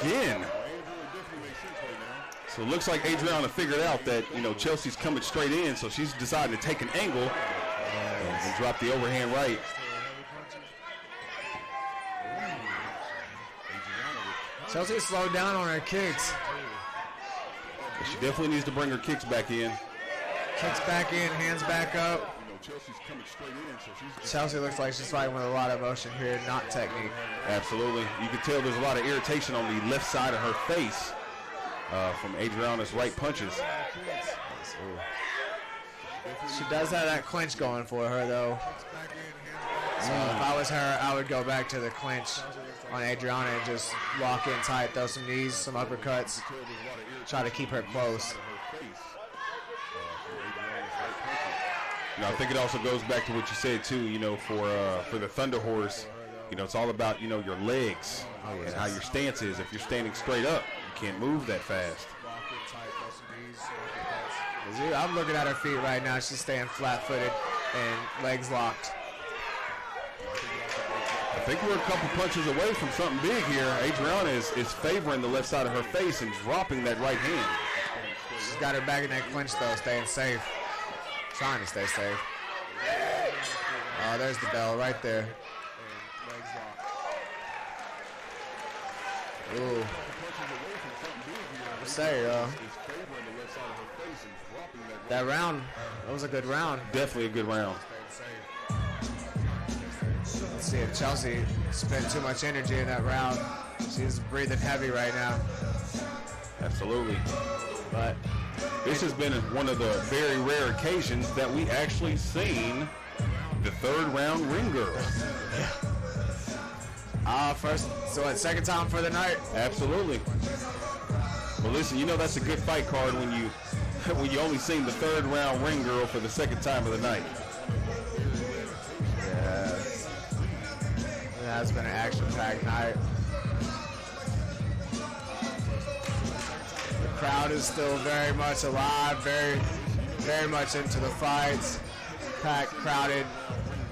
again. So it looks like Adriana figured out that, you know, Chelsea's coming straight in, so she's decided to take an angle and drop the overhand right. Chelsea slowed down on her kicks. But she definitely needs to bring her kicks back in. Kicks back in, hands back up. You know, Chelsea's coming straight in, so she's Chelsea looks like she's fighting with a lot of emotion here, not technique. Absolutely. You can tell there's a lot of irritation on the left side of her face from Adriana's right punches. She does have that clinch going for her, though. So if I was her, I would go back to the clinch on Adriana and just lock in tight, throw some knees, some uppercuts, try to keep her close. I think it also goes back to what you said too. For the Thunder Horse, it's all about your legs and how your stance is. If you're standing straight up, you can't move that fast. I'm looking at her feet right now. She's staying flat-footed and legs locked. I think we're a couple punches away from something big here. Adriana is favoring the left side of her face and dropping that right hand. She's got her back in that clinch, though, staying safe. Trying to stay safe. Oh, there's the bell right there. Ooh. That round, that was a good round. Definitely a good round. Let's see if Chelsea spent too much energy in that round. She's breathing heavy right now. Absolutely. But this has been one of the very rare occasions that we actually seen the third round ring girl. Second time for the night? Absolutely. Well, listen, that's a good fight card when you only seen the third round ring girl for the second time of the night. Yeah. It has been an action-packed night. The crowd is still very much alive, very, very much into the fights. Packed, crowded.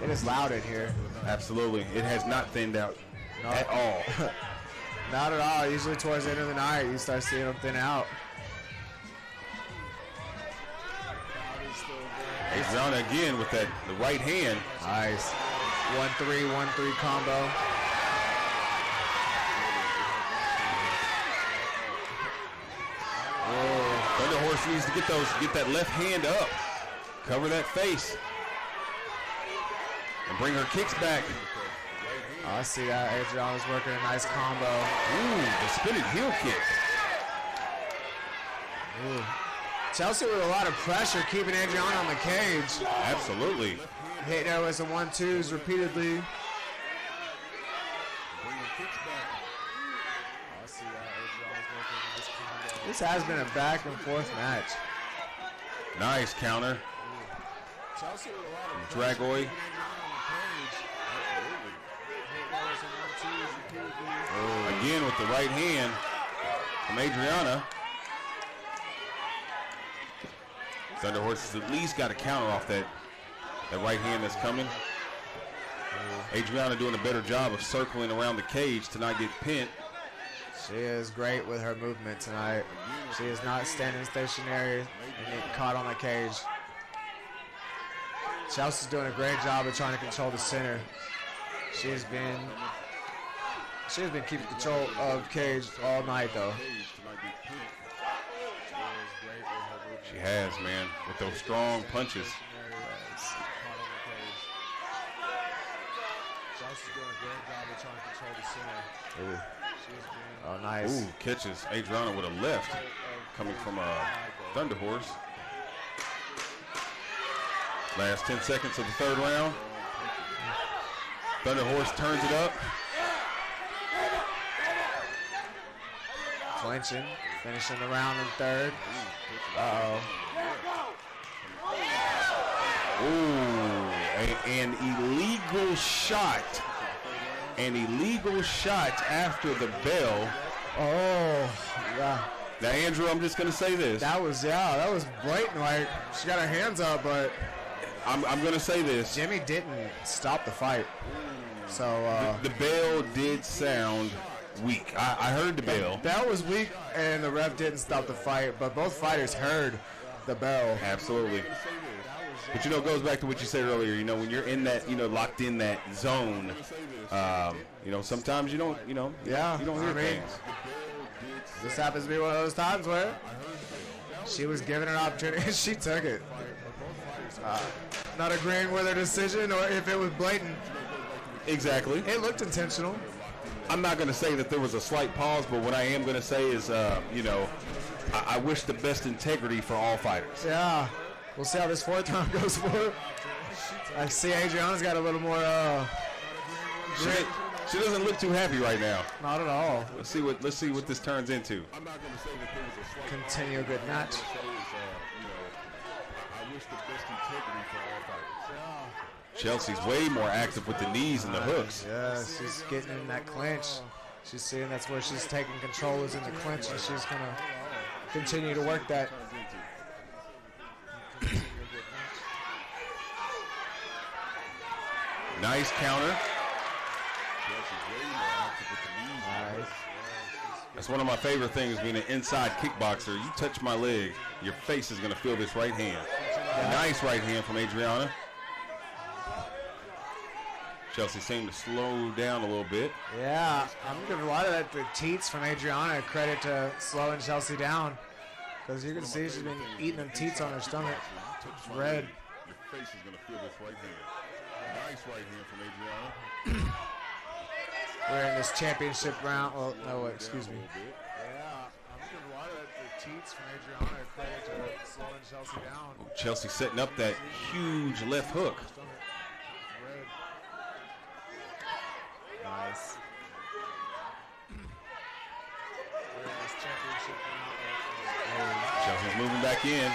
It is loud in here. Absolutely. It has not thinned out at all. Not at all. Usually towards the end of the night, you start seeing them thin out. Adriana again with the right hand. Nice. 1-3, 1-3 combo. Thunder Horse needs to get that left hand up, cover that face, and bring her kicks back. Oh, I see that. Adriana's working a nice combo. Ooh, the spinning heel kick. Ooh. Chelsea with a lot of pressure, keeping Adriana on the cage. Absolutely. Hitting her with some 1-2s repeatedly. This has been a back and forth match. Nice counter. Dragoy. Again with the right hand from Adriana. Thunder Horse has at least got a counter off that right hand that's coming. Adriana doing a better job of circling around the cage to not get pinned. She is great with her movement tonight. She is not standing stationary and getting caught on the cage. Chelsea's doing a great job of trying to control the center. She has been keeping control of cage all night, though. She has, man, with those strong punches. Chelsea's doing a great job of trying to control the center. Ooh. Oh, nice. Ooh, catches Adriana with a left coming from a Thunder Horse. Last 10 seconds of the third round. Thunder Horse turns it up. Clinching, finishing the round in third. Uh-oh. Ooh, an illegal shot. An illegal shot after the bell. Oh, yeah. Now, Andrew, I'm just going to say this. That was blatant. Like, she got her hands up, but I'm going to say this. Jimmy didn't stop the fight. So, the bell did sound weak. I heard the bell. The bell was weak, and the ref didn't stop the fight, but both fighters heard the bell. Absolutely. But, it goes back to what you said earlier. When you're in that, locked in that zone, sometimes you don't, you don't hear things. This happens to be one of those times where she was given an opportunity and she took it. Not agreeing with her decision or if it was blatant. Exactly. It looked intentional. I'm not going to say that there was a slight pause, but what I am going to say is, I wish the best integrity for all fighters. Yeah. We'll see how this fourth round goes for her. I see Adriana's got a little more grit. She doesn't look too happy right now. Not at all. Let's see what this turns into. I'm not going to say that there was a slight. Continue a good match. I wish the best integrity for all fighters. Chelsea's way more active with the knees and the hooks. Yeah, she's getting in that clinch. She's seeing that's where she's taking control is in the clinch, and she's going to continue to work that. Nice counter. That's one of my favorite things, being an inside kickboxer. You touch my leg, your face is going to feel this right hand. Nice right hand from Adriana. Chelsea seemed to slow down a little bit. Yeah, I'm giving a lot of that to teats from Adriana. Credit to slowing Chelsea down. Because you can see she's been eating them teats on her stomach. It's red. Your face is going to feel this right hand. Nice right hand from Adriana. We're in this championship round. Oh, no, excuse me. Yeah, I'm giving a lot of that to teats from Adriana. Credit to slowing Chelsea down. Chelsea setting up that huge left hook. Red. Nice. We're in this championship round. Chelsea's moving back in.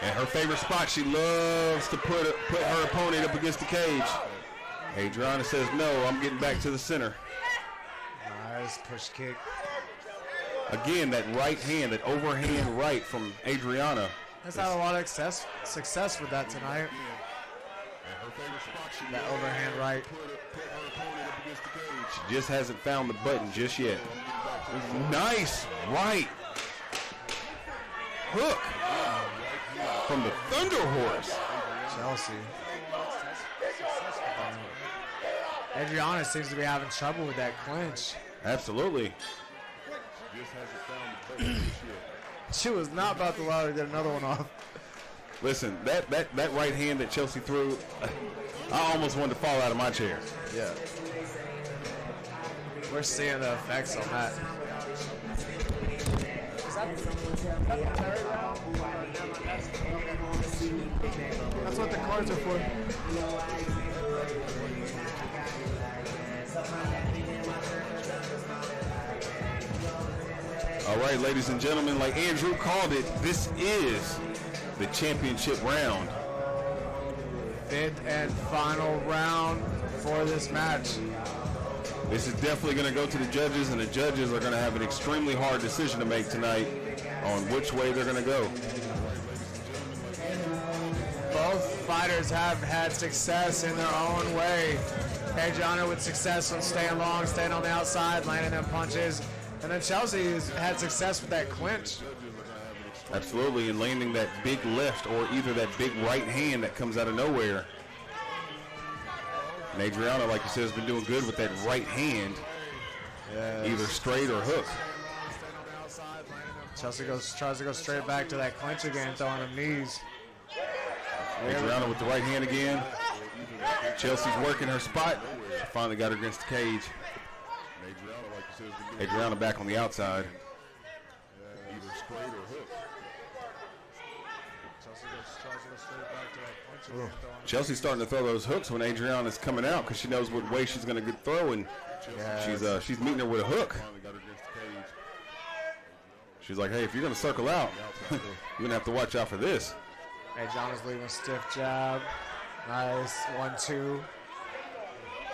And her favorite spot, she loves to put her opponent up against the cage. Adriana says, no, I'm getting back to the center. Nice push kick. Again, that right hand, that overhand right from Adriana. That's had a lot of success with that tonight. That overhand right. She just hasn't found the button just yet. Nice right hook from the Thunder Horse. Chelsea. Adriana seems to be having trouble with that clinch. Absolutely. She was not about to allow her to get another one off. Listen, that right hand that Chelsea threw, I almost wanted to fall out of my chair. Yeah. We're seeing the effects on that. That's what the cards are for. All right, ladies and gentlemen, like Andrew called it, this is the championship round. Fifth and final round for this match. This is definitely going to go to the judges, and the judges are going to have an extremely hard decision to make tonight on which way they're going to go. Both fighters have had success in their own way. Adriana with success on staying long, staying on the outside, landing them punches. And then Chelsea has had success with that clinch. Absolutely, and landing that big left or either that big right hand that comes out of nowhere. And Adriana, like you said, has been doing good with that right hand, either straight or hook. Chelsea tries to go straight back to that clinch again, throwing them knees. Adriana with the right hand again. Chelsea's working her spot. She finally got her against the cage. Adriana back on the outside. Either straight or hook. Chelsea's starting to throw those hooks when Adriana's coming out because she knows what way she's going to get throw, and she's meeting her with a hook. She's like, hey, if you're going to circle out, you're going to have to watch out for this. Adriana's leaving a stiff jab. Nice 1-2.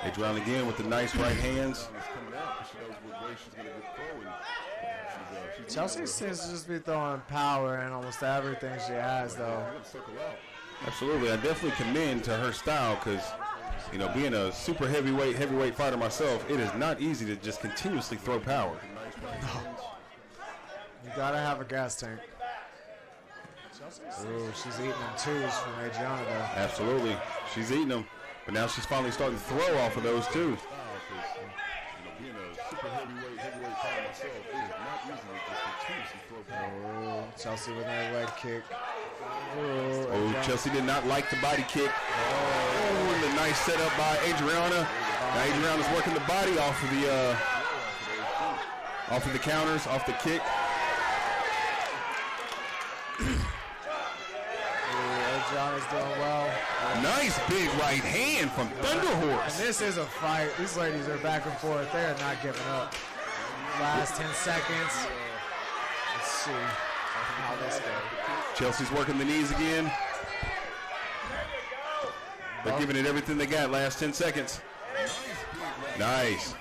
Adriana again with the nice right hands. Chelsea seems to just be throwing power in almost everything she has, though. Absolutely. I definitely commend to her style because, you know, being a super heavyweight fighter myself, it is not easy to just continuously throw power. You got to have a gas tank. Ooh, she's eating them twos from Adriana, though. Absolutely. She's eating them. But now she's finally starting to throw off of those, too. Being a super heavyweight fighter myself, it is not easy to just continuously throw power. Chelsea with her leg kick. Oh, Chelsea did not like the body kick. Oh, and the nice setup by Adriana. Now Adriana's working the body off of the counters, off the kick. Brianna's doing well. Nice big right hand from Thunder And Horse. this is a fight. These ladies are back and forth. They are not giving up. Last 10 seconds. Let's see how this goes. Chelsea's working the knees again. They're giving it everything they got. Last 10 seconds. Nice.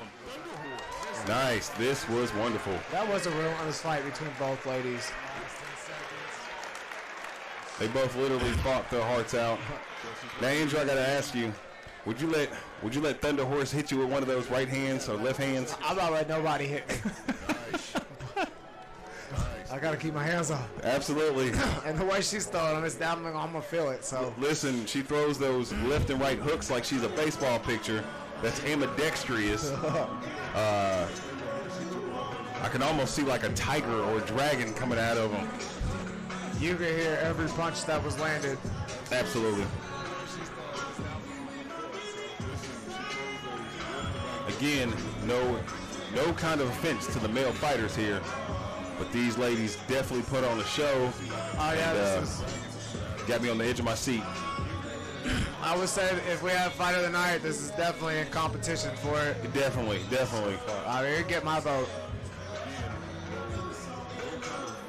Nice. This was wonderful. That was a real honest fight between both ladies. They both literally fought their hearts out. Now, Andrew, I gotta ask you, would you let Thunder Horse hit you with one of those right hands or left hands? I'm not letting nobody hit me. I gotta keep my hands off. Absolutely. And the way she's throwing them, it's down. I'm gonna feel it. So Listen, she throws those left and right hooks like she's a baseball pitcher. That's ambidextrous. I can almost see like a tiger or a dragon coming out of them. you can hear every punch that was landed. Absolutely. Again, no kind of offense to the male fighters here, but these ladies definitely put on a show. Oh yeah, And, this is. got me on the edge of my seat. I would say if we have fight of the night, this is definitely in competition for it. Definitely. I mean, you get my vote.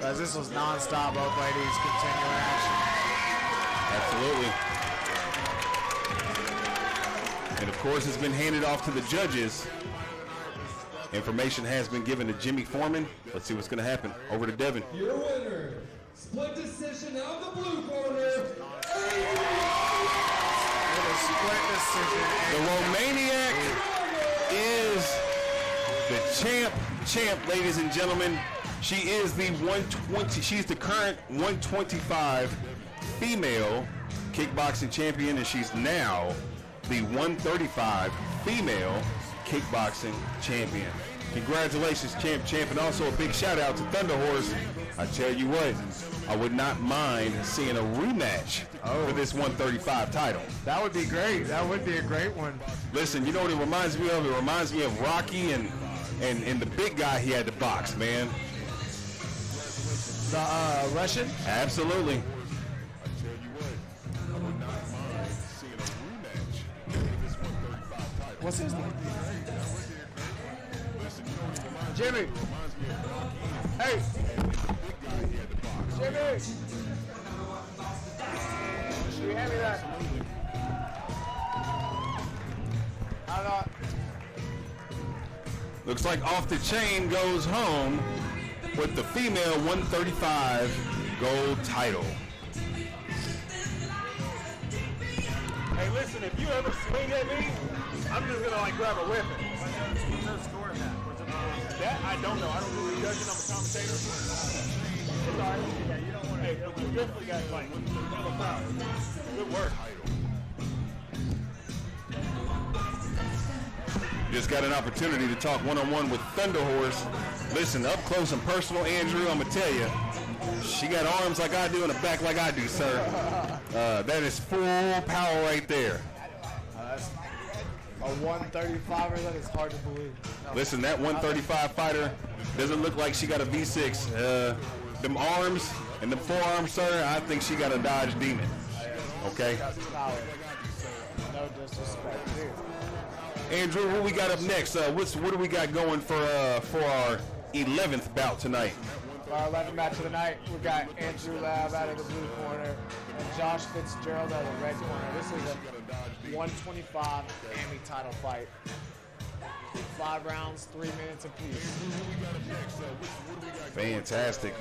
Guys, this was non-stop. Both ladies continuing action. Absolutely. And of course, it's been handed off to the judges. Information has been given to Jimmy Foreman. Let's see what's going to happen. Over to Devin. Your winner, split decision out of the blue corner. With a split decision. The Romaniac is the champ, ladies and gentlemen. She is the 120. She's the current 125 female kickboxing champion, and she's now the 135 female kickboxing champion. Congratulations, champ, and also a big shout out to Thunder Horse. I tell you what, I would not mind seeing a rematch for this 135 title. That would be great. That would be a great one. Listen, you know what it reminds me of? It reminds me of Rocky and the big guy he had to box, man. The Russian? Absolutely. What's his name? Jimmy. Hey. Jimmy. Should you hand me that? I don't. Looks like Off the Chain goes home with the female 135 gold title. Hey, listen, if you ever swing at me, I'm just gonna like grab a weapon. What's the score of that? That I don't know. I don't really judge it. I'm a commentator. It's all right. Yeah, you don't want to. Hey, you definitely got to fight. Good work. Just got an opportunity to talk one-on-one with Thunder Horse. Listen, up close and personal, Andrew, I'm going to tell you, she got arms like I do and a back like I do, sir. That is full power right there. That's a 135er. That is hard to believe. No. Listen, that 135 fighter doesn't look like she got a V6. Them arms and the forearms, sir, I think she got a Dodge Demon. Okay? That's power. No disrespect, dude. Andrew, what we got up next? What do we got going for our 11th bout tonight? For our 11th match of the night, we got Andrew Lab out of the blue corner and Josh Fitzgerald out of the red corner. This is a 125 Miami title fight. 5 rounds, 3 minutes apiece. Fantastic.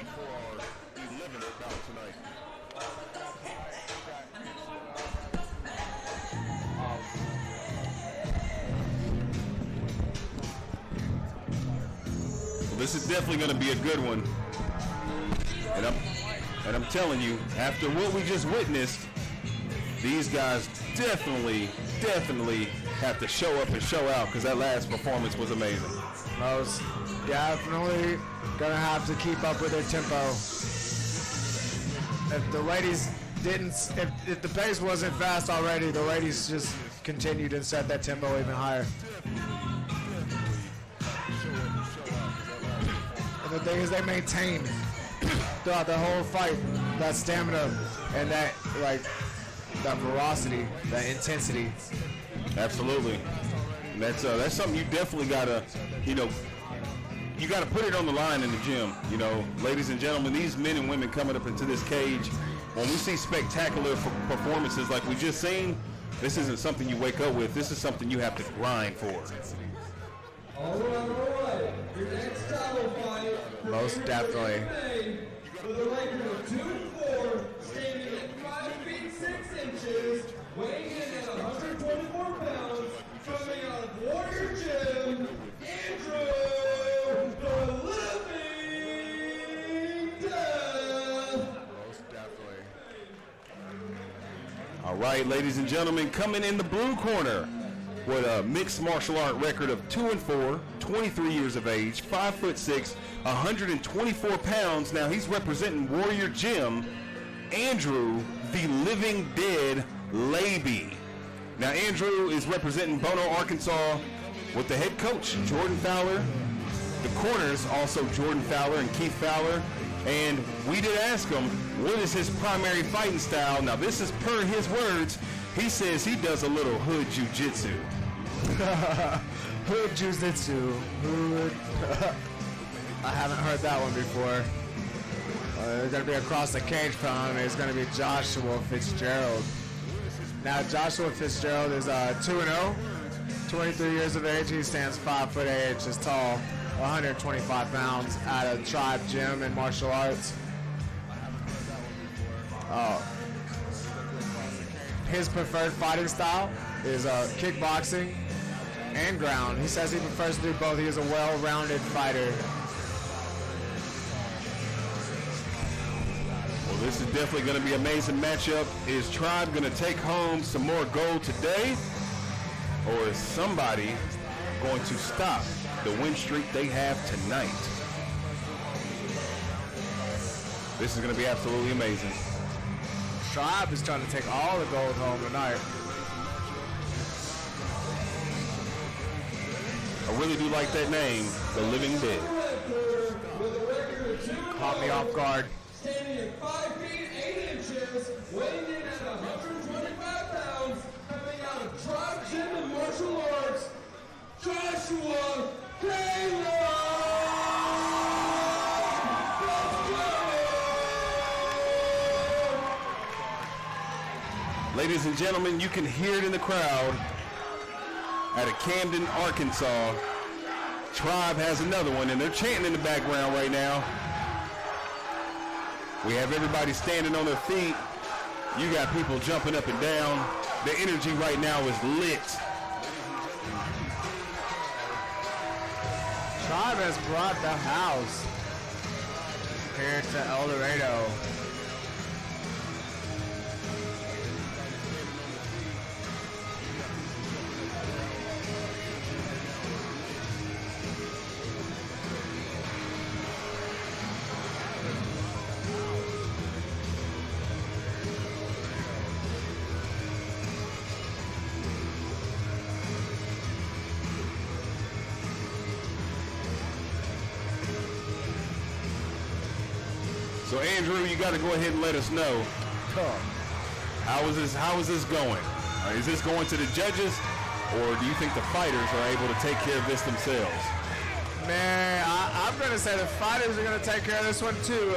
This is definitely going to be a good one. And I'm telling you, after what we just witnessed, these guys definitely have to show up and show out because that last performance was amazing. Most definitely gonna have to keep up with their tempo. If the ladies didn't, if the pace wasn't fast already, the ladies just continued and set that tempo even higher. And the thing is, they maintained throughout the whole fight that stamina and that like that ferocity, that intensity. Absolutely. And that's something you definitely gotta, you gotta put it on the line in the gym. Ladies and gentlemen, these men and women coming up into this cage, when we see spectacular performances like we just seen, this isn't something you wake up with. This is something you have to grind for. All right. Your next title fight. Most definitely. With a record of 2-4, standing at 5 feet 6 inches, weighing in at 124 pounds, coming out of Warrior Gym, Andrew the Living Death. Most definitely. All right, ladies and gentlemen, coming in the blue corner with a mixed martial art record of 2-4, 23 years of age, 5'6", 124 pounds. Now he's representing Warrior Gym, Andrew the Living Dead Labey. Now Andrew is representing Bono, Arkansas, with the head coach, Jordan Fowler. The corners, also Jordan Fowler and Keith Fowler. And we did ask him, what is his primary fighting style? Now this is per his words. He says he does a little hood jiu-jitsu. Hood jiu-jitsu. Hood. I haven't heard that one before. They're going to be across the cage from him. It's going to be Joshua Fitzgerald. Now Joshua Fitzgerald is 2-0, 23 years of age. He stands 5'8" inches tall, 125 pounds at a Tribe Gym in martial arts. His preferred fighting style is kickboxing and ground. He says he prefers to do both. He is a well-rounded fighter. Well, this is definitely going to be an amazing matchup. Is Tribe going to take home some more gold today? Or is somebody going to stop the win streak they have tonight? This is going to be absolutely amazing. Tribe is trying to take all the gold home tonight. I really do like that name, The Living Dead. Caught me off guard. Standing at 5 feet 8 inches, weighing in at 125 pounds, coming out of Tribe Gym and Martial Arts, Joshua Taylor! Ladies and gentlemen, you can hear it in the crowd out of Camden, Arkansas. Tribe has another one, and they're chanting in the background right now. We have everybody standing on their feet. You got people jumping up and down. The energy right now is lit. Tribe has brought the house here to El Dorado. So Andrew, you got to go ahead and let us know. How is this going? Is this going to the judges, or do you think the fighters are able to take care of this themselves? Man, I'm going to say the fighters are going to take care of this one too.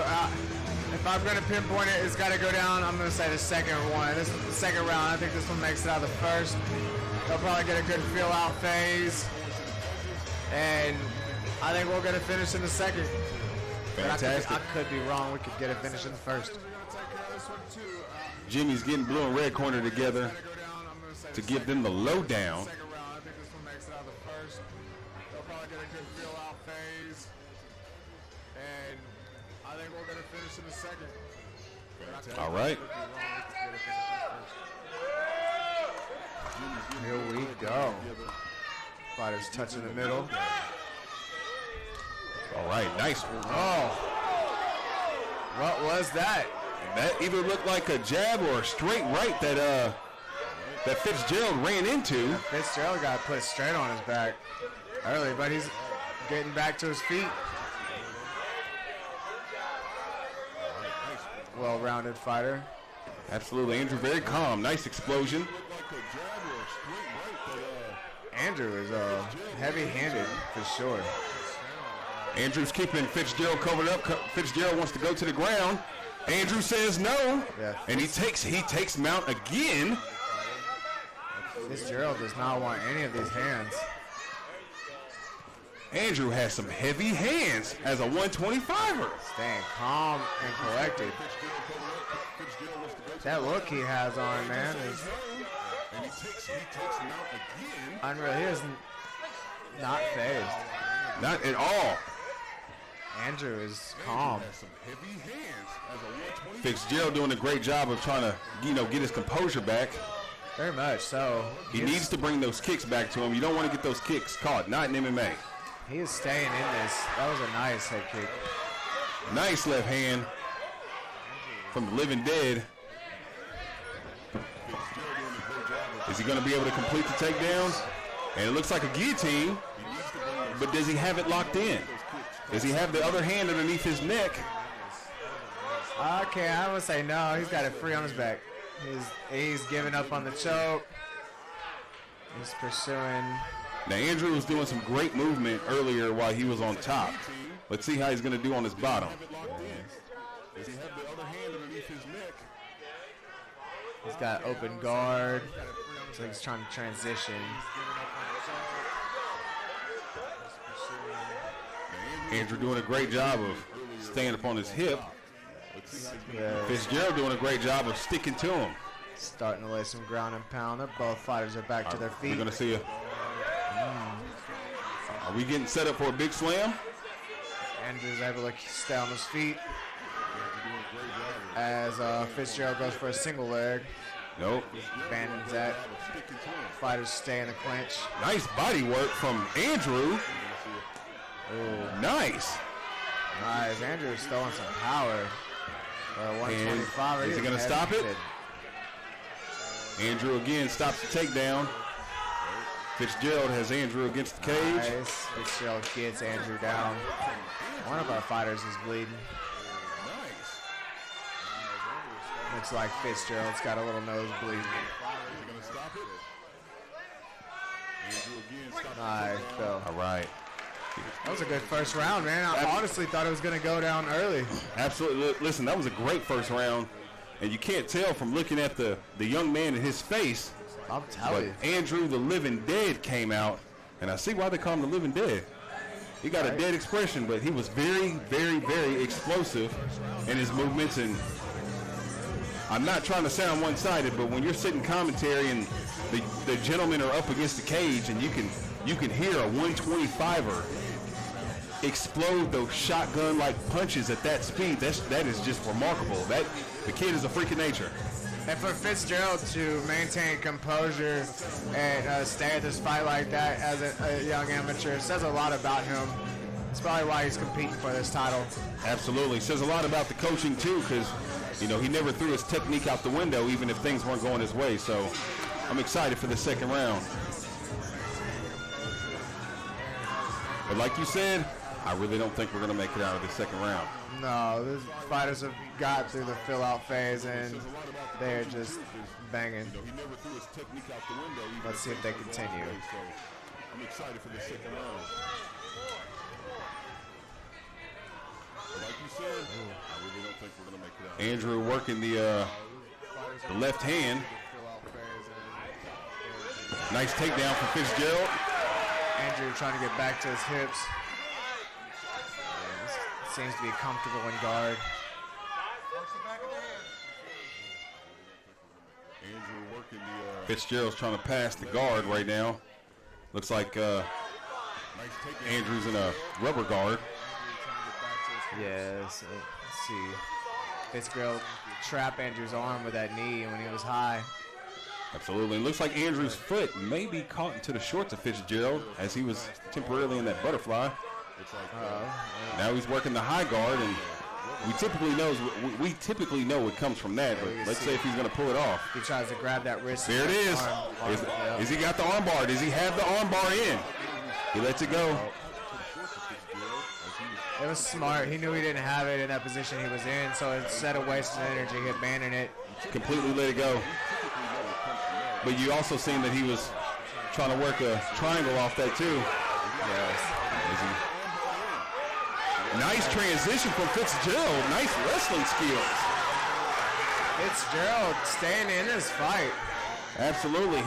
If I'm going to pinpoint it, it's got to go down. I'm going to say the second one. This is the second round. I think this one makes it out of the first. They'll probably get a good feel-out phase. And I think we're going to finish in the second. Fantastic. I could be wrong. We could get a finish in the first. Jimmy's getting blue and red corner together to give them the lowdown. Second round. I think this one makes it out of the first. They'll probably get a good feel-out phase. And I think we're going to finish in the second. All right. Here we go. Fighters touching the middle. All right, nice. Oh, what was that? That either looked like a jab or a straight right that Fitzgerald ran into. Fitzgerald got put straight on his back early, but he's getting back to his feet. Well-rounded fighter. Absolutely, Andrew very calm. Nice explosion. Andrew is heavy-handed for sure. Andrew's keeping Fitzgerald covered up. Fitzgerald wants to go to the ground. Andrew says no, Yeah. and he takes mount again. Fitzgerald does not want any of these hands. Andrew has some heavy hands as a 125er. Staying calm and collected. That look he has on, man, is And he takes mount again. unreal. He is not phased. Not at all. Andrew is calm. Some heavy hands as a 125er. Fitzgerald doing a great job of trying to, get his composure back. Very much so. He needs to bring those kicks back to him. You don't want to get those kicks caught, not in MMA. He is staying in this. That was a nice head kick. Nice left hand from the living dead. Is he going to be able to complete the takedown? And it looks like a guillotine, but does he have it locked in? Does he have the other hand underneath his neck? Okay, I would say no. He's got it free on his back. He's giving up on the choke. He's pursuing. Now, Andrew was doing some great movement earlier while he was on top. Let's see how he's going to do on his bottom. Does he have the other hand underneath his neck? He's got open guard. So he's trying to transition. Andrew doing a great job of staying up on his hip. Yeah, Fitzgerald doing a great job of sticking to him. starting to lay some ground and pound. Both fighters are back to their We're feet. going to see Are we getting set up for a big slam? Andrew's able to stay on his feet as Fitzgerald goes for a single leg. Nope. Abandons that. Fighters stay in the clinch. Nice body work from Andrew. Nice. Nice. Andrew's throwing some power. 125. Is he going to stop it? Andrew again stops the takedown. Fitzgerald has Andrew against the cage. Nice. Fitzgerald gets Andrew down. One of our fighters is bleeding. Looks like Fitzgerald's got a little nosebleed. Nice, Phil. All right. That was a good first round, man. I honestly thought it was going to go down early. Absolutely. Listen, that was a great first round. And you can't tell from looking at the young man in his face. I'm telling you. Andrew the Living Dead came out. And I see why they call him the Living Dead. He got a dead expression, but he was very, very, very explosive in his movements. And I'm not trying to sound one-sided, but when you're sitting commentary and the gentlemen are up against the cage and you can hear a 125er explode those shotgun-like punches at that speed, that is just remarkable. The kid is a freak of nature. And for Fitzgerald to maintain composure and stay at this fight like that as a young amateur says a lot about him. It's probably why he's competing for this title. Absolutely. Says a lot about the coaching, too, because, he never threw his technique out the window, even if things weren't going his way. So I'm excited for the second round. But like you said, I really don't think we're going to make it out of the second round. No, these fighters have got through the fill-out phase, and they're just banging. Let's see if they continue. I'm excited for the second round. But like you said, I really don't think we're going to make it out. Andrew working the left hand. Nice takedown from Fitzgerald. Andrew trying to get back to his hips. Seems to be comfortable in guard. Fitzgerald's trying to pass the guard right now. Looks like Andrew's in a rubber guard. Yes, let's see. Fitzgerald trapped Andrew's arm with that knee when he was high. Absolutely. It looks like Andrew's foot may be caught into the shorts of Fitzgerald as he was temporarily in that butterfly. Now he's working the high guard, and we typically know what comes from that. But let's see if he's going to pull it off. He tries to grab that wrist. There it is. Is he got the arm bar? Does he have the arm bar in? He lets it go. It was smart. He knew he didn't have it in that position he was in, so instead of wasting energy, he abandoned it, completely let it go. But you also seen that he was trying to work a triangle off that too. Yes. Nice transition from Fitzgerald. Nice wrestling skills. Fitzgerald staying in his fight. Absolutely.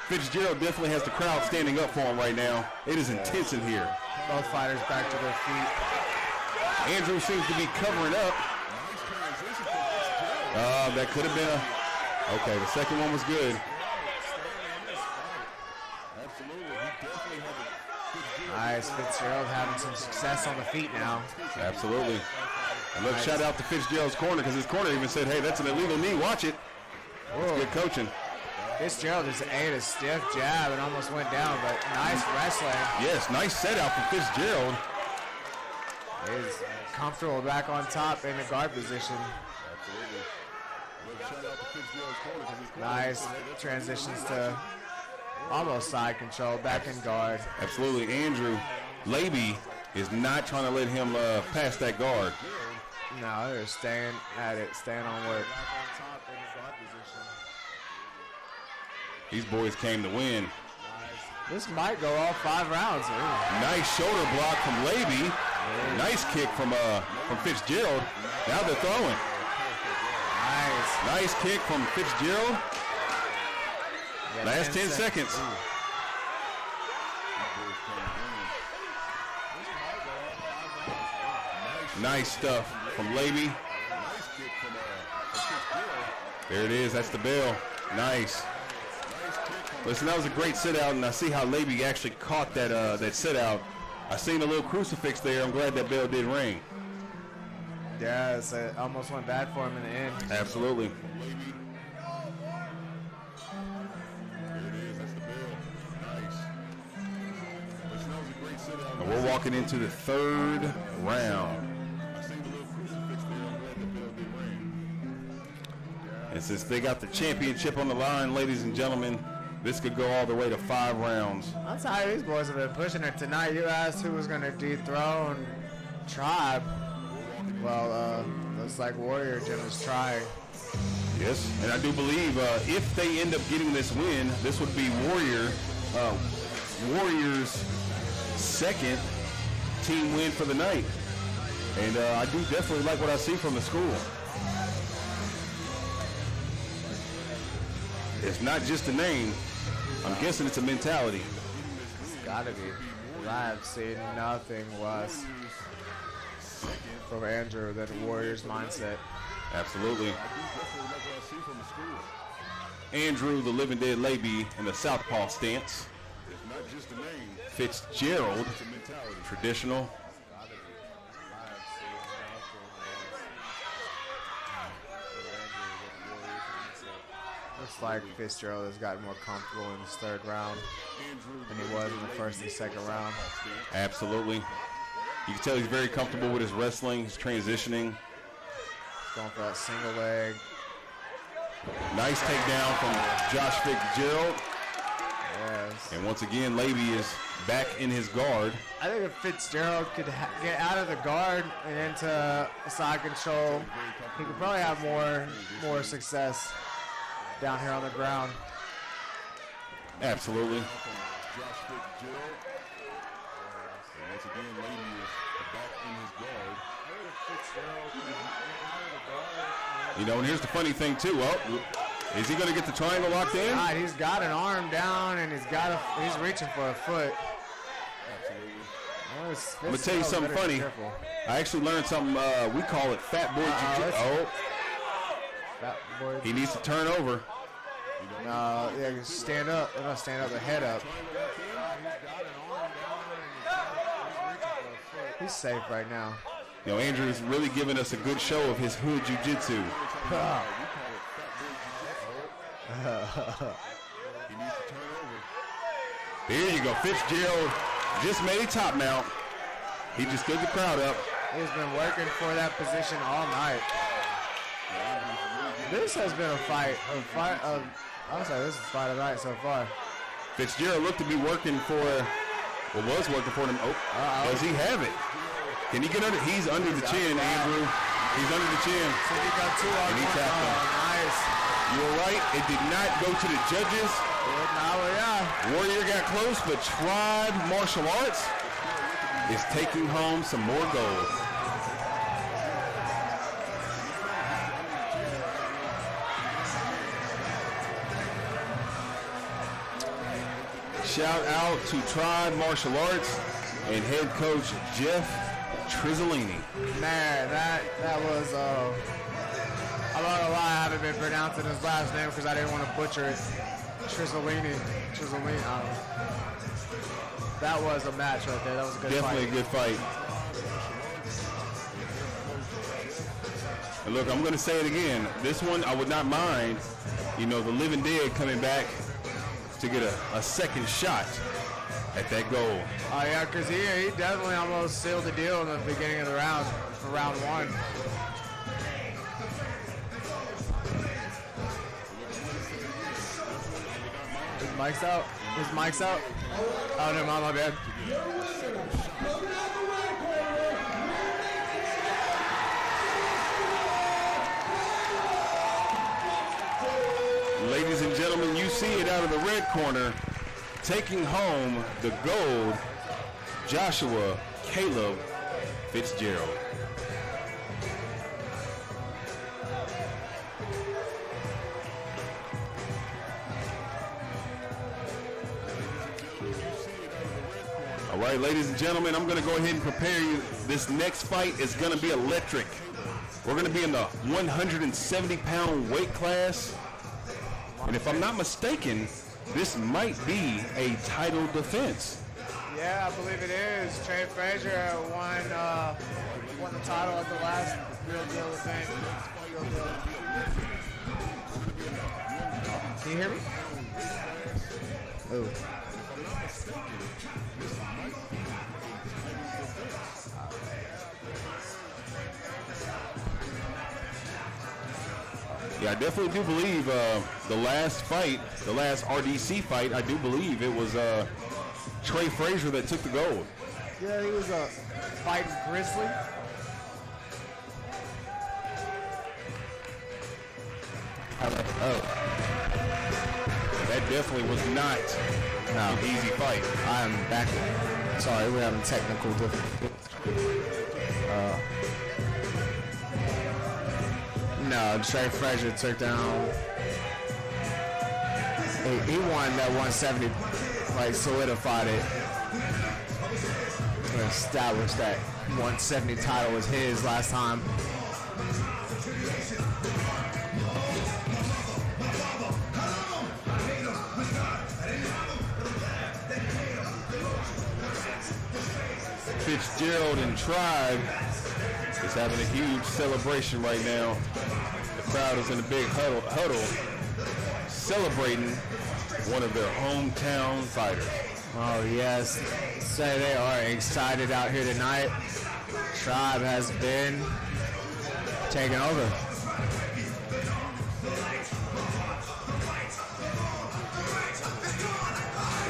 Fitzgerald definitely has the crowd standing up for him right now. It is intense in here. Both fighters back to their feet. Andrew seems to be covering up. That could have been okay, the second one was good. Nice, Fitzgerald having some success on the feet now. Absolutely. And look, shout out to Fitzgerald's corner, because his corner even said, hey, that's an illegal knee, watch it. That's good coaching. Fitzgerald just ate a stiff jab and almost went down, but nice wrestling. Yes, nice set out from Fitzgerald. He's comfortable back on top in the guard position. Nice transitions to almost side control, back in guard. Absolutely. Andrew Laby is not trying to let him pass that guard. No, they're staying at it, staying on work. These boys came to win. This might go all 5 rounds. Ooh. Nice shoulder block from Laby. Nice kick from Fitzgerald. Now they're throwing. Nice kick from Fitzgerald. Yeah, Last 10 seconds. Nice stuff from Laby. There it is. That's the bell. Nice. Listen, that was a great sit out, and I see how Laby actually caught that sit out. I seen a little crucifix there. I'm glad that bell did ring. Yeah, it almost went bad for him in the end. Absolutely. And we're walking into the 3rd round. And since they got the championship on the line, ladies and gentlemen, this could go all the way to 5 rounds. That's how these boys have been pushing it tonight. You asked who was going to dethrone Tribe. Well, looks like Warrior Jim's trying. Yes, and I do believe if they end up getting this win, this would be Warrior's second team win for the night. And I do definitely like what I see from the school. It's not just a name. I'm guessing it's a mentality. It's got to be. I have seen nothing less from Andrew than Warriors mindset. Absolutely. Andrew, the living dead Laby, in the southpaw stance. Fitzgerald, traditional. Looks like Fitzgerald has gotten more comfortable in his 3rd round than he was in the 1st and 2nd round. Absolutely. You can tell he's very comfortable with his wrestling. He's transitioning. He's going for that single leg. Nice takedown from Josh Fitzgerald. Yes. And once again, Laby is back in his guard. I think if Fitzgerald could get out of the guard and into side control, he could probably have more success down here on the ground. Absolutely. You know, and here's the funny thing too. Well, is he going to get the triangle locked in? God, he's got an arm down and he's reaching for a foot. I'm going to tell you something funny. I actually learned something. We call it fat boy jiu-jitsu. Oh. Fat boy. He needs to turn over. No, yeah, stand up. They're not stand up, the head up. He's safe right now. You know, Andrew is really giving us a good show of his hood jiu-jitsu. There you go. Fitzgerald just made top mount. He just stood the crowd up. He's been working for that position all night. This has been a fight. I'm sorry, this is a fight of the night so far. Fitzgerald looked to be working for, well, was working for him. Oh, does he have it? Can he get under? He's under the chin, Andrew. He's under the chin. So he got 2 on And he one. tapped him. Oh, nice. You were right. It did not go to the judges. Good, now, yeah. Warrior got close, but Tribe Martial Arts is taking home some more gold. Shout out to Tribe Martial Arts and head coach Jeff Trizzolini. Man, that was, I'm not gonna lie, I haven't been pronouncing his last name because I didn't want to butcher it. Trizzolini, I don't know. That was a match right there. That was a good Definitely fight. a good fight. And look, I'm going to say it again. This one, I would not mind, the Living Dead coming back to get a second shot at that goal. Oh, yeah, because he definitely almost sealed the deal in the beginning of the round, for round 1. His mic's out. Oh, no, my bad. Ladies and gentlemen, you see it out of the red corner, taking home the gold, Joshua Caleb Fitzgerald. All right, ladies and gentlemen, I'm going to go ahead and prepare you. This next fight is going to be electric. We're going to be in the 170-pound weight class. And if I'm not mistaken, this might be a title defense. Yeah, I believe it is. Trey Frazier won the title at the last Real Deal event. Real Deal. Can you hear me? Oh. Yeah, I definitely do believe the last fight, the last RDC fight, I do believe it was Trey Frazier that took the gold. Yeah, he was fighting Grizzly. That definitely was not an easy fight. I'm back. Sorry, we're having technical difficulties. No, Trey Frazier took down. He won that 170, solidified it. Established that 170 title was his last time. Fitzgerald and Tribe is having a huge celebration right now. The crowd is in a big huddle celebrating one of their hometown fighters. Oh yes, say they are excited out here tonight. Tribe has been taken over.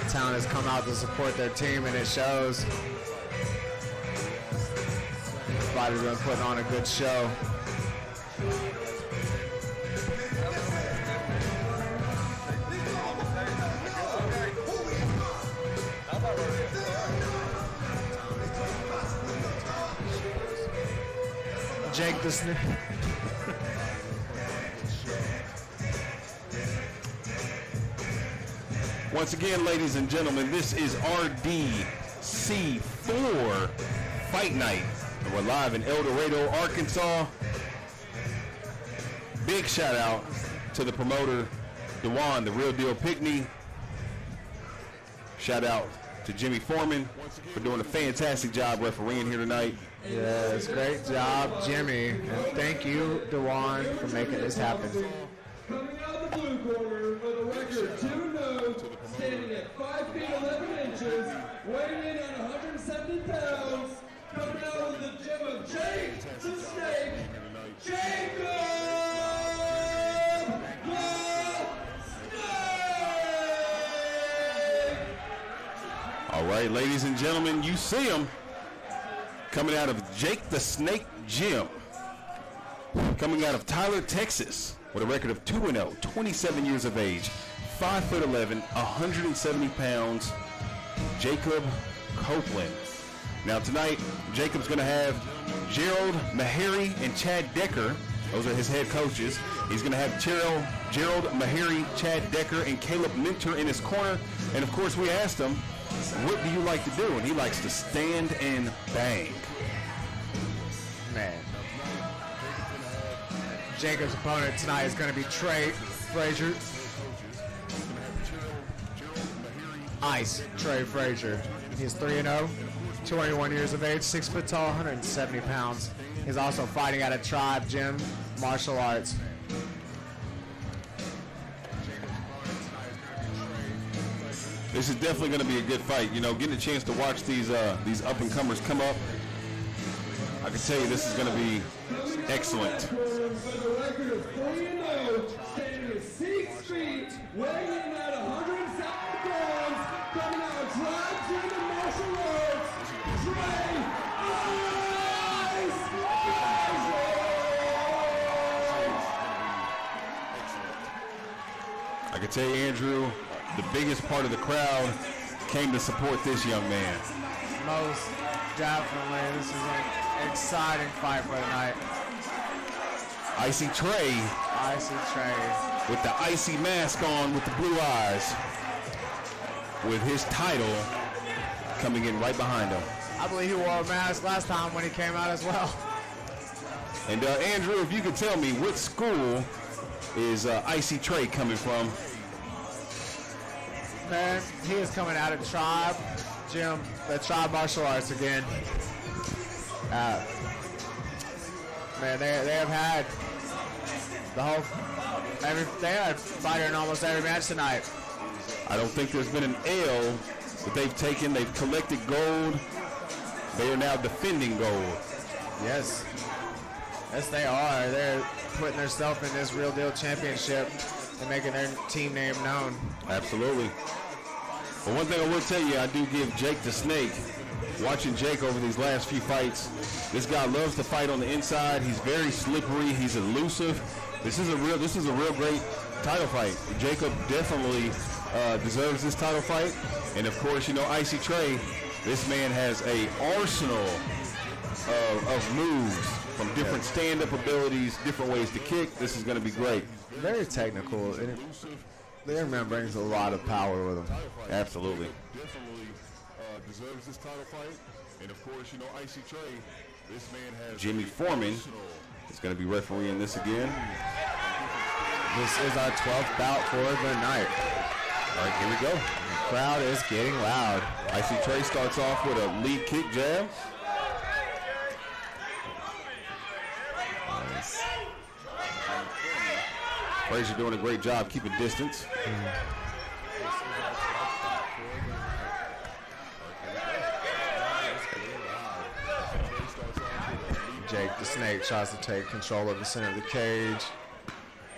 The town has come out to support their team and it shows. Everybody's been putting on a good show. Jake the Snake. Once again, ladies and gentlemen, this is RDC4 Fight Night. And we're live in El Dorado, Arkansas. Big shout out to the promoter, Dewan, the Real Deal Pickney. Shout out to Jimmy Foreman for doing a fantastic job refereeing here tonight. Yes, great job, Jimmy. And thank you, Dewan, for making this happen. Coming out of the blue corner for the record, 2-0, standing at 5 feet 11 inches, weighing in at 170 pounds, coming out of the gym of Jake the Snake, Jacob the Snake! All right, ladies and gentlemen, you see him coming out of Jake the Snake Gym. Coming out of Tyler, Texas, with a record of 2-0, 27 years of age, 5'11", 170 pounds, Jacob Copeland. Now tonight, Jacob's going to have Gerald Meharry and Chad Decker. Those are his head coaches. He's going to have Gerald Meharry, Chad Decker, and Caleb Minter in his corner. And of course, we asked him, what do you like to do? And he likes to stand and bang. Man. Jacob's opponent tonight is going to be Trey Frazier. Ice Trey Frazier. He's 3-0, 21 years of age, 6 foot tall, 170 pounds. He's also fighting at a Tribe Gym martial arts. This is definitely going to be a good fight. You know, getting a chance to watch these up-and-comers come up, I can tell you this is going to be excellent. For the record of 3-0, standing at 6 feet, weighing in at 107 pounds, coming out of Tribe Gym and martial arts, Trey Ice Frazier! I can tell you, Andrew, the biggest part of the crowd came to support this young man. Most definitely. This is an exciting fight for the night. Icy Trey Icy Trey. with the icy mask on with the blue eyes, with his title coming in right behind him. I believe he wore a mask last time when he came out as well. And Andrew, if you could tell me, what school is Icy Trey coming from? Man, he is coming out of Tribe Gym, the Tribe Martial Arts again. Man, they have had they had a fighter in almost every match tonight. I don't think there's been an L that they've taken. They've collected gold. They are now defending gold. Yes. Yes, they are. They're putting themselves in this real deal championship and making their team name known. Absolutely. But one thing I will tell you, I do give Jake the Snake. Watching Jake over these last few fights, this guy loves to fight on the inside. He's very slippery. He's elusive. This is a real great title fight. Jacob definitely deserves this title fight. And of course, you know, Icy Trey, this man has a arsenal of moves from different stand-up abilities, different ways to kick. This is going to be great. Very technical. And their man brings a lot of power with him. Absolutely. Definitely deserves this title fight. And of course, you know, Icy Trey, this man has Jimmy Foreman is going to be refereeing this again. This is our 12th bout for the night. All right, here we go. The crowd is getting loud. Icy Trey starts off with a lead kick jab. Nice. Frazier doing a great job keeping distance. Jake the Snake tries to take control of the center of the cage.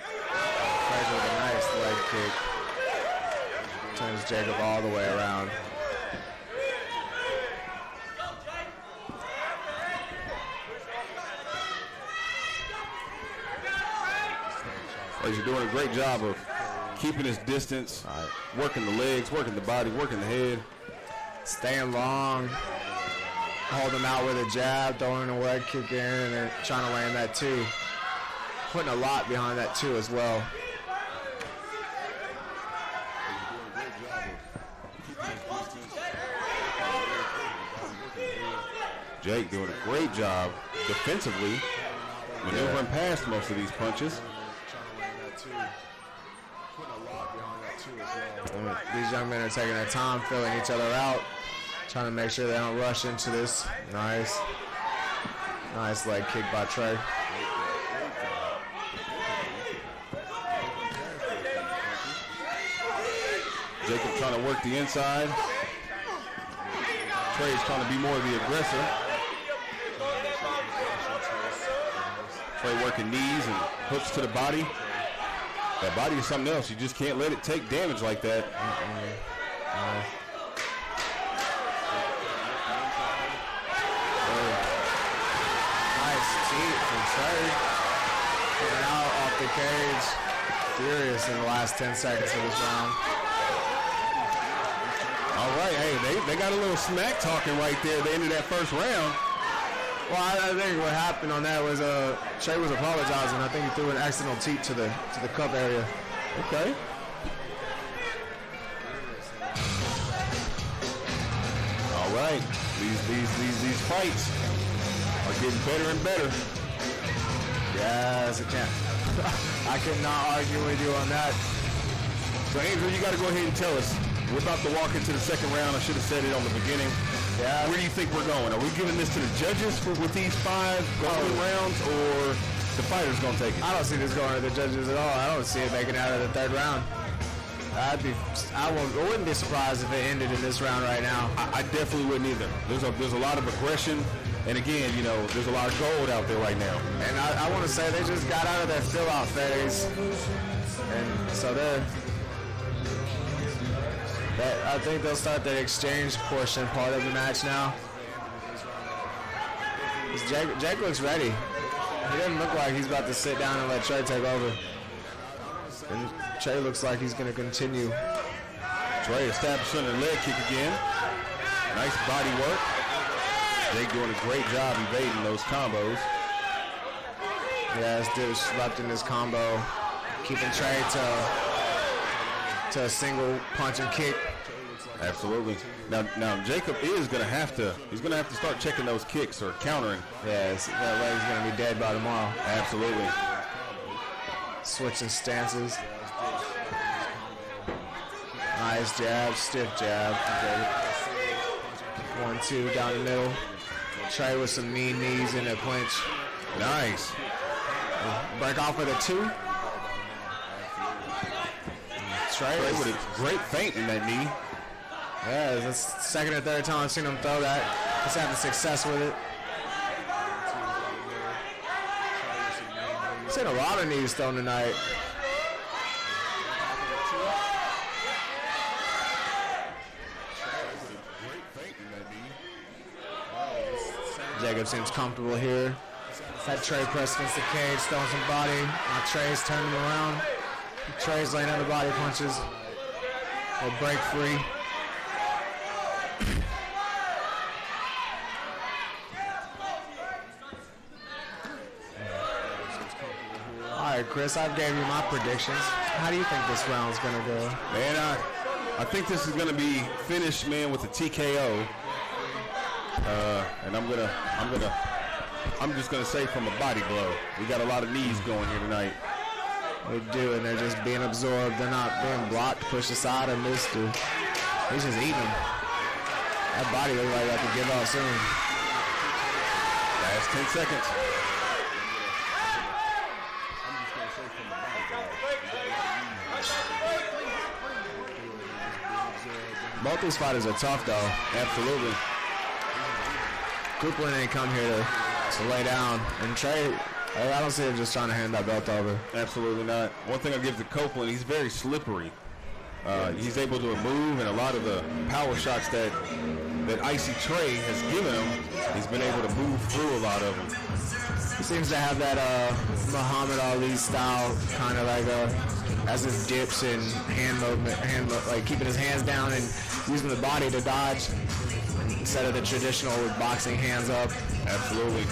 Frazier with a nice leg kick. Turns Jacob all the way around. Frazier doing a great job of keeping his distance, working the legs, working the body, working the head. Staying long. Hold him out with a jab, throwing a leg kick in, and then trying to land that two. Putting a lot behind that two as well. Jake doing a great job defensively, maneuvering past most of these punches. These young men are taking their time, filling each other out, trying to make sure they don't rush into this. Nice leg kick by Trey. Jacob trying to work the inside. Trey's trying to be more of the aggressor. Trey working knees and hooks to the body. That body is something else. You just can't let it take damage like that. Nice teeth from Trey. Coming out off the cage. Furious in the last 10 seconds of this round. All right, hey, they got a little smack talking right there at the end of that first round. Well, I think what happened on that was Trey was apologizing. I think he threw an accidental teep to the cup area. Okay. All right, these fights are getting better and better. Yes, it can. I cannot argue with you on that. So Andrew, you got to go ahead and tell us. We're about to walk into the second round. I should have said it on the beginning. Yeah. Where do you think we're going? Are we giving this to the judges with these 5 golden rounds, or the fighter's going to take it? I don't see this going to the judges at all. I don't see it making it out of the third round. I wouldn't be surprised if it ended in this round right now. I definitely wouldn't either. There's a lot of aggression, and again, you know, there's a lot of gold out there right now. And I want to say they just got out of their fill-out phase, and so I think they'll start the exchange portion part of the match now. Jake looks ready. He doesn't look like he's about to sit down and let Trey take over. And Trey looks like he's going to continue. Trey establishing a leg kick again. Nice body work. Jake doing a great job evading those combos. Yeah, this dude slept in this combo, keeping Trey to a single punch and kick. Absolutely. Now Jacob is going to have to. He's going to have to start checking those kicks or countering. Yeah, that leg's going to be dead by tomorrow. Absolutely. Switching stances. Nice jab, stiff jab. 1-2 down the middle. Trey with some mean knees in a clinch. Nice. Break off with a 2. Trey with a great feint in that knee. Yeah, it's the second or third time I've seen him throw that. He's having success with it. He's seen a lot of knees thrown tonight. Jacob seems comfortable here. That Trey press against the cage, throwing some body. Now Trey's turning him around. Trey's laying out the body punches. He'll break free. All right, Chris, I've gave you my predictions. How do you think this round's gonna go? Man, I think this is gonna be finished, man, with a TKO. And I'm just gonna say from a body blow. We got a lot of knees going here tonight. They do, and they're just being absorbed. They're not being blocked, pushed aside, or missed. He's just eating them. That body looks like I could give out soon. Last 10 seconds. Both these fighters are tough, though. Absolutely. Copeland ain't come here to lay down. And Trey, I don't see him just trying to hand that belt over. Absolutely not. One thing I give to Copeland, he's very slippery. He's able to move, and a lot of the power shots that Icy Trey has given him, he's been able to move through a lot of them. He seems to have that Muhammad Ali style, kind of like as his dips and hand movement, like keeping his hands down and using the body to dodge instead of the traditional boxing hands up. Absolutely.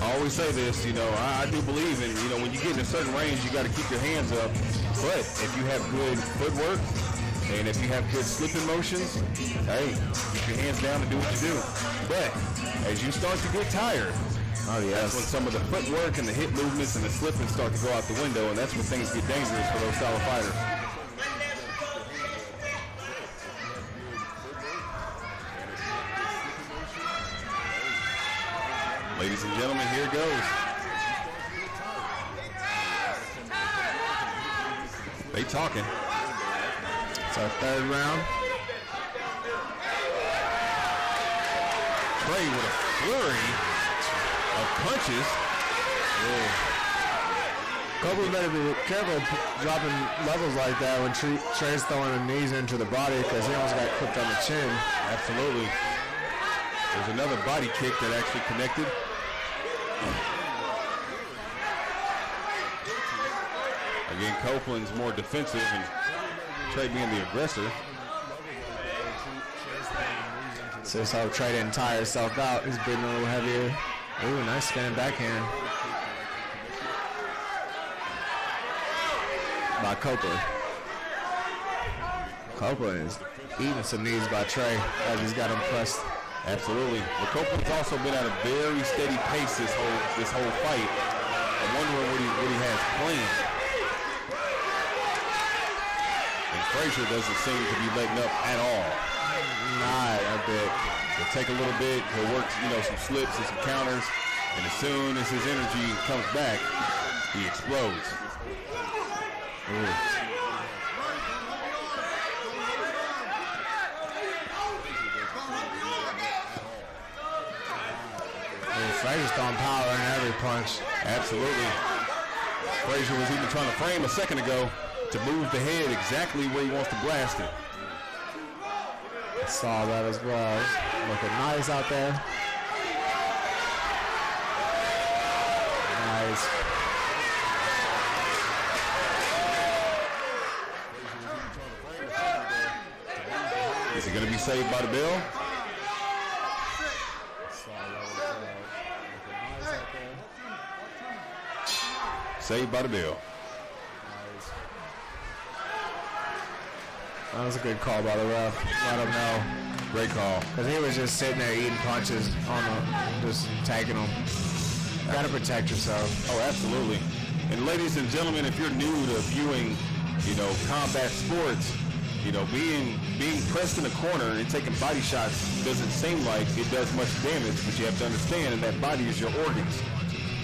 I always say this, you know, I do believe in, you know, when you get in a certain range, you got to keep your hands up. But if you have good footwork and if you have good slipping motions, hey, keep your hands down and do what you do. But as you start to get tired, that's when some of the footwork and the hip movements and the slipping start to go out the window, and that's when things get dangerous for those style of fighters. Ladies and gentlemen, here it goes. They talking. It's our third round. Trey with a flurry of punches. Copeland better be careful dropping levels like that when Trey's throwing the knees into the body, because he almost got clipped on the chin. Absolutely. There's another body kick that actually connected. Again, Copeland's more defensive and Trey being the aggressor. So this how Trey didn't tire himself out. He's beating a little heavier. Ooh, nice spinning backhand by Copeland. Copeland is eating some knees by Trey as he's got him pressed. Absolutely. But Copeland's also been at a very steady pace this whole fight. I'm wondering what he has planned. And Frazier doesn't seem to be letting up at all. Not a bit. He'll take a little bit. He'll work, some slips and some counters. And as soon as his energy comes back, he explodes. Ooh. Frazier's throwing power in every punch. Absolutely. Frazier was even trying to frame a second ago to move the head exactly where he wants to blast it. I saw that as well. Looking nice out there. Nice. Is he going to be saved by the bell? Saved by the bell. That was a good call by the ref. Let him know. Great call. Because he was just sitting there eating punches on just tagging them. Got to protect yourself. Oh, absolutely. And ladies and gentlemen, if you're new to viewing, combat sports, being pressed in a corner and taking body shots doesn't seem like it does much damage, but you have to understand that body is your organs.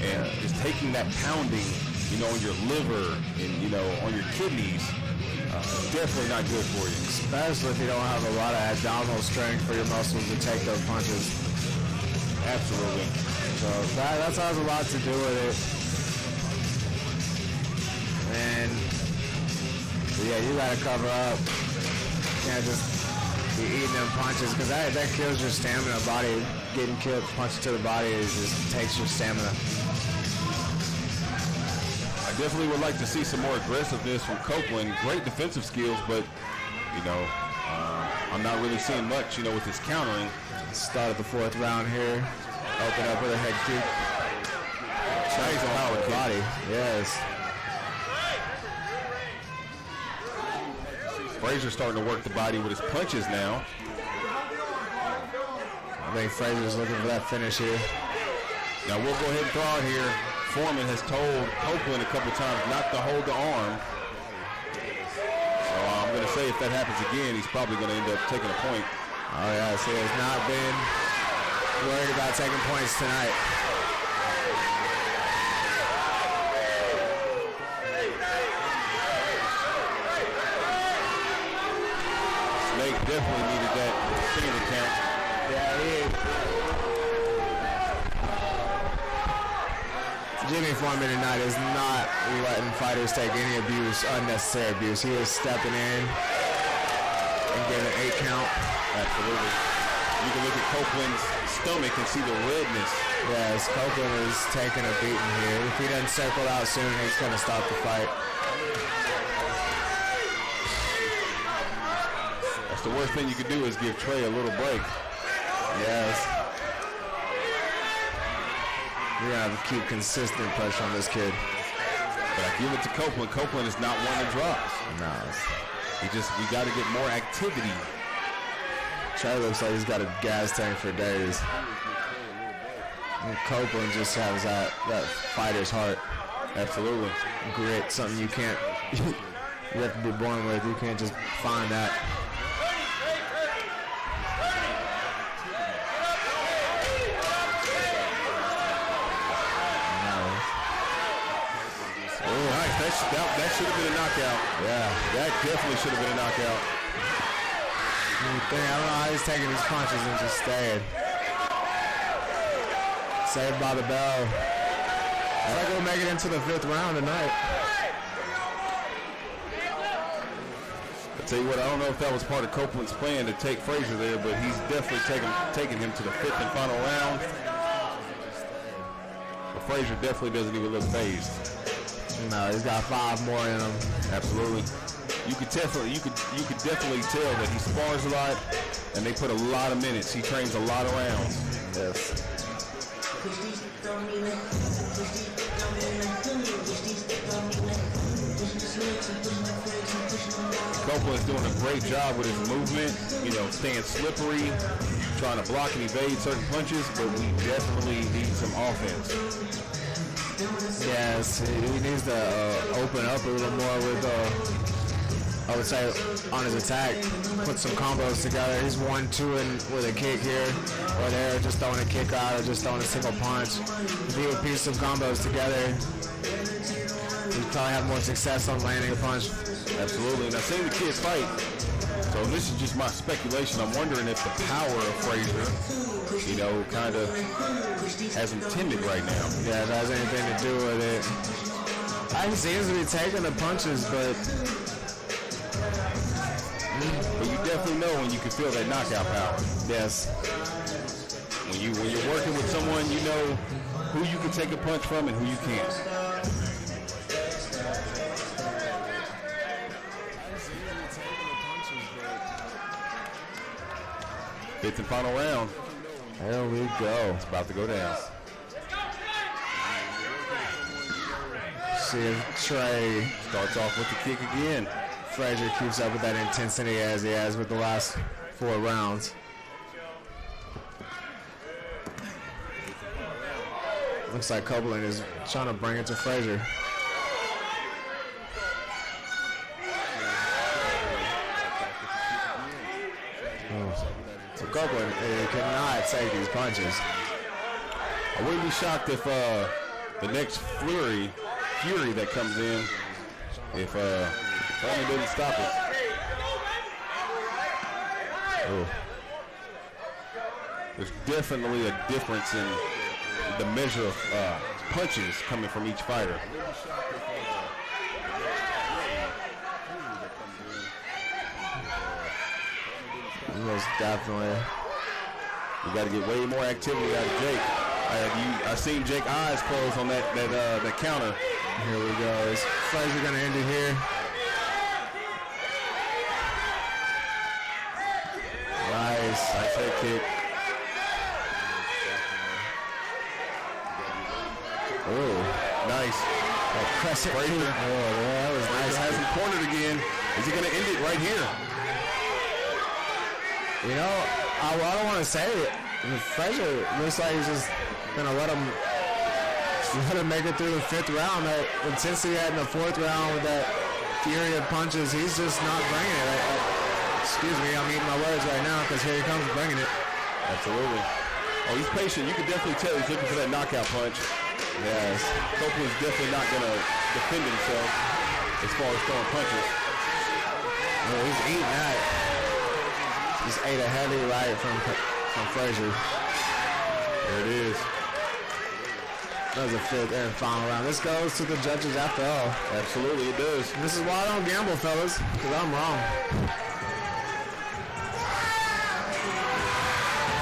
And just taking that pounding, on your liver and, on your kidneys, definitely not good for you. Especially if you don't have a lot of abdominal strength for your muscles to take those punches. Absolutely. So that has a lot to do with it. And yeah, you gotta cover up. You can't just be eating them punches because that kills your stamina. Body getting killed, punches to the body just takes your stamina. I definitely would like to see some more aggressiveness from Copeland. Great defensive skills, but I'm not really seeing much, with his countering. Start of the fourth round here. Open up with a head kick. Nice power body. Yes. Frazier's starting to work the body with his punches now. I think Frazier's looking for that finish here. Now we'll go ahead and throw out here. Foreman has told Copeland a couple times not to hold the arm. So I'm going to say if that happens again, he's probably going to end up taking a point. Oh yes, he has not been worried about taking points tonight. Snake definitely needed that finger count. Yeah, he is. Jimmy Foreman tonight is not letting fighters take any abuse, unnecessary abuse. He is stepping in and giving an 8 count. Absolutely. You can look at Copeland's stomach and see the redness. Yes, Copeland is taking a beating here. If he doesn't circle out soon, he's going to stop the fight. That's the worst thing you could do is give Trey a little break. Yes. You're going to have to keep consistent pressure on this kid. But I give it to Copeland. Copeland is not one that drops. No. We got to get more activity. Trey looks like he's got a gas tank for days. And Copeland just has that fighter's heart. Absolutely. Grit, something you can't, you have to be born with. You can't just find that. That should have been a knockout. Yeah. That definitely should have been a knockout. I don't know how he's taking his punches and just staying. Saved by the bell. Looks like we'll make it into the 5th round tonight. I tell you what, I don't know if that was part of Copeland's plan to take Frazier there, but he's definitely taking him to the 5th and final round. But Frazier definitely doesn't even look phased. No, he's got 5 more in him. Absolutely. You could definitely tell that he spars a lot, and they put a lot of minutes. He trains a lot of rounds. Yes. Copeland's doing a great job with his movement, you know, staying slippery, trying to block and evade certain punches, but we definitely need some offense. Yes, he needs to open up a little more with, I would say, on his attack. Put some combos together. He's 1-2 with a kick here or there, just throwing a kick out or just throwing a single punch. If he would piece some combos together, he'd probably have more success on landing a punch. Absolutely, and I've seen the kid fight, so this is just my speculation. I'm wondering if the power of Frazier, you know, kind of has him timid right now. Yeah, if that has anything to do with it. He seems to be taking the punches, but you definitely know when you can feel that knockout power. yes. When you're working with someone, you know who you can take a punch from and who you can't. Fifth and final round. There we go. It's about to go down. See if Trey Starts off with the kick again. Frazier keeps up with that intensity as he has with the last 4 rounds. Looks like Copeland is trying to bring it to Frazier. So Copeland cannot take these punches. I wouldn't be shocked if the next Fury that comes in, if Tony doesn't stop it. Oh. There's definitely a difference in the measure of punches coming from each fighter. Most definitely. You got to get way more activity out of Jake. I seen Jake eyes close on that counter. Here we go. Is Frazier gonna end it here? Nice head kick. Oh, nice. Crescent kick. Frazier. Oh, that was nice. Has him cornered again. Is he gonna end it right here? You know, I don't want to say it. Frazier looks like he's just gonna let him make it through the 5th round. That intensity had in the 4th round with that fury of punches, he's just not bringing it. Excuse me, I'm eating my words right now because here he comes bringing it. Absolutely. Oh, he's patient. You can definitely tell he's looking for that knockout punch. Yes. Copeland's definitely not gonna defend himself as far as throwing punches. Oh, he's eating that. Just ate a heavy right from Frazier. There it is. That was the 5th and final round. This goes to the judges after all. Absolutely, it does. And this is why I don't gamble, fellas, because I'm wrong.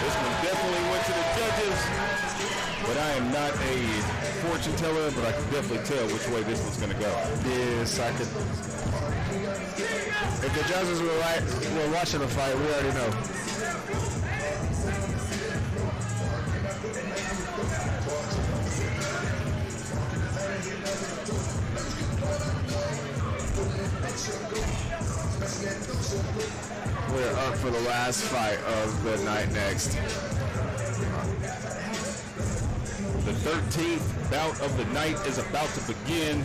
This one definitely went to the judges, but I am not a fortune teller, but I can definitely tell which way this one's going to go. Yes, I could. If the judges were right, were watching the fight, we already know. We're up for the last fight of the night next. The 13th bout of the night is about to begin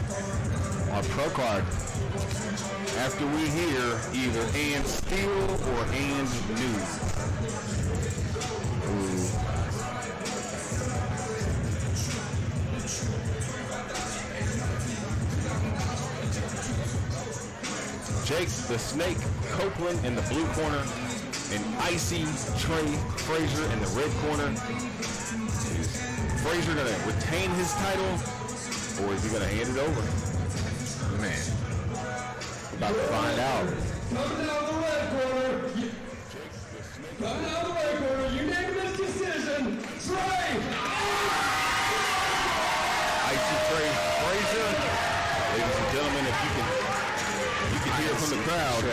on Pro Card. After we hear either and Steel or and New. Jake the Snake Copeland in the blue corner, and Icy Trey Frazier in the red corner. Is Frazier going to retain his title, or is he going to hand it over? Man, about to find out. Coming out of the red corner, unanimous decision, Trey! Icy Trey Frazier crowd.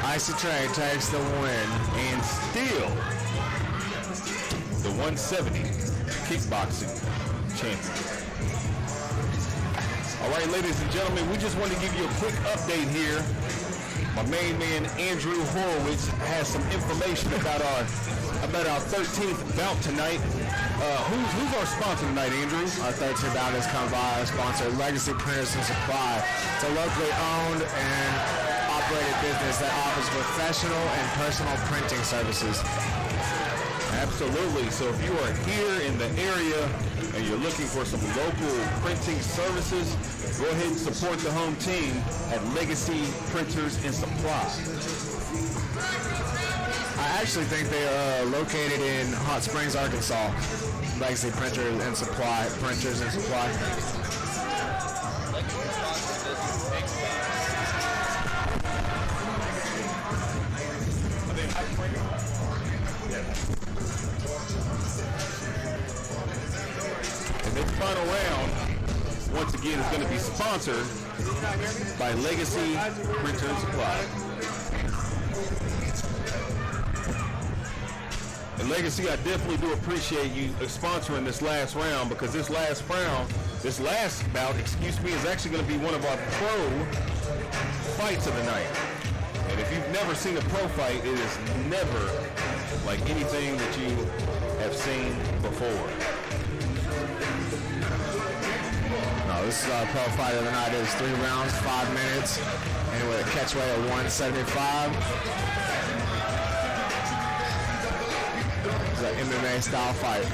Icy Trey takes the win. And still the 170 kickboxing champion. All right, ladies and gentlemen, we just want to give you a quick update here. My main man, Andrew Horowitz, has some information about our 13th bout tonight. Who's our sponsor tonight, Andrew? Our 13th bout is come by our sponsor, Legacy Printers and Supply. It's a locally owned and operated business that offers professional and personal printing services. Absolutely. So if you are here in the area and you're looking for some local printing services, go ahead and support the home team at Legacy Printers and Supply. I actually think they are located in Hot Springs, Arkansas. Legacy Printers and Supply. And this final round, once again, is going to be sponsored by Legacy Printer and Supply. And Legacy, I definitely do appreciate you sponsoring this last round, because this last bout, is actually going to be one of our pro fights of the night. And if you've never seen a pro fight, it is never like anything that you have seen before. No, this is our pro fight of the night. It's 3 rounds, 5 minutes, and with a catch weight of 175. It's an MMA style fight.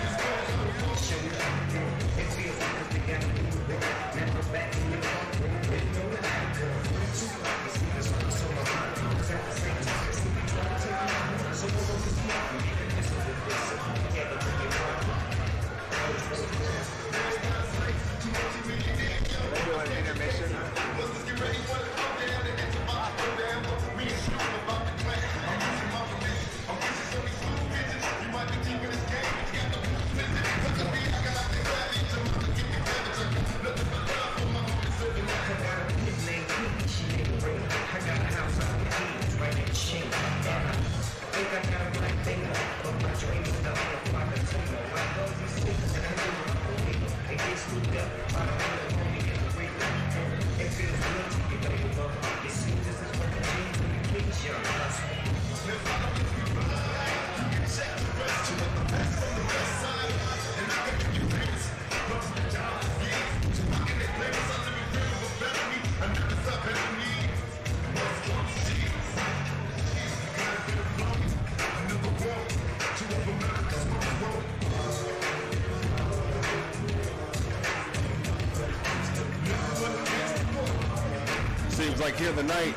Seems like here tonight,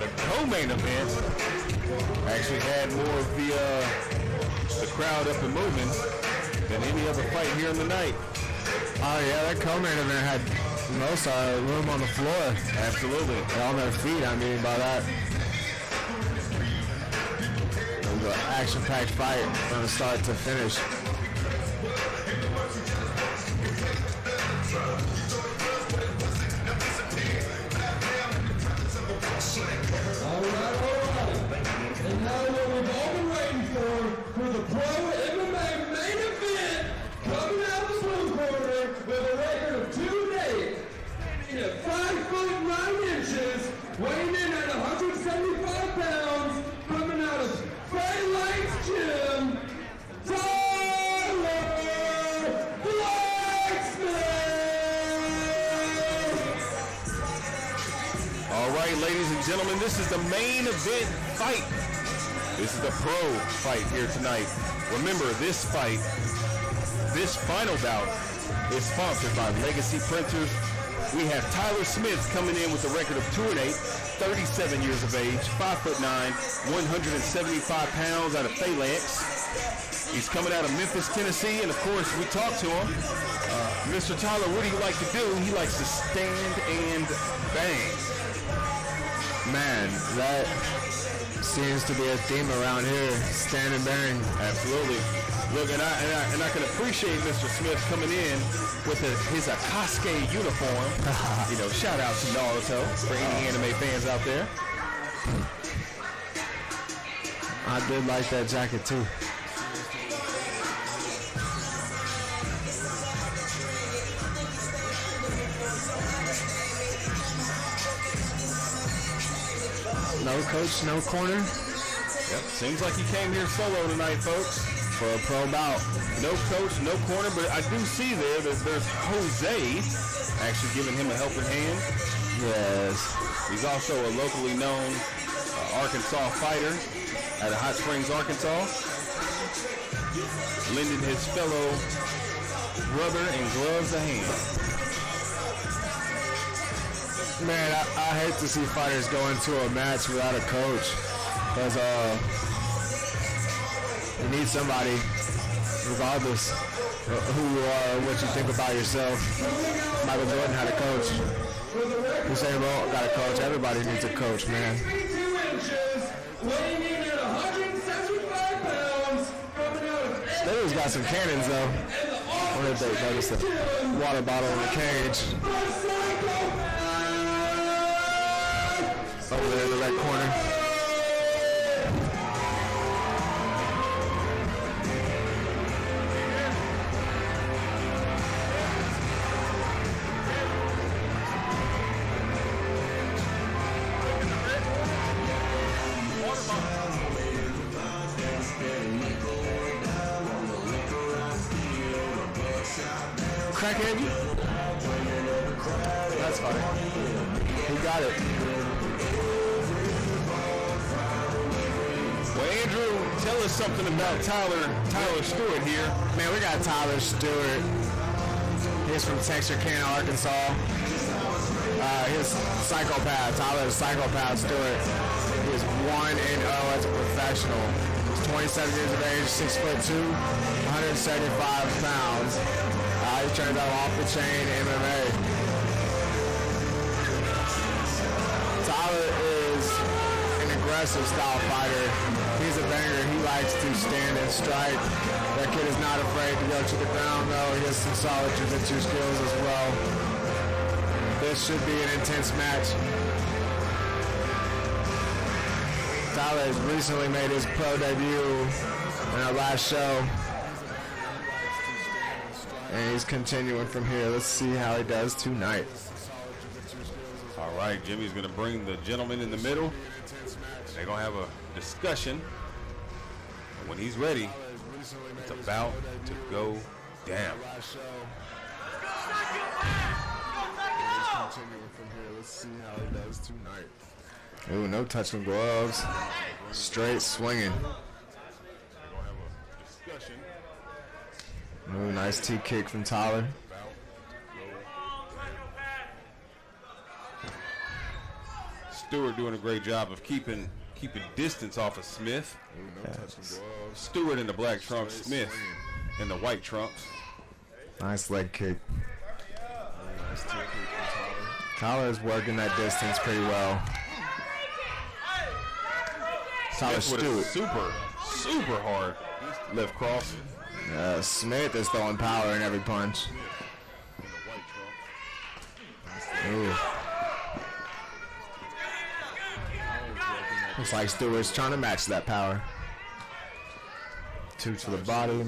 the co-main event actually had more of the crowd up and moving than any other fight here in the night. Oh yeah, that co-main event had most room on the floor. Absolutely. And on their feet, I mean by that. It was an action-packed fight from the start to finish. All right. And now what we've all been waiting for the pro MMA main event, coming out of the blue corner with a record of 2-8, standing at 5'9", weighing in at 175 pounds, coming out of Bay Lakes Gym, Tyler Blacksmith! All right, ladies and gentlemen, this is the main event fight. This is the pro fight here tonight. Remember, this fight, this final bout, is sponsored by Legacy Printers. We have Tyler Smith coming in with a record of 2-8, 37 years of age, 5'9", 175 pounds out of Phalanx. He's coming out of Memphis, Tennessee, and of course, we talked to him. Mr. Tyler, what do you like to do? He likes to stand and bang. Man, that seems to be a theme around here. Stand and bang. Absolutely. Look, and I can appreciate Mr. Smith coming in with his Akasuke uniform. You know, shout out to Naruto for any anime fans out there. I did like that jacket too. No coach, no corner. Yep, seems like he came here solo tonight, folks. For a pro bout. No coach, no corner, but I do see there's Jose actually giving him a helping hand. Yes. He's also a locally known Arkansas fighter out of Hot Springs, Arkansas. Lending his fellow brother and gloves a hand. Man, I hate to see fighters go into a match without a coach. Because you need somebody, regardless of who you are or what you think about yourself. Michael Jordan had a coach. Usain Bolt got a coach. Everybody needs a coach, man. They've got some cannons, though. What did they notice? The water bottle in the cage. Over there in the red corner. Crackhead? That's funny. He got it. Well, Andrew, tell us something about Tyler Stewart here. Man, we got Tyler Stewart. He's from Texarkana, Arkansas. He's psychopath. Tyler Psychopath Stewart. He's 1-0 as a professional. He's 27 years of age, 6'2", 175 pounds. He turns out off the chain MMA. Tyler is an aggressive style fighter. He's a banger. He likes to stand and strike. That kid is not afraid to go to the ground, though. He has some solid jiu-jitsu skills as well. This should be an intense match. Tyler has recently made his pro debut in our last show. And he's continuing from here. Let's see how he does tonight. All right, Jimmy's going to bring the gentleman in the middle. They're going to have a discussion. And when he's ready, it's about to go down. Continuing from here. Let's see how he does tonight. Ooh, no touching gloves. Straight swinging. Ooh, nice T-kick from Tyler. Stewart doing a great job of keeping distance off of Smith. Yes. Stewart in the black trunks, Smith in the white trunks. Nice leg kick. Tyler is working that distance pretty well. Tyler Stewart. Super hard left cross. Smith is throwing power in every punch. Ooh. Looks like Stewart's trying to match that power. 2 to the body.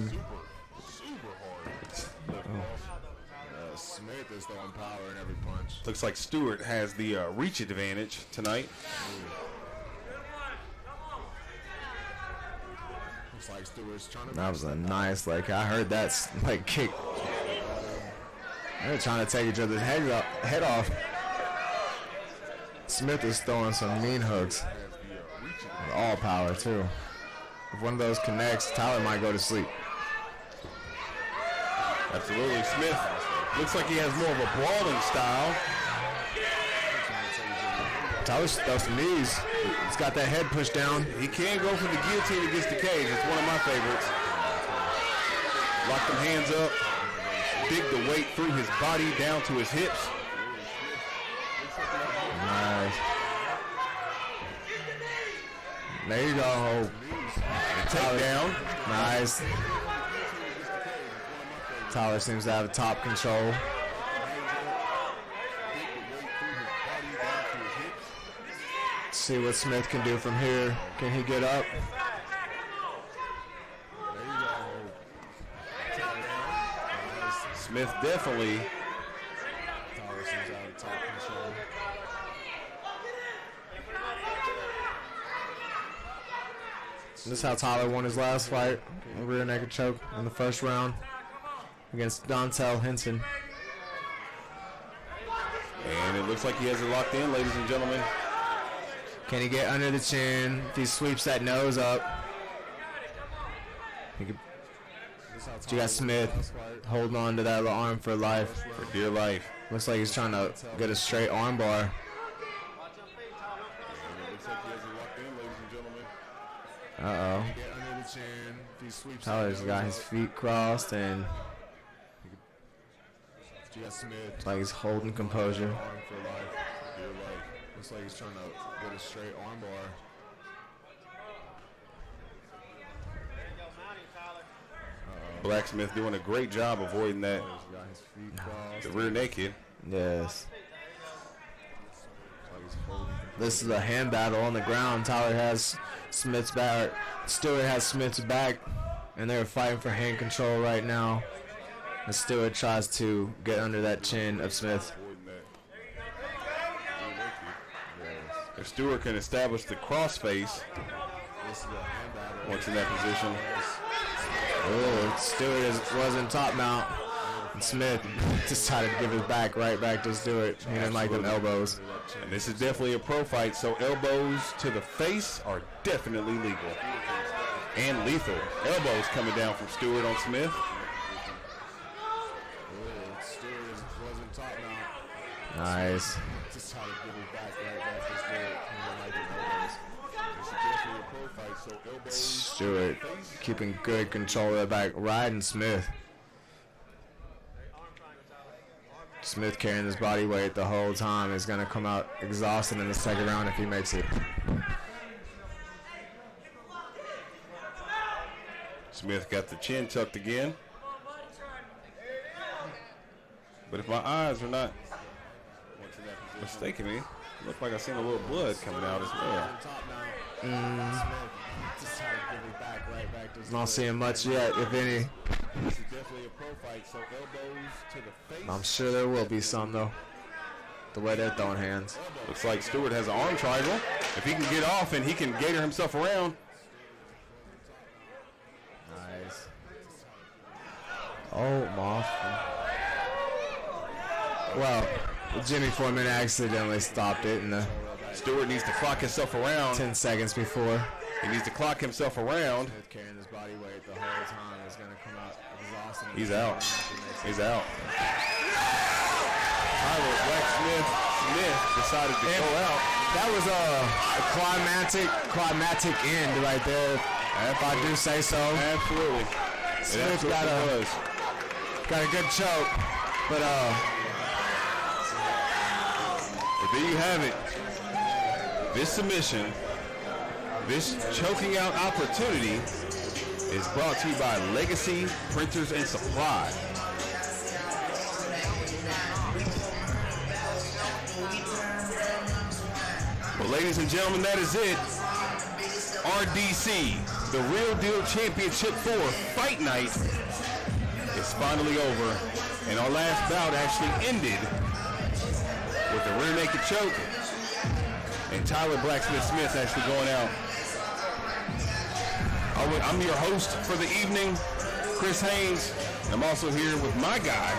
Smith is throwing power in every punch. Looks like Stewart has the reach advantage tonight. That was a nice, I heard that kick. They're trying to take each other's head off. Smith is throwing some mean hooks. With all power, too. If one of those connects, Tyler might go to sleep. Absolutely. Smith looks like he has more of a brawling style. Tyler throws some knees. He's got that head pushed down. He can go for the guillotine against the cage. It's one of my favorites. Lock them hands up. Dig the weight through his body down to his hips. Nice. There you go. Take down. Nice. Tyler seems to have top control. Let's see what Smith can do from here. Can he get up? Smith definitely. Tyler seems to have top control. This is how Tyler won his last fight. A rear naked choke in the first round against Dontel Henson. And it looks like he has it locked in, ladies and gentlemen. Can he get under the chin? If he sweeps that nose up. You got Smith holding on to that arm for life. For dear life. Looks like he's trying to get a straight arm bar. And it looks like he has it locked in, ladies and gentlemen. Uh-oh. Get under the chin. If he sweeps Tyler's got his feet crossed and You got Smith. it's like he's holding composure. Arm for life. Dear life. Looks like he's trying to get a straight arm bar. Blacksmith doing a great job avoiding that. He's got his feet crossed. The rear naked. Yes. Like he's holding. This is a hand battle on the ground. Tyler has Smith's back. Stewart has Smith's back. And they're fighting for hand control right now. And Stewart tries to get under that chin of Smith. Avoiding that. If Stewart can establish the crossface This is a hand battle. once in that position. Oh, Stewart was in top mount. And Smith decided to give his back right back to Stewart. He didn't like them elbows. And this is definitely a pro fight, so elbows to the face are definitely legal. And lethal. Elbows coming down from Stewart on Smith. Stewart was in top now. Nice. Just trying to give his back right back to Stewart. He didn't like them elbows. This is definitely a pro fight, so elbows. Stewart keeping good control of the back, riding Smith. Smith carrying his body weight the whole time is going to come out exhausted in the second round if he makes it. Smith got the chin tucked again. But if my eyes are not mistaken me, it looks like I seen a little blood coming out as well. Just trying to give his back right back to Stewart. Not seeing much yet, if any. This is definitely a pro fight, so elbows to the face. I'm sure there will be some, though. The way they're throwing hands. Looks like Stewart has an arm triangle. If he can get off and he can gator himself around. Nice. Oh, Moth. Well, Jimmy Foreman accidentally stopped it in the Stewart needs to clock himself around. 10 seconds before. He needs to clock himself around. Smith carrying his body weight the whole time is going to come out exhausted. He's out. He's out. Tyler Blacksmith decided to go out. That was a climactic end right there, if I do say so. Absolutely. Smith It absolutely was. got a good choke, but But there you have it. This submission, this choking out opportunity is brought to you by Legacy Printers and Supply. Well, ladies and gentlemen, that is it. RDC, the Real Deal Championship 4 Fight Night is finally over. And our last bout actually ended with a rear naked choke and Tyler Blacksmith Smith actually going out. I'm your host for the evening, Chris Haynes. I'm also here with my guy,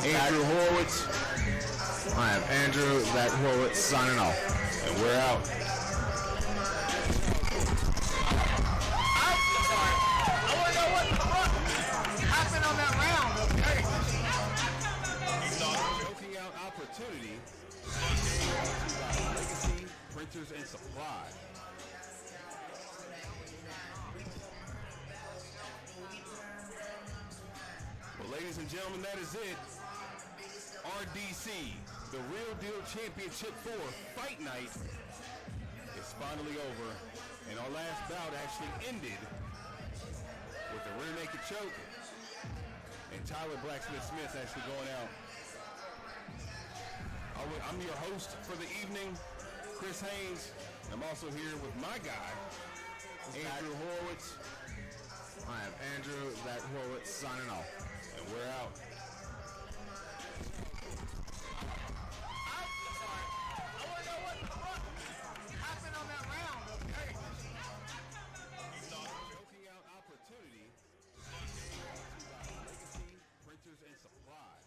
Andrew Horowitz. I am Andrew Zach Horowitz signing off. And we're out. I want to know what the fuck happened on that round. Hey. Choking out opportunity. Legacy Printers and Supply. Well, ladies and gentlemen, that is it. RDC, the Real Deal Championship 4 Fight Night is finally over. And our last bout actually ended with a rear naked choke and Tyler Blacksmith Smith actually going out. I'm your host for the evening, Chris Haynes. I'm also here with my guy, Andrew Horowitz. I am Andrew Zach Horowitz signing off. And we're out. I want to know what the fuck happened on that round. Okay. Choking out opportunity. Legacy Printers and Supply.